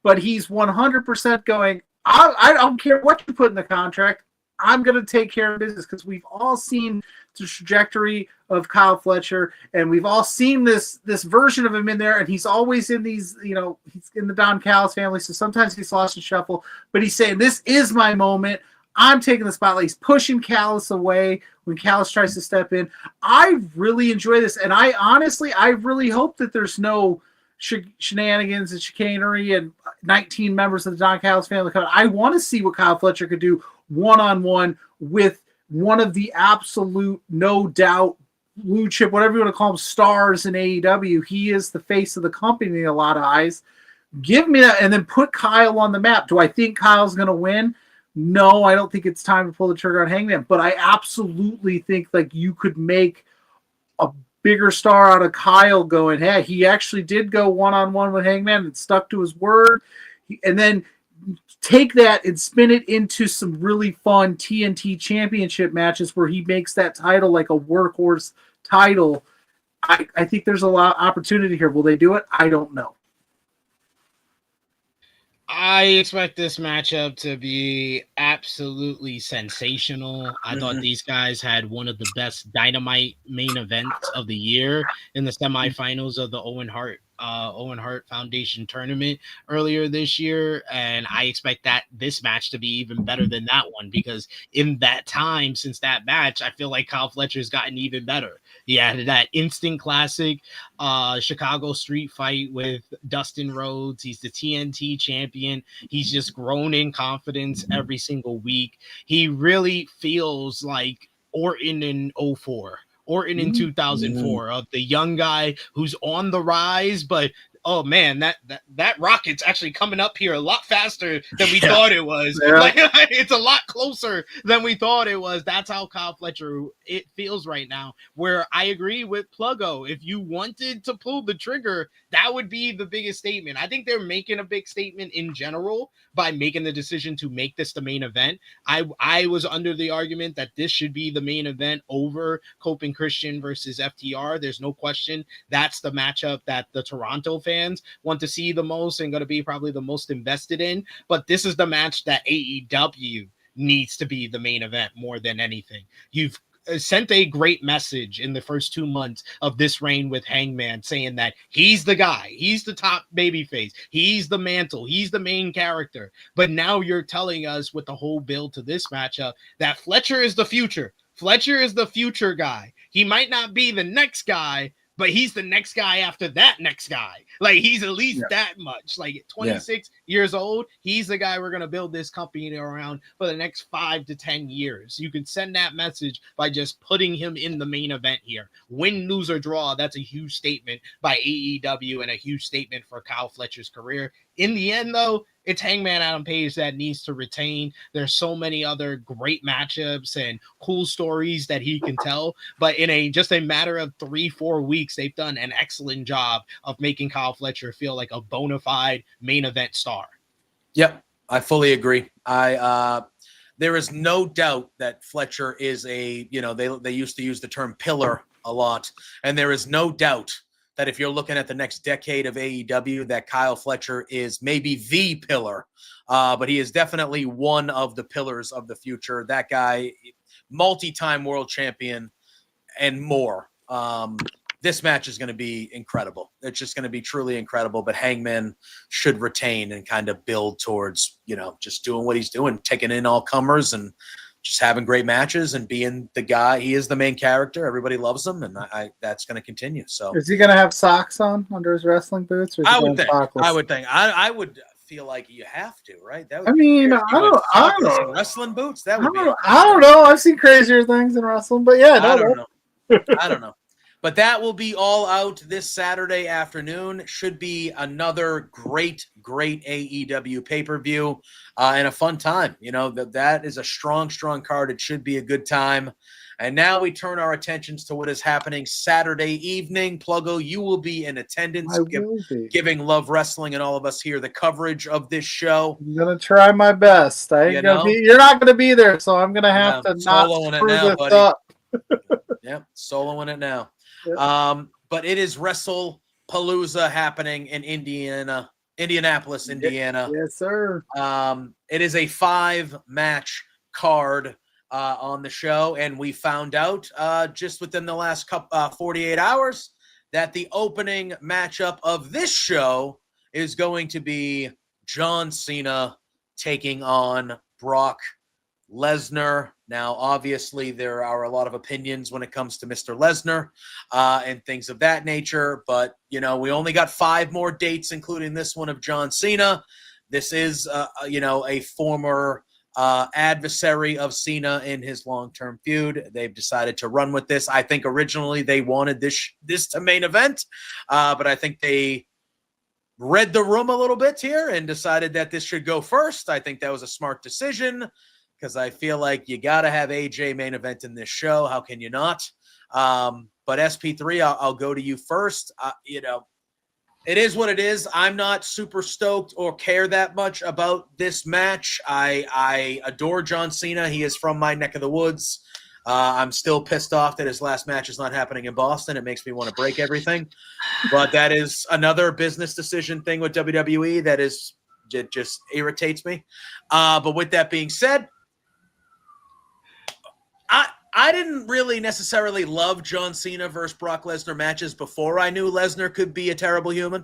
but he's 100% going, I don't care what you put in the contract. I'm going to take care of business, because we've all seen the trajectory of Kyle Fletcher, and we've all seen this version of him in there, and he's always in these, he's in the Don Callis family, so sometimes he's lost in shuffle, but he's saying, this is my moment. I'm taking the spotlight. He's pushing Callis away when Callis tries to step in. I really enjoy this, and I really hope that there's no shenanigans and chicanery and 19 members of the Don Callis family. I want to see what Kyle Fletcher could do one-on-one with one of the absolute, no doubt, blue chip, whatever you want to call him, stars in AEW. He is the face of the company in a lot of eyes. Give me that, and then put Kyle on the map. Do I think Kyle's going to win? No, I don't think it's time to pull the trigger on Hangman, but I absolutely think like you could make a bigger star out of Kyle going, hey, he actually did go one-on-one with Hangman and stuck to his word, and then take that and spin it into some really fun TNT championship matches where he makes that title like a workhorse title. I think there's a lot of opportunity here. Will they do it? I don't know. I expect this matchup to be absolutely sensational. I thought these guys had one of the best Dynamite main events of the year in the semifinals of the Owen Hart Foundation tournament earlier this year, and I expect that this match to be even better than that one, because in that time since that match, I feel like Kyle Fletcher's gotten even better. He had that instant classic Chicago street fight with Dustin Rhodes. He's the TNT champion. He's just grown in confidence every single week. He really feels like Orton in 04. Orton in 2004, of the young guy who's on the rise, but oh man, that rocket's actually coming up here a lot faster than we thought it was. Yeah. Like, it's a lot closer than we thought it was. That's how Kyle Fletcher it feels right now. Where I agree with Pluggo. If you wanted to pull the trigger, that would be the biggest statement. I think they're making a big statement in general by making the decision to make this the main event. I was under the argument that this should be the main event over Cope and Christian versus FTR. There's no question that's the matchup that the Toronto fans want to see the most and going to be probably the most invested in. But this is the match that AEW needs to be the main event more than anything. You've sent a great message in the first 2 months of this reign with Hangman, saying that he's the guy, he's the top babyface, he's the mantle, he's the main character. But now you're telling us with the whole build to this matchup that Fletcher is the future. Fletcher is the future guy. He might not be the next guy, but he's the next guy after that next guy. Like, he's at least that much. Like, at 26 years old, he's the guy we're going to build this company around for the next 5 to 10 years. You can send that message by just putting him in the main event here. Win, lose, or draw, that's a huge statement by AEW and a huge statement for Kyle Fletcher's career. In the end, though, it's Hangman Adam Page that needs to retain. There's so many other great matchups and cool stories that he can tell. But in just a matter of 3-4 weeks, they've done an excellent job of making Kyle Fletcher feel like a bona fide main event star. Yep, I fully agree. There is no doubt that Fletcher is they used to use the term pillar a lot, and there is no doubt that if you're looking at the next decade of AEW, that Kyle Fletcher is maybe the pillar, but he is definitely one of the pillars of the future. That guy, multi-time world champion and more. This match is going to be incredible. It's just going to be truly incredible, but Hangman should retain and kind of build towards, just doing what he's doing, taking in all comers and just having great matches and being the guy. He is the main character. Everybody loves him, and that's going to continue. So, is he going to have socks on under his wrestling boots? Or I would think. I would feel like you have to, right? That would I don't know. Wrestling boots. That would I don't know. I've seen crazier things in wrestling, but yeah, I don't know. I don't know. But that will be all out this Saturday afternoon. Should be another great AEW pay-per-view and a fun time. That is a strong card. It should be a good time. And now we turn our attentions to what is happening Saturday evening. Pluggo, you will be in attendance, giving Love Wrestling and all of us here the coverage of this show. I'm going to try my best. You're not going to be there, so I'm going to have to not screw this up. Yep, soloing it now. Yep. But it is Wrestlepalooza happening in Indianapolis, Indiana. Yes, sir. It is a 5-match card on the show, and we found out just within the last 48 hours that the opening matchup of this show is going to be John Cena taking on Brock Lesnar. Now, obviously, there are a lot of opinions when it comes to Mr. Lesnar and things of that nature. But, we only got 5 more dates, including this one of John Cena. This is, a former adversary of Cena in his long-term feud. They've decided to run with this. I think originally they wanted this to main event, but I think they read the room a little bit here and decided that this should go first. I think that was a smart decision, because I feel like you got to have AJ main event in this show. How can you not? But SP3, I'll go to you first. It is what it is. I'm not super stoked or care that much about this match. I adore John Cena. He is from my neck of the woods. I'm still pissed off that his last match is not happening in Boston. It makes me want to break everything. But that is another business decision thing with WWE that just irritates me. But with that being said, I didn't really necessarily love John Cena versus Brock Lesnar matches before I knew Lesnar could be a terrible human.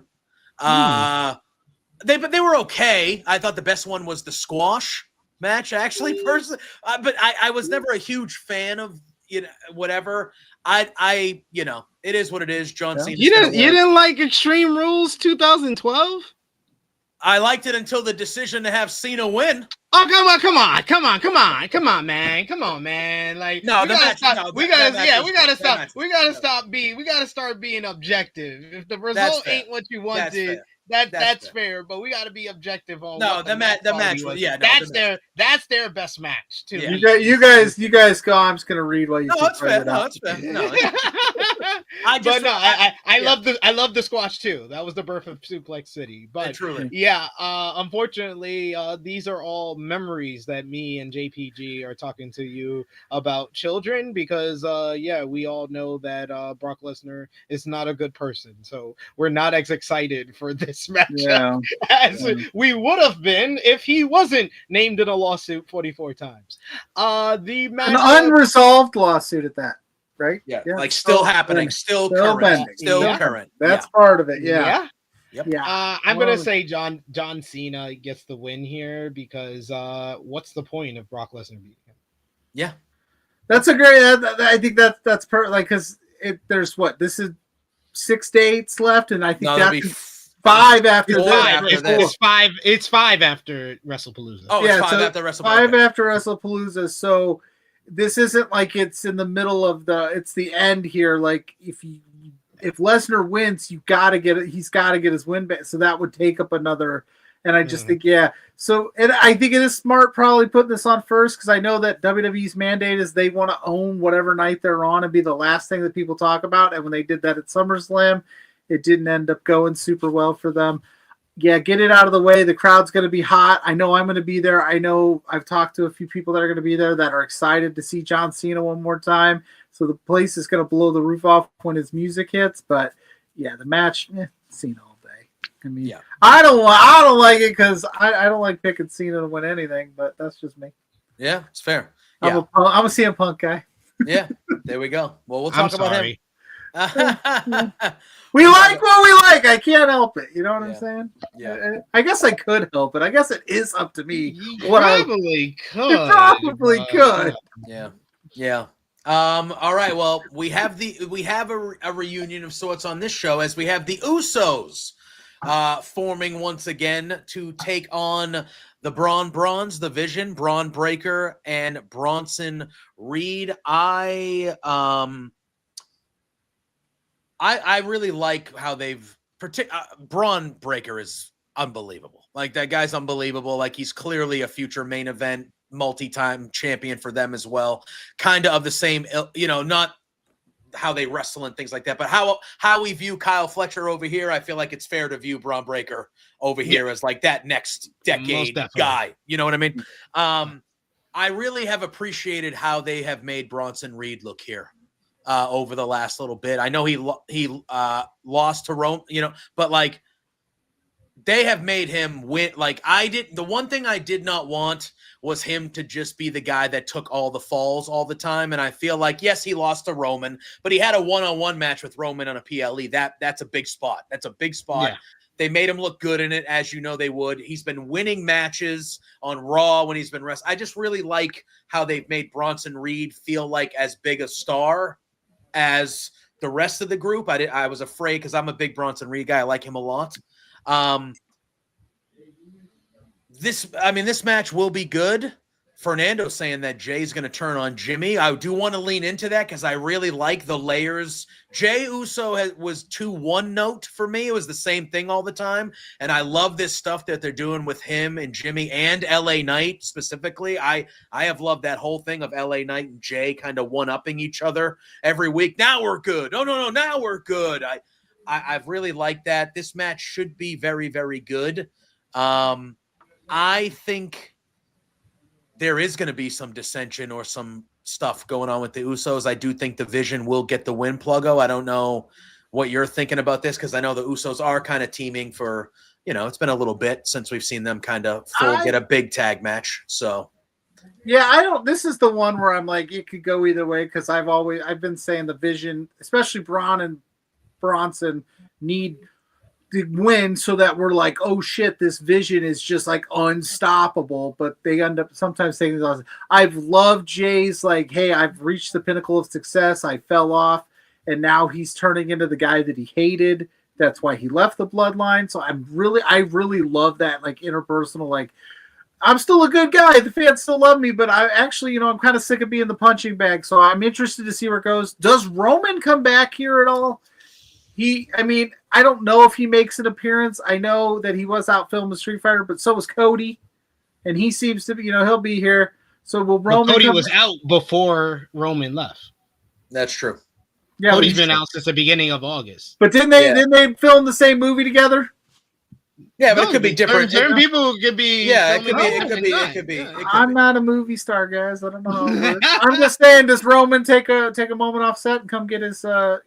But they were okay. I thought the best one was the squash match, actually, personally. But I was never a huge fan of whatever. It is what it is. John Cena. You didn't like Extreme Rules 2012? I liked it until the decision to have Cena win. Oh, come on, man. Like, we gotta start being objective. If the result ain't what you wanted, that's fair. But we gotta be objective on. No, the match. Yeah, that's their best match too. Yeah. You guys go. I'm just gonna read what you. No, it's fair. No, it's fair. No. I love the squash too. That was the birth of Suplex City. But truly, unfortunately, these are all memories that me and JPG are talking to you about children, because we all know that Brock Lesnar is not a good person. So we're not as excited for this this matchup as we would have been if he wasn't named in a lawsuit 44 times. The matchup, an unresolved lawsuit at that, right? Yeah, like still happening, still current, pending. still current. That's part of it. Yeah. Yep. I'm gonna say John Cena gets the win here because what's the point of Brock Lesnar beating him? Yeah, that's a great. I think that's because there's what this is 6 dates left, and I think that's 5 after this. It's 5 after Wrestlepalooza. Oh, it's 5 after Wrestlepalooza. 5 after Wrestlepalooza. So this isn't like it's in the middle of it's the end here. Like if Lesnar wins, he's got to get his win back. So that would take up another. And I just think, So, and I think it is smart probably putting this on first because I know that WWE's mandate is they want to own whatever night they're on and be the last thing that people talk about. And when they did that at SummerSlam, it didn't end up going super well for them. Yeah, get it out of the way. The crowd's going to be hot. I know I'm going to be there. I know I've talked to a few people that are going to be there that are excited to see John Cena one more time. So the place is going to blow the roof off when his music hits. But yeah, the match, Cena all day. I mean, I don't like it because I don't like picking Cena to win anything. But that's just me. Yeah, it's fair. I'm a CM Punk guy. Yeah, there we go. Well, we'll talk about him. We like what we like. I can't help it. You know what I'm saying? Yeah. I guess I could help it. I guess it is up to me. You probably could. Yeah. Yeah. All right. Well, we have a reunion of sorts on this show as we have the Usos forming once again to take on the Brawns, the Vision, Braun Breaker, and Bronson Reed. I really like how they've Braun Breaker is unbelievable. Like that guy's unbelievable. Like he's clearly a future main event multi-time champion for them as well. Kind of the same, not how they wrestle and things like that, but how we view Kyle Fletcher over here. I feel like it's fair to view Braun Breaker over here as like that next decade guy. You know what I mean? I really have appreciated how they have made Bronson Reed look here. Over the last little bit. I know he lost to Rome, but like they have made him win. Like the one thing I did not want was him to just be the guy that took all the falls all the time. And I feel like, yes, he lost to Roman, but he had a one-on-one match with Roman on a PLE. That's a big spot. That's a big spot. Yeah. They made him look good in it, as you know they would. He's been winning matches on Raw when he's been wrestling. I just really like how they've made Bronson Reed feel like as big a star as the rest of the group. I was afraid because I'm a big Bronson Reed guy. I like him a lot. This match will be good. Fernando saying that Jay's going to turn on Jimmy. I do want to lean into that because I really like the layers. Jay Uso was too one note for me. It was the same thing all the time. And I love this stuff that they're doing with him and Jimmy and LA Knight specifically. I have loved that whole thing of LA Knight and Jay kind of one-upping each other every week. Now we're good. No, now we're good. I've really liked that. This match should be very, very good. I think there is going to be some dissension or some stuff going on with the Usos. I do think the Vision will get the win, Pluggo. I don't know what you're thinking about this because I know the Usos are kind of teaming for, it's been a little bit since we've seen them kind of get a big tag match. So, yeah, this is the one where I'm like, it could go either way because I've been saying the Vision, especially Braun and Bronson, need to win so that we're like, oh shit, this Vision is just like unstoppable. But they end up sometimes saying, I've loved Jay's like, hey, I've reached the pinnacle of success. I fell off, and now he's turning into the guy that he hated. That's why he left the bloodline. So I really love that like interpersonal, like I'm still a good guy. The fans still love me, but I actually, I'm kind of sick of being the punching bag. So I'm interested to see where it goes. Does Roman come back here at all? I don't know if he makes an appearance. I know that he was out filming Street Fighter, but so was Cody. And he seems to be, he'll be here. So will Roman Cody was out before Roman left. That's true. Yeah, Cody's been out since the beginning of August. But didn't they film the same movie together? Yeah, but it could be different. Certain people could be. Yeah, it could be. filming It could at be. different It could be. times. It could I'm be. not a movie star, guys. I don't know how it works. I'm just saying, does Roman take a moment off set and come get his Nah,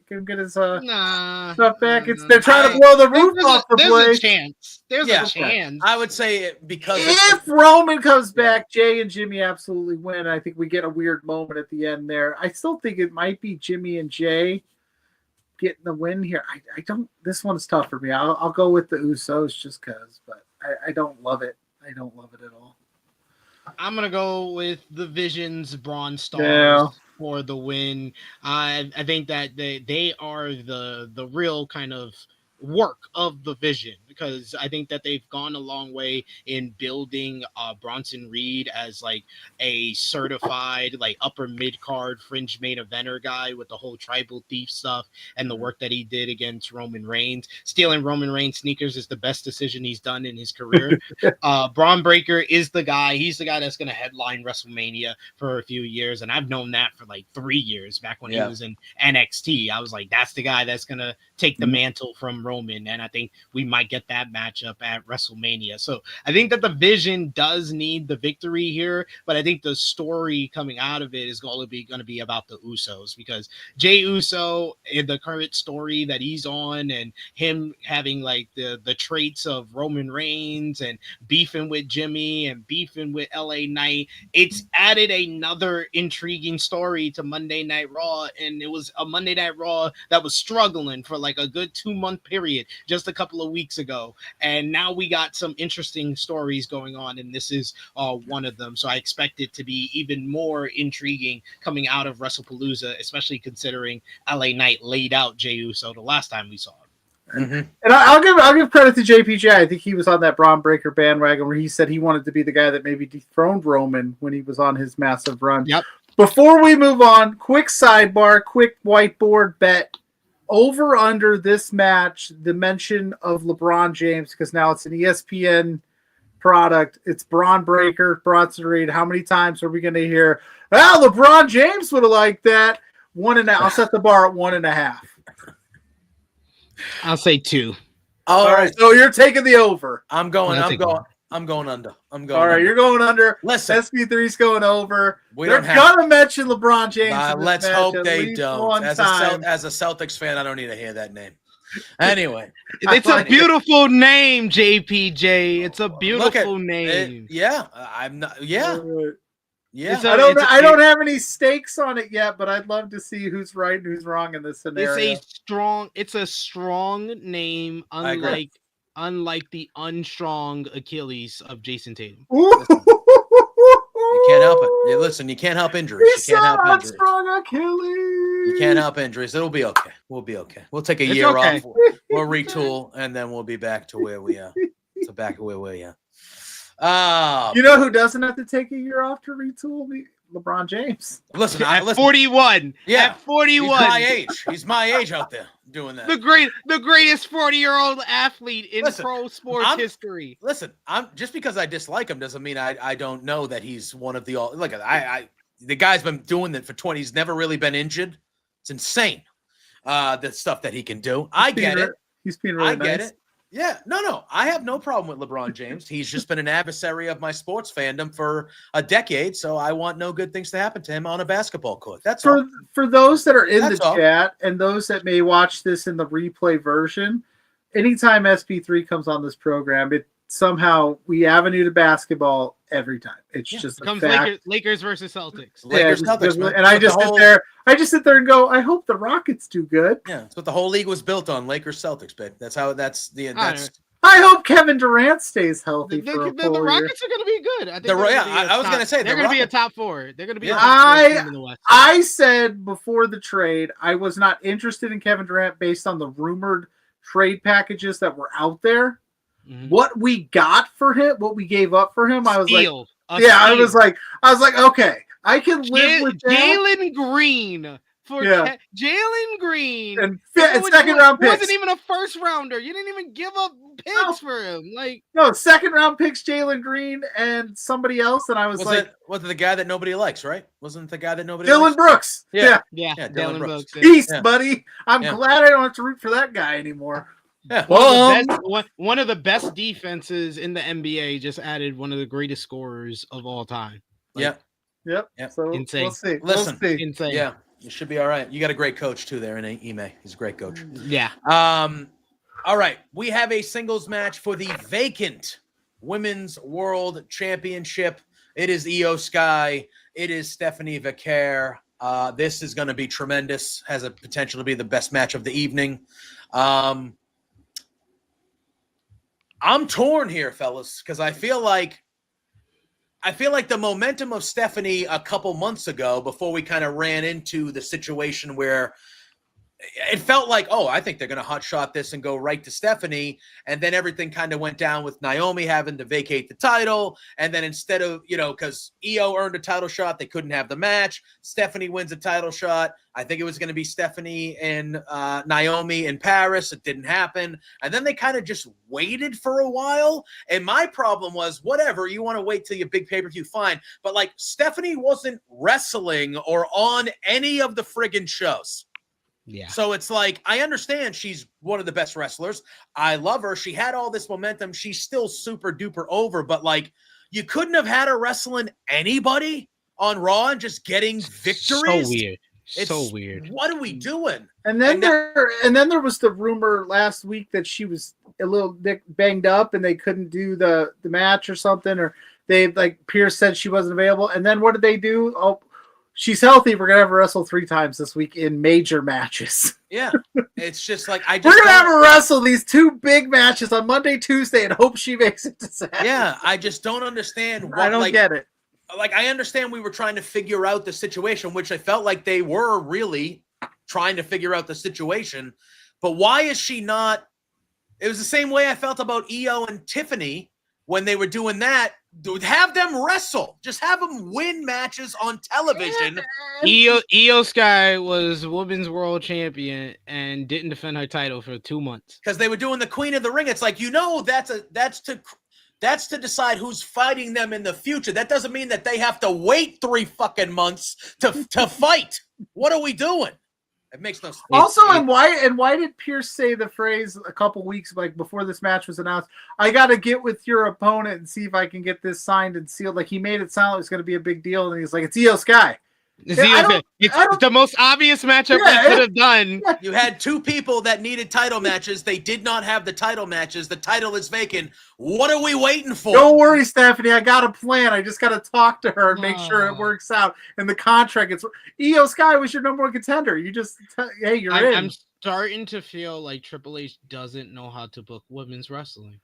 stuff back? They're trying to blow the roof off the There's place. a chance. There's Yeah. a chance. I would say it because If Roman comes back, Jay and Jimmy absolutely win. I think we get a weird moment at the end there. I still think it might be Jimmy and Jay getting the win here. I don't. This one's tough for me. I'll go with the Usos just because, but I don't love it. I don't love it at all. I'm gonna go with the Vision's Braun Stars for the win. I think that they are the real kind of work of the Vision, because I think that they've gone a long way in building Bronson Reed as like a certified like upper mid card fringe main eventer guy with the whole tribal thief stuff and the work that he did against Roman Reigns. Stealing Roman Reigns sneakers is the best decision he's done in his career. Braun Breaker is the guy. He's the guy that's going to headline WrestleMania for a few years, and I've known that for like 3 years back when he was in NXT. I was like, that's the guy that's going to take the mantle from Roman, and I think we might get that matchup at WrestleMania. So I think that the Vision does need the victory here, but I think the story coming out of it is going to be about the Usos, because Jey Uso in the current story that he's on, and him having like the traits of Roman Reigns and beefing with Jimmy and beefing with LA Knight, it's added another intriguing story to Monday Night Raw, and it was a Monday Night Raw that was struggling for like a good 2-month period just a couple of weeks ago, and now we got some interesting stories going on, and this is one of them. So I expect it to be even more intriguing coming out of Wrestlepalooza, especially considering LA Knight laid out Jey Uso the last time we saw him. Mm-hmm. And I'll give credit to JPJ. I think he was on that Braun Breaker bandwagon where he said he wanted to be the guy that maybe dethroned Roman when he was on his massive run. Yep. Before we move on, quick sidebar, quick whiteboard bet. Over under this match, the mention of LeBron James, because now it's an ESPN product. It's Braun Breaker, Bronson Reed. How many times are we going to hear, well, LeBron James would have liked that? 1.5. I'll set the bar at 1.5. I'll say 2. All right. So you're taking the over. I'm going under. All right, you're going under. Listen, SP3's going over. They're gonna mention LeBron James. Let's hope they don't. As a Celtics fan, I don't need to hear that name. Anyway, it's a beautiful name, JPJ. It's a beautiful name. I'm not. Yeah. I don't have any stakes on it yet, but I'd love to see who's right and who's wrong in this scenario. It's a strong name, unlike the unstrong Achilles of Jason Tatum. You can't help it. Listen, you can't help injuries. You can't help injuries. Strong Achilles. You can't help injuries. It'll be okay. We'll be okay. We'll take a year off. We'll retool, and then we'll be back to where we are. You know who doesn't have to take a year off to retool? LeBron James. Listen, at 41. Yeah, at 41. He's my age. He's my age out there doing that. The greatest 40-year-old athlete in pro sports history. Listen, I'm just because I dislike him doesn't mean I don't know that he's one of the all. Like the guy's been doing that for 20. He's never really been injured. It's insane. The stuff that he can do. I get it. He's being really nice. I get it. Yeah, no. I have no problem with LeBron James. He's just been an adversary of my sports fandom for a decade, so I want no good things to happen to him on a basketball court. That's all. For those that are in the chat and those that may watch this in the replay version, anytime SP3 comes on this program, it somehow we avenue to basketball every time. It's just comes Lakers versus Celtics. Celtics, and I just sit there and go, I hope the Rockets do good. Yeah, that's what the whole league was built on. Lakers Celtics, babe. I hope Kevin Durant stays healthy. The Rockets are going to be good. I was going to say they're going to be a top 4. They're going to be. I said before the trade, I was not interested in Kevin Durant based on the rumored trade packages that were out there. Mm-hmm. What we got for him, what we gave up for him, I was like, okay, I can live with that. Jalen Green for Jalen Green and second round picks. Wasn't even a first rounder. You didn't even give up picks for him. Second round picks, Jalen Green and somebody else, and I was was it the guy that nobody likes, right? Wasn't the guy that nobody Dylan likes? Brooks. Yeah, Dylan Brooks. Peace, buddy. I'm glad I don't have to root for that guy anymore. Yeah. One of the best defenses in the NBA just added one of the greatest scorers of all time. Yeah. Yep. So Insane. we'll see. Listen. We'll see. Insane. Yeah. You should be all right. You got a great coach too there in Ime. He's a great coach. Yeah. All right. We have a singles match for the vacant Women's World Championship. It is Io Sky. It is Stephanie Vaquer. This is going to be tremendous. Has a potential to be the best match of the evening. I'm torn here, fellas, because I feel like the momentum of Stephanie a couple months ago, before we kind of ran into the situation where it felt like, oh, I think they're going to hotshot this and go right to Stephanie. And then everything kind of went down with Naomi having to vacate the title. And then instead of, because Io earned a title shot, they couldn't have the match. Stephanie wins a title shot. I think it was going to be Stephanie and Naomi in Paris. It didn't happen. And then they kind of just waited for a while. And my problem was, whatever, you want to wait till your big pay-per-view, fine. But like, Stephanie wasn't wrestling or on any of the friggin' shows. Yeah. So it's like, I understand she's one of the best wrestlers. I love her. She had all this momentum. She's still super duper over, but like, you couldn't have had her wrestling anybody on Raw and just getting victories. So weird. What are we doing? And then there was the rumor last week that she was a little banged up and they couldn't do the match or something, or they, like Pierce said, she wasn't available. And then what did they do? Oh, she's healthy. We're gonna have her wrestle 3 times this week in major matches. Yeah, it's just like we're gonna have her wrestle these 2 big matches on Monday, Tuesday, and hope she makes it to Saturday. Yeah, I just don't understand. I don't get it. Like, I understand we were trying to figure out the situation, which I felt like they were really trying to figure out the situation. But why is she not? It was the same way I felt about Io and Tiffany when they were doing that. Have them wrestle. Just have them win matches on television. Io Sky was Women's World Champion and didn't defend her title for 2 months because they were doing the Queen of the Ring. It's like, that's to decide who's fighting them in the future. That doesn't mean that they have to wait 3 fucking months to fight. What are we doing? It makes no sense. Also, and why did Pierce say the phrase a couple weeks like before this match was announced? I got to get with your opponent and see if I can get this signed and sealed. Like, he made it sound like it was going to be a big deal, and he's like, "It's Io Sky." It's the most obvious matchup they could have done. You had 2 people that needed title matches. They did not have the title matches. The title is vacant. What are we waiting for? Don't worry, Stephanie. I got a plan. I just got to talk to her and make sure it works out. And the contract gets. Io Sky was your number 1 contender. You just hey, you're in. I'm starting to feel like Triple H doesn't know how to book women's wrestling.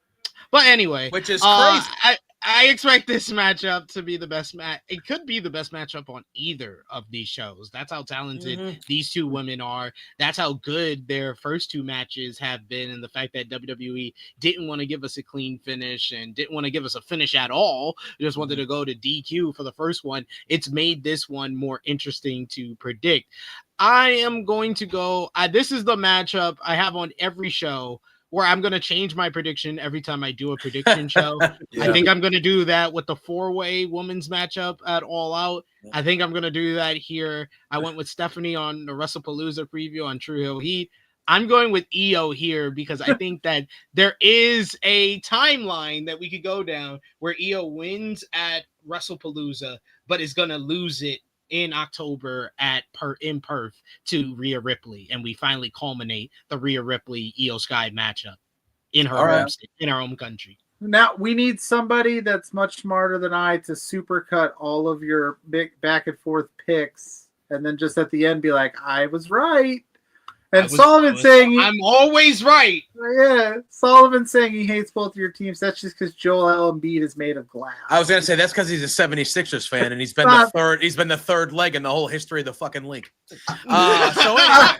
But anyway, which is crazy. I expect this matchup to be the best match. It could be the best matchup on either of these shows. That's how talented these 2 women are. That's how good their first 2 matches have been. And the fact that WWE didn't want to give us a clean finish and didn't want to give us a finish at all, just wanted to go to DQ for the first one. It's made this one more interesting to predict. I am going to go. This is the matchup I have on every show where I'm going to change my prediction every time I do a prediction show. Yeah. I think I'm going to do that with the 4-way women's matchup at All Out. I think I'm going to do that here. I went with Stephanie on the Wrestlepalooza preview on True Hill Heat. I'm going with Io here because I think that there is a timeline that we could go down where Io wins at Wrestlepalooza, but is going to lose it in October in Perth to Rhea Ripley, and we finally culminate the Rhea Ripley Io Sky matchup in her home country. Now we need somebody that's much smarter than I to supercut all of your big back and forth picks, and then just at the end be like, "I was right." And Sullivan saying, "I'm always right." Yeah, Sullivan saying he hates both of your teams. That's just because Joel Embiid is made of glass. I was gonna say that's because he's a 76ers fan and he's been the third. He's been the third leg in the whole history of the fucking league. So anyway,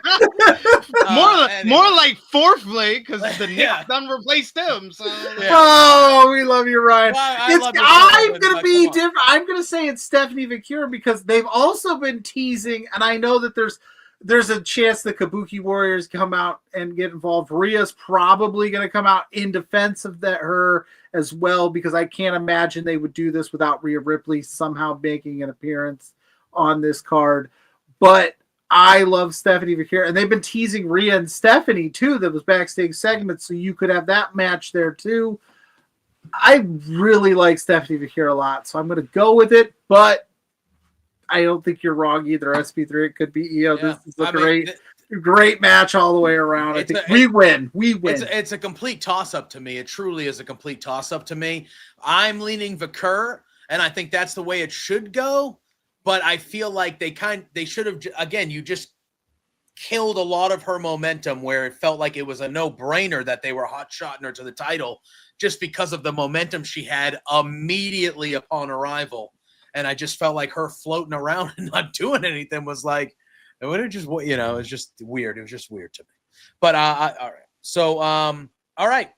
more like 4th leg because the Knicks done replaced him. So oh, we love you, Ryan. Well, I'm gonna be different. I'm gonna say it's Stephanie Vaquer because they've also been teasing, and I know that there's a chance the Kabuki Warriors come out and get involved. Rhea's probably going to come out in defense of her as well, because I can't imagine they would do this without Rhea Ripley somehow making an appearance on this card. But I love Stephanie Vaquero, and they've been teasing Rhea and Stephanie too. That was backstage segments, so you could have that match there too. I really like Stephanie Vaquero a lot, so I'm going to go with it. But I don't think you're wrong either. SP3, it could be EO. Yeah. This is a great match all the way around. I think we win. We win. It's a complete toss-up to me. It truly is a complete toss-up to me. I'm leaning Vaquero, and I think that's the way it should go. But I feel like they should have, again, you just killed a lot of her momentum where it felt like it was a no-brainer that they were hot-shotting her to the title just because of the momentum she had immediately upon arrival. And I just felt like her floating around and not doing anything was like, it would have just, it's just weird. It was just weird to me. But all right. So, all right.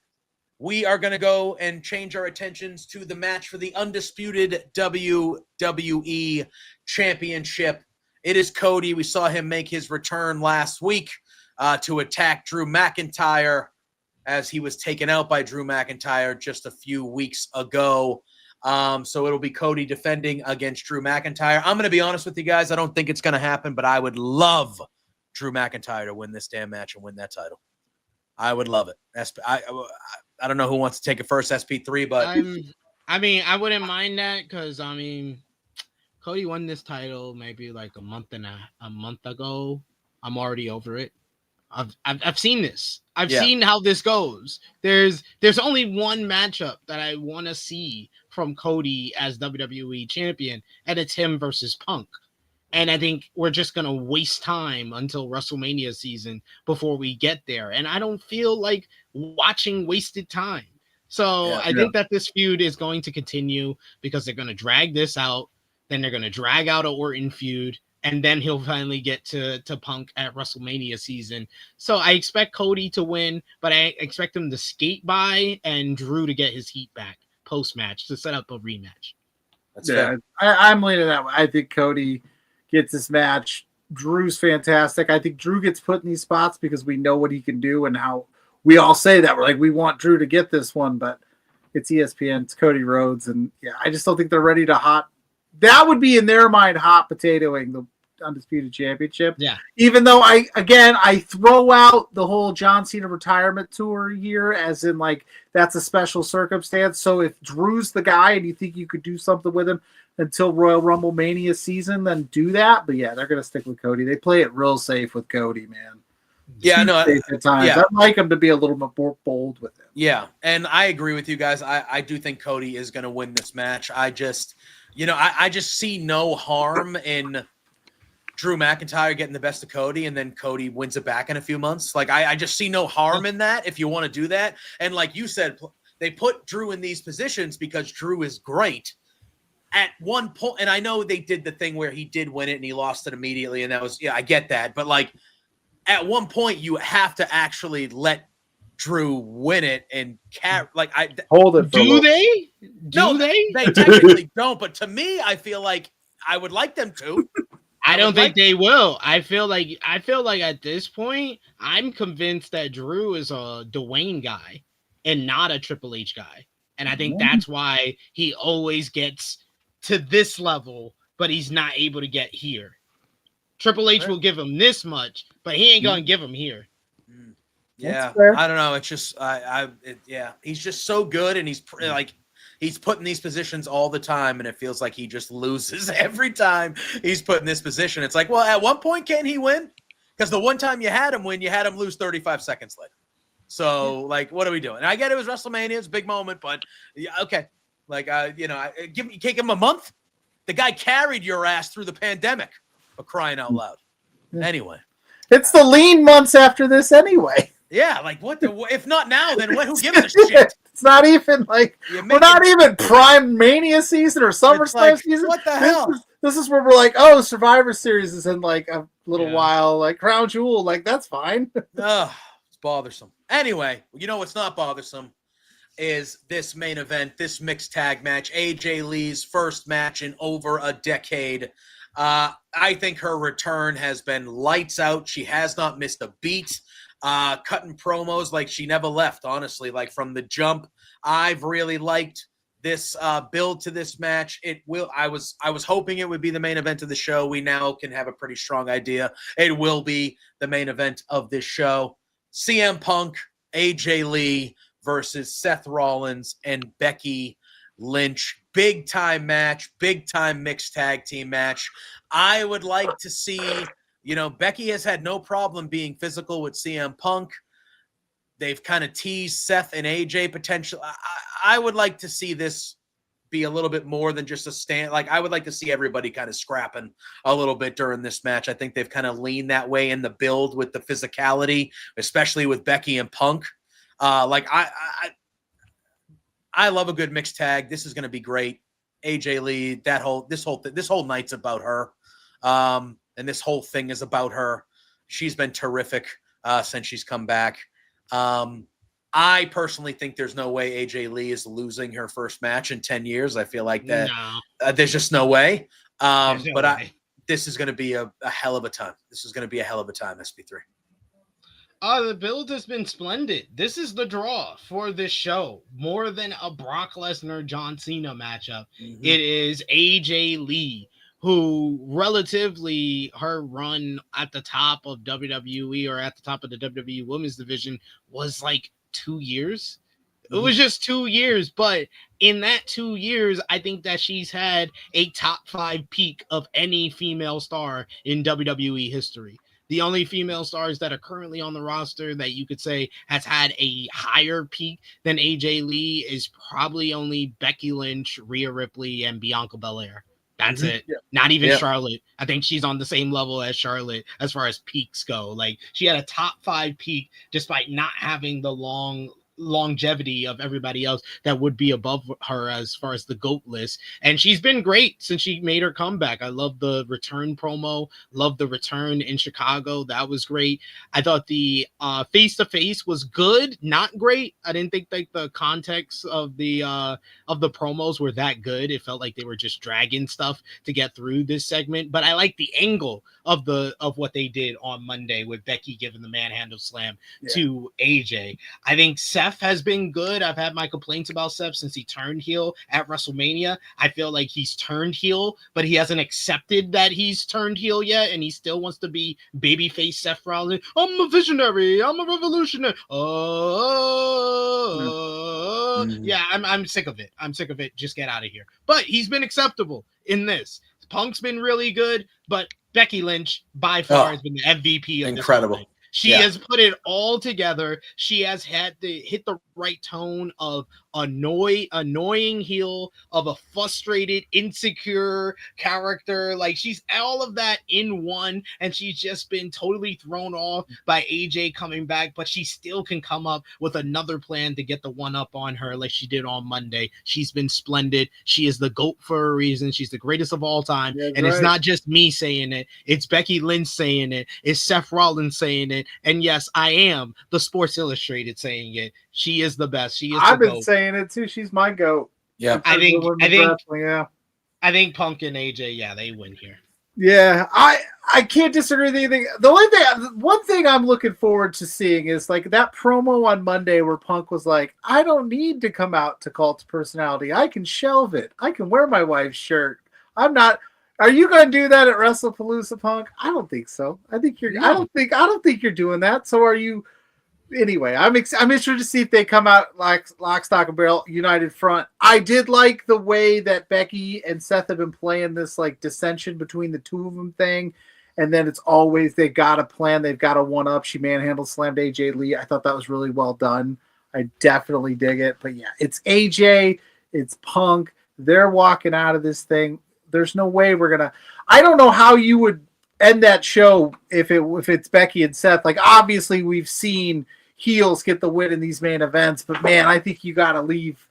We are going to go and change our attentions to the match for the undisputed WWE Championship. It is Cody. We saw him make his return last week to attack Drew McIntyre as he was taken out by Drew McIntyre just a few weeks ago. So it'll be Cody defending against Drew McIntyre. I'm going to be honest with you guys. I don't think it's going to happen, but I would love Drew McIntyre to win this damn match and win that title. I would love it. I don't know who wants to take it first, SP3, but I wouldn't mind that because Cody won this title maybe like a month ago. I'm already over it. I've seen this. I've seen how this goes. There's only one matchup that I want to see from Cody as WWE champion, and it's him versus Punk. And I think we're just going to waste time until WrestleMania season before we get there. And I don't feel like watching wasted time. So I think that this feud is going to continue because they're going to drag this out. Then they're going to drag out an Orton feud. And then he'll finally get to Punk at WrestleMania season. So I expect Cody to win, but I expect him to skate by and Drew to get his heat back post-match to set up a rematch. That's fair. I'm leaning that way. I think Cody gets this match. Drew's fantastic. I think Drew gets put in these spots because we know what he can do and how we all say that. We're like, we want Drew to get this one, but it's ESPN, it's Cody Rhodes. And I just don't think they're ready to that would be in their mind hot potatoing the Undisputed Championship. Yeah. Even though I throw out the whole John Cena retirement tour year as in like that's a special circumstance. So if Drew's the guy and you think you could do something with him until Royal Rumble Mania season, then do that. But they're gonna stick with Cody. They play it real safe with Cody, man. Yeah, no. At times. I'd like him to be a little bit more bold with him. Yeah, and I agree with you guys. I do think Cody is gonna win this match. I just see no harm in Drew McIntyre getting the best of Cody and then Cody wins it back in a few months. Like, I just see no harm in that if you want to do that. And like you said, they put Drew in these positions because Drew is great. At one point, and I know they did the thing where he did win it and he lost it immediately, and that was, I get that. But like, at one point, you have to actually let Drew win it and hold it. Do they? They technically don't. But to me, I feel like I would like them to. I don't think they will. I feel like at this point, I'm convinced that Drew is a Dwayne guy and not a Triple H guy. And I think that's why he always gets to this level, but he's not able to get here. Triple H will give him this much, but he ain't going to give him here. Yeah, I don't know. It's just, he's just so good, and he's like, he's put in these positions all the time, and it feels like he just loses every time he's put in this position. It's like, well, at one point, can he win? Because the one time you had him win, you had him lose 35 seconds later. So, like, what are we doing? And I get it was WrestleMania, it's a big moment, but okay. Like, you can't give him a month. The guy carried your ass through the pandemic, for crying out loud. Anyway. It's the lean months after this anyway. Yeah, like what? If not now, then when? Who gives a shit? It's not even like we're not even prime Mania season or SummerSlam season. What the hell? This is where we're like, oh, Survivor Series is in like a little while, like Crown Jewel, like that's fine. It's bothersome. Anyway, you know what's not bothersome is this main event, this mixed tag match, AJ Lee's first match in over a decade. I think her return has been lights out. She has not missed a beat. Cutting promos like she never left, honestly. Like from the jump, I've really liked this build to this match. It will. I was hoping it would be the main event of the show. We now can have a pretty strong idea. It will be the main event of this show. CM Punk, AJ Lee versus Seth Rollins and Becky Lynch. Big time match, big time mixed tag team match. I would like to see, Becky has had no problem being physical with CM Punk. They've kind of teased Seth and AJ potential. I would like to see this be a little bit more than just a stand. Like, I would like to see everybody kind of scrapping a little bit during this match. I think they've kind of leaned that way in the build with the physicality, especially with Becky and Punk. I love a good mixed tag. This is going to be great. AJ Lee, this whole night's about her. And this whole thing is about her. She's been terrific since she's come back. I personally think there's no way AJ Lee is losing her first match in 10 years. I feel like that there's just no way. This is going to be a hell of a time. This is going to be a hell of a time, SP3. The build has been splendid. This is the draw for this show. More than a Brock Lesnar John Cena matchup. Mm-hmm. It is AJ Lee, who relatively her run at the top of WWE or at the top of the WWE Women's Division was like 2 years. It was just 2 years, but in that 2 years, I think that she's had a top 5 peak of any female star in WWE history. The only female stars that are currently on the roster that you could say has had a higher peak than AJ Lee is probably only Becky Lynch, Rhea Ripley, and Bianca Belair. That's it. Yeah. Not even Charlotte. I think she's on the same level as Charlotte as far as peaks go. Like, she had a top 5 peak despite not having the longevity of everybody else that would be above her as far as the GOAT list. And she's been great since she made her comeback. I love the return promo, love the return in Chicago. That was great. I thought the face-to-face was good, not great. I didn't think like the context of the promos were that good. It felt like they were just dragging stuff to get through this segment, but I like the angle of what they did on Monday with Becky giving the manhandle slam to AJ. I think Seth has been good. I've had my complaints about Seth since he turned heel at WrestleMania. I feel like he's turned heel, but he hasn't accepted that he's turned heel yet, and he still wants to be babyface Seth Rollins. I'm a visionary. I'm a revolutionary. Yeah, I'm sick of it. I'm sick of it. Just get out of here. But he's been acceptable in this. Punk's been really good, but Becky Lynch by far has been the MVP of incredible. This She has put it all together. She has had to hit the right tone of annoying heel, of a frustrated, insecure character. Like, she's all of that in one, and she's just been totally thrown off by AJ coming back, but she still can come up with another plan to get the one up on her like she did on Monday. She's been splendid. She is the GOAT for a reason. She's the greatest of all time. Yeah, and it's not just me saying it. It's Becky Lynch saying it. It's Seth Rollins saying it. And yes, I am the Sports Illustrated saying it. She is the best. She is. I've been saying it too. She's my GOAT. Yeah, I think Punk and AJ, they win here. Yeah, I can't disagree with anything. One thing I'm looking forward to seeing is like that promo on Monday where Punk was like, "I don't need to come out to Cult of Personality. I can shelve it. I can wear my wife's shirt. I'm not." Are you going to do that at Wrestlepalooza, Punk? I don't think so. I think you're. I don't think you're doing that. So are you? Anyway, I'm interested to see if they come out like lock, stock, and barrel, united front. I did like the way that Becky and Seth have been playing this like dissension between the two of them thing, and then it's always they've got a plan, they've got a one up. She manhandled, slammed AJ Lee. I thought that was really well done. I definitely dig it. But yeah, it's AJ, it's Punk. They're walking out of this thing. There's no way we're gonna. I don't know how you would end that show if it's Becky and Seth. Like, obviously we've seen heels get the win in these main events, but man, I think you got to leave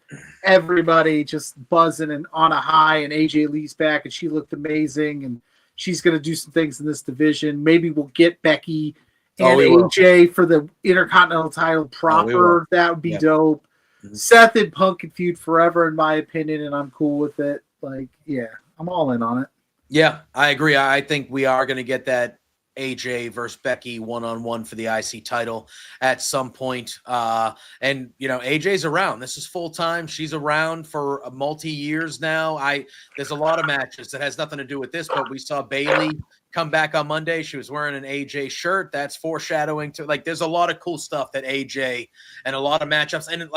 everybody just buzzing and on a high. And AJ Lee's back, and she looked amazing, and she's going to do some things in this division. Maybe we'll get Becky and AJ for the Intercontinental title proper. That would be dope. Mm-hmm. Seth and Punk can feud forever, in my opinion, and I'm cool with it. Like, yeah, I'm all in on it. Yeah, I agree. I think we are going to get that AJ versus Becky one-on-one for the IC title at some point. And AJ's around. This is full time. She's around for multi-years now. There's a lot of matches that has nothing to do with this, but we saw Bayley come back on Monday. She was wearing an AJ shirt. That's foreshadowing to there's a lot of cool stuff that AJ and a lot of matchups. And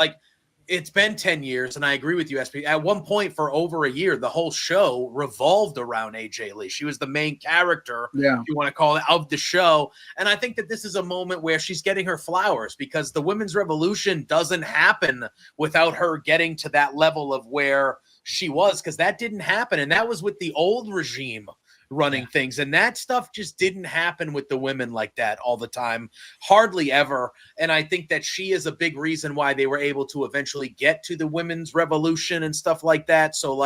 it's been 10 years, and I agree with you, SP. At one point for over a year, the whole show revolved around AJ Lee. She was the main character, if you want to call it, of the show. And I think that this is a moment where she's getting her flowers, because the women's revolution doesn't happen without her getting to that level of where she was, because that didn't happen. And that was with the old regime running things, and that stuff just didn't happen with the women like that all the time, hardly ever. And I think that she is a big reason why they were able to eventually get to the women's revolution and stuff like that. So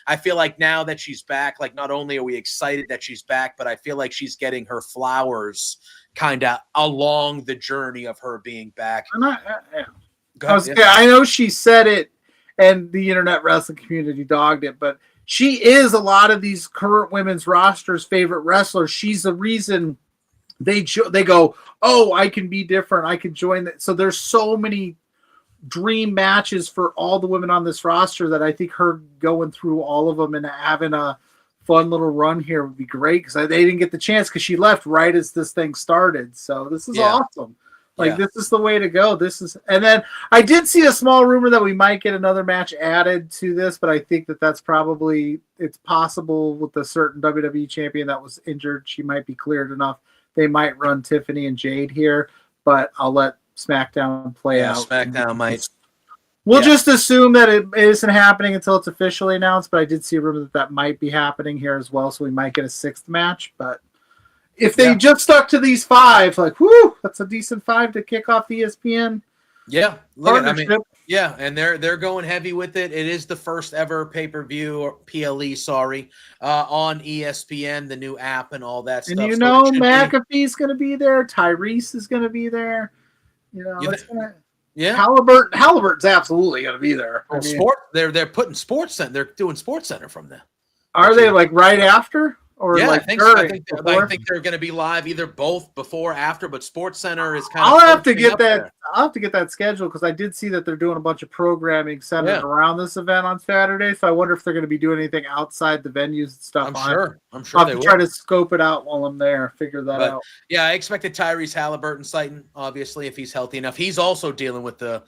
I feel like now that she's back, not only are we excited that she's back, but I feel like she's getting her flowers kind of along the journey of her being back. I know she said it and the internet wrestling community dogged it, but she is a lot of these current women's rosters' favorite wrestler. She's the reason they go, oh, I can be different. I can join that. So there's so many dream matches for all the women on this roster that I think her going through all of them and having a fun little run here would be great, because they didn't get the chance because she left right as this thing started. So this is awesome. This is the way to go. And then I did see a small rumor that we might get another match added to this, but I think that's probably, it's possible with a certain WWE champion that was injured. She might be cleared enough. They might run Tiffany and Jade here, but I'll let SmackDown play out. SmackDown might. We'll just assume that it isn't happening until it's officially announced, but I did see a rumor that might be happening here as well, so we might get a 6th match, but if they just stuck to these 5, whoo, that's a decent 5 to kick off the ESPN. Yeah, and they're going heavy with it. It is the first ever pay-per-view, or PLE, on ESPN, the new app and all that stuff. And McAfee's going to be there. Tyrese is going to be there. Halliburton's absolutely going to be there. Well, they're putting Sports Center. They're doing Sports Center from there. Are they right after? Or I think they're going to be live either both before, after, but Sports Center is kind of. I'll have to get that scheduled, because I did see that they're doing a bunch of programming centered around this event on Saturday. So I wonder if they're going to be doing anything outside the venues and stuff. I'm sure they will. Try to scope it out while I'm there. Figure that out. Yeah, I expected Tyrese Halliburton sighting, obviously, if he's healthy enough. He's also dealing with the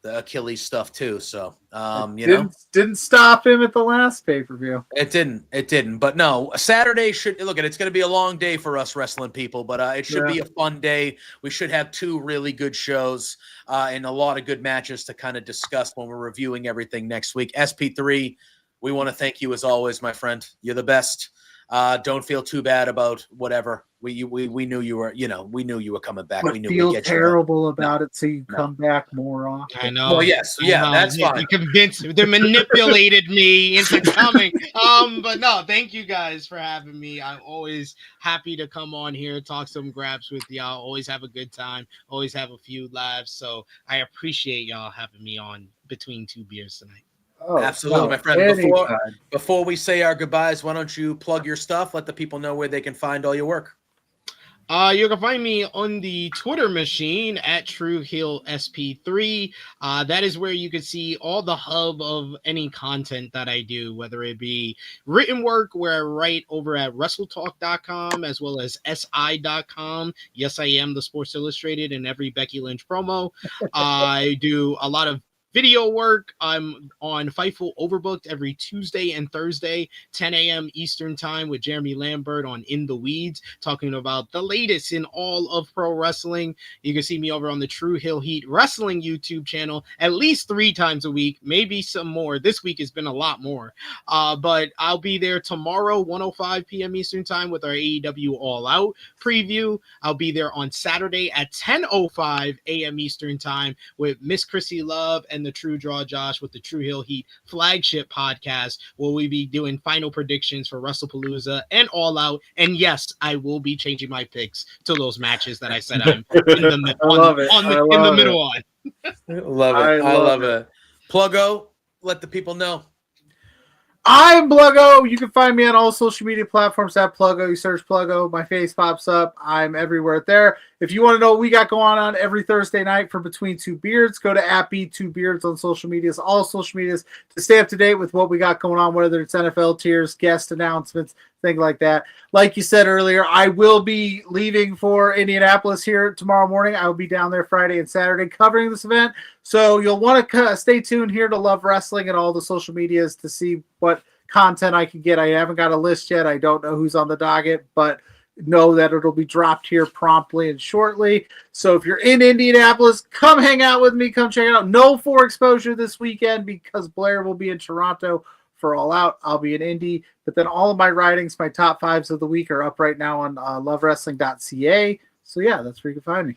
Achilles stuff too, so didn't stop him at the last pay-per-view. It didn't. But no, Saturday it's going to be a long day for us wrestling people, but it should be a fun day. We should have 2 really good shows and a lot of good matches to kind of discuss when we're reviewing everything next week. SP3, we want to thank you as always, my friend. You're the best. Don't feel too bad about whatever. We knew you were, we knew you were coming back. But we knew feel terrible about it, so you come back more often. I know. Well, yes, that's fine. They manipulated me into coming. But no, thank you guys for having me. I'm always happy to come on here, talk some grabs with y'all. Always have a good time. Always have a few laughs. So I appreciate y'all having me on between 2 beers tonight. Oh, absolutely, my friend. Before we say our goodbyes, why don't you plug your stuff? Let the people know where they can find all your work. You can find me on the Twitter machine at TrueHeelSP3. That is where you can see all the hub of any content that I do, whether it be written work where I write over at WrestleTalk.com as well as SI.com. Yes, I am the Sports Illustrated in every Becky Lynch promo. I do a lot of video work. I'm on Fightful Overbooked every Tuesday and Thursday, 10 a.m. Eastern time with Jeremy Lambert on In the Weeds, talking about the latest in all of pro wrestling. You can see me over on the True Hill Heat Wrestling YouTube channel at least 3 times a week, maybe some more. This week has been a lot more. But I'll be there tomorrow, 1:05 p.m. Eastern time with our AEW All Out preview. I'll be there on Saturday at 10:05 a.m. Eastern time with Miss Chrissy Love and the True Draw Josh with the True Hill Heat flagship podcast, where we be doing final predictions for Wrestlepalooza and All Out. And yes, I will be changing my picks to those matches that I said I'm in the middle on. Love it. I love it. Pluggo, let the people know. I'm Pluggo. You can find me on all social media platforms at Pluggo. You search Pluggo, my face pops up. I'm everywhere there. If you want to know what we got going on every Thursday night for Between Two Beards, go to @B2Beards on social medias, all social medias, to stay up to date with what we got going on, whether it's NFL tiers, guest announcements, things like that. Like you said earlier, I will be leaving for Indianapolis here tomorrow morning. I will be down there Friday and Saturday covering this event. So you'll want to stay tuned here to Love Wrestling and all the social medias to see what content I can get. I haven't got a list yet. I don't know who's on the docket, but know that it'll be dropped here promptly and shortly. So if you're in Indianapolis, come hang out with me. Come check it out. No 4 exposure this weekend because Blair will be in Toronto for All Out. I'll be in Indy. But then all of my writings, my top 5s of the week, are up right now on lovewrestling.ca. So yeah, that's where you can find me.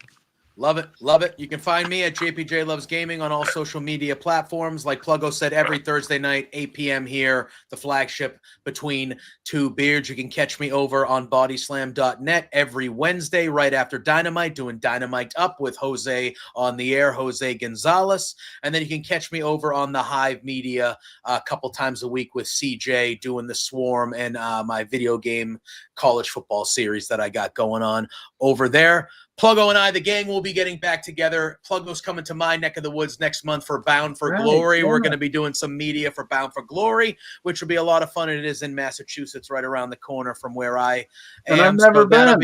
Love it. Love it. You can find me at JPJ Loves Gaming on all social media platforms. Like Pluggo said, every Thursday night, 8 p.m. here, the flagship Between Two Beards. You can catch me over on bodyslam.net every Wednesday right after Dynamite, doing Dynamite Up with Jose on the air, Jose Gonzalez. And then you can catch me over on the Hive Media a couple times a week with CJ doing the Swarm and my video game college football series that I got going on over there. Pluggo and I, the gang, will be getting back together. Pluggo's coming to my neck of the woods next month for Bound for Glory. Yeah. We're going to be doing some media for Bound for Glory, which will be a lot of fun. And it is in Massachusetts, right around the corner from where I am. And I've never been.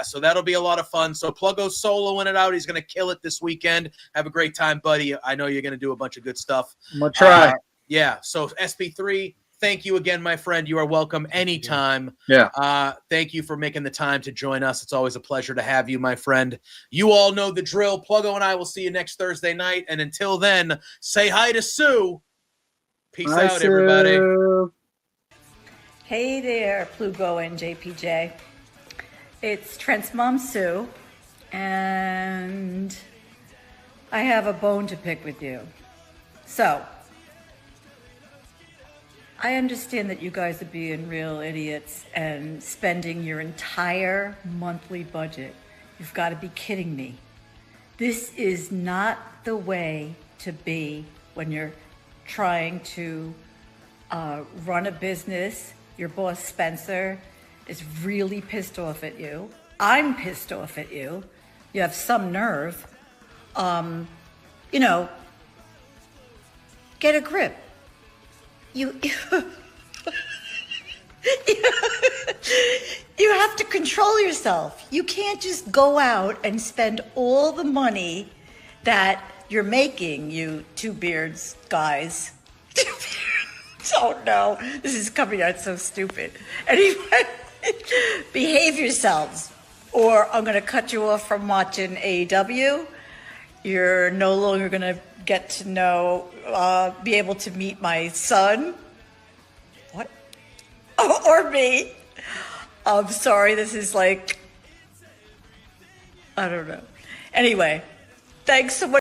So that'll be a lot of fun. So Pluggo's soloing it out. He's going to kill it this weekend. Have a great time, buddy. I know you're going to do a bunch of good stuff. I'm going to try. So SP3. Thank you again, my friend. You are welcome anytime. Yeah. Thank you for making the time to join us. It's always a pleasure to have you, my friend. You all know the drill. Pluggo and I will see you next Thursday night. And until then, say hi to Sue. Peace out, Sue. Everybody. Hey there, Pluggo and JPJ. It's Trent's mom, Sue, and I have a bone to pick with you. So, I understand that you guys are being real idiots and spending your entire monthly budget. You've got to be kidding me. This is not the way to be when you're trying to run a business. Your boss, Spencer, is really pissed off at you. I'm pissed off at you. You have some nerve. Get a grip. You have to control yourself. You can't just go out and spend all the money that you're making, you Two Beards guys. Oh no, this is coming out so stupid. Anyway, behave yourselves or I'm going to cut you off from watching AEW. You're no longer going to get to know, be able to meet my son. What? Or me. I'm sorry, this is like, I don't know. Anyway, thanks so much.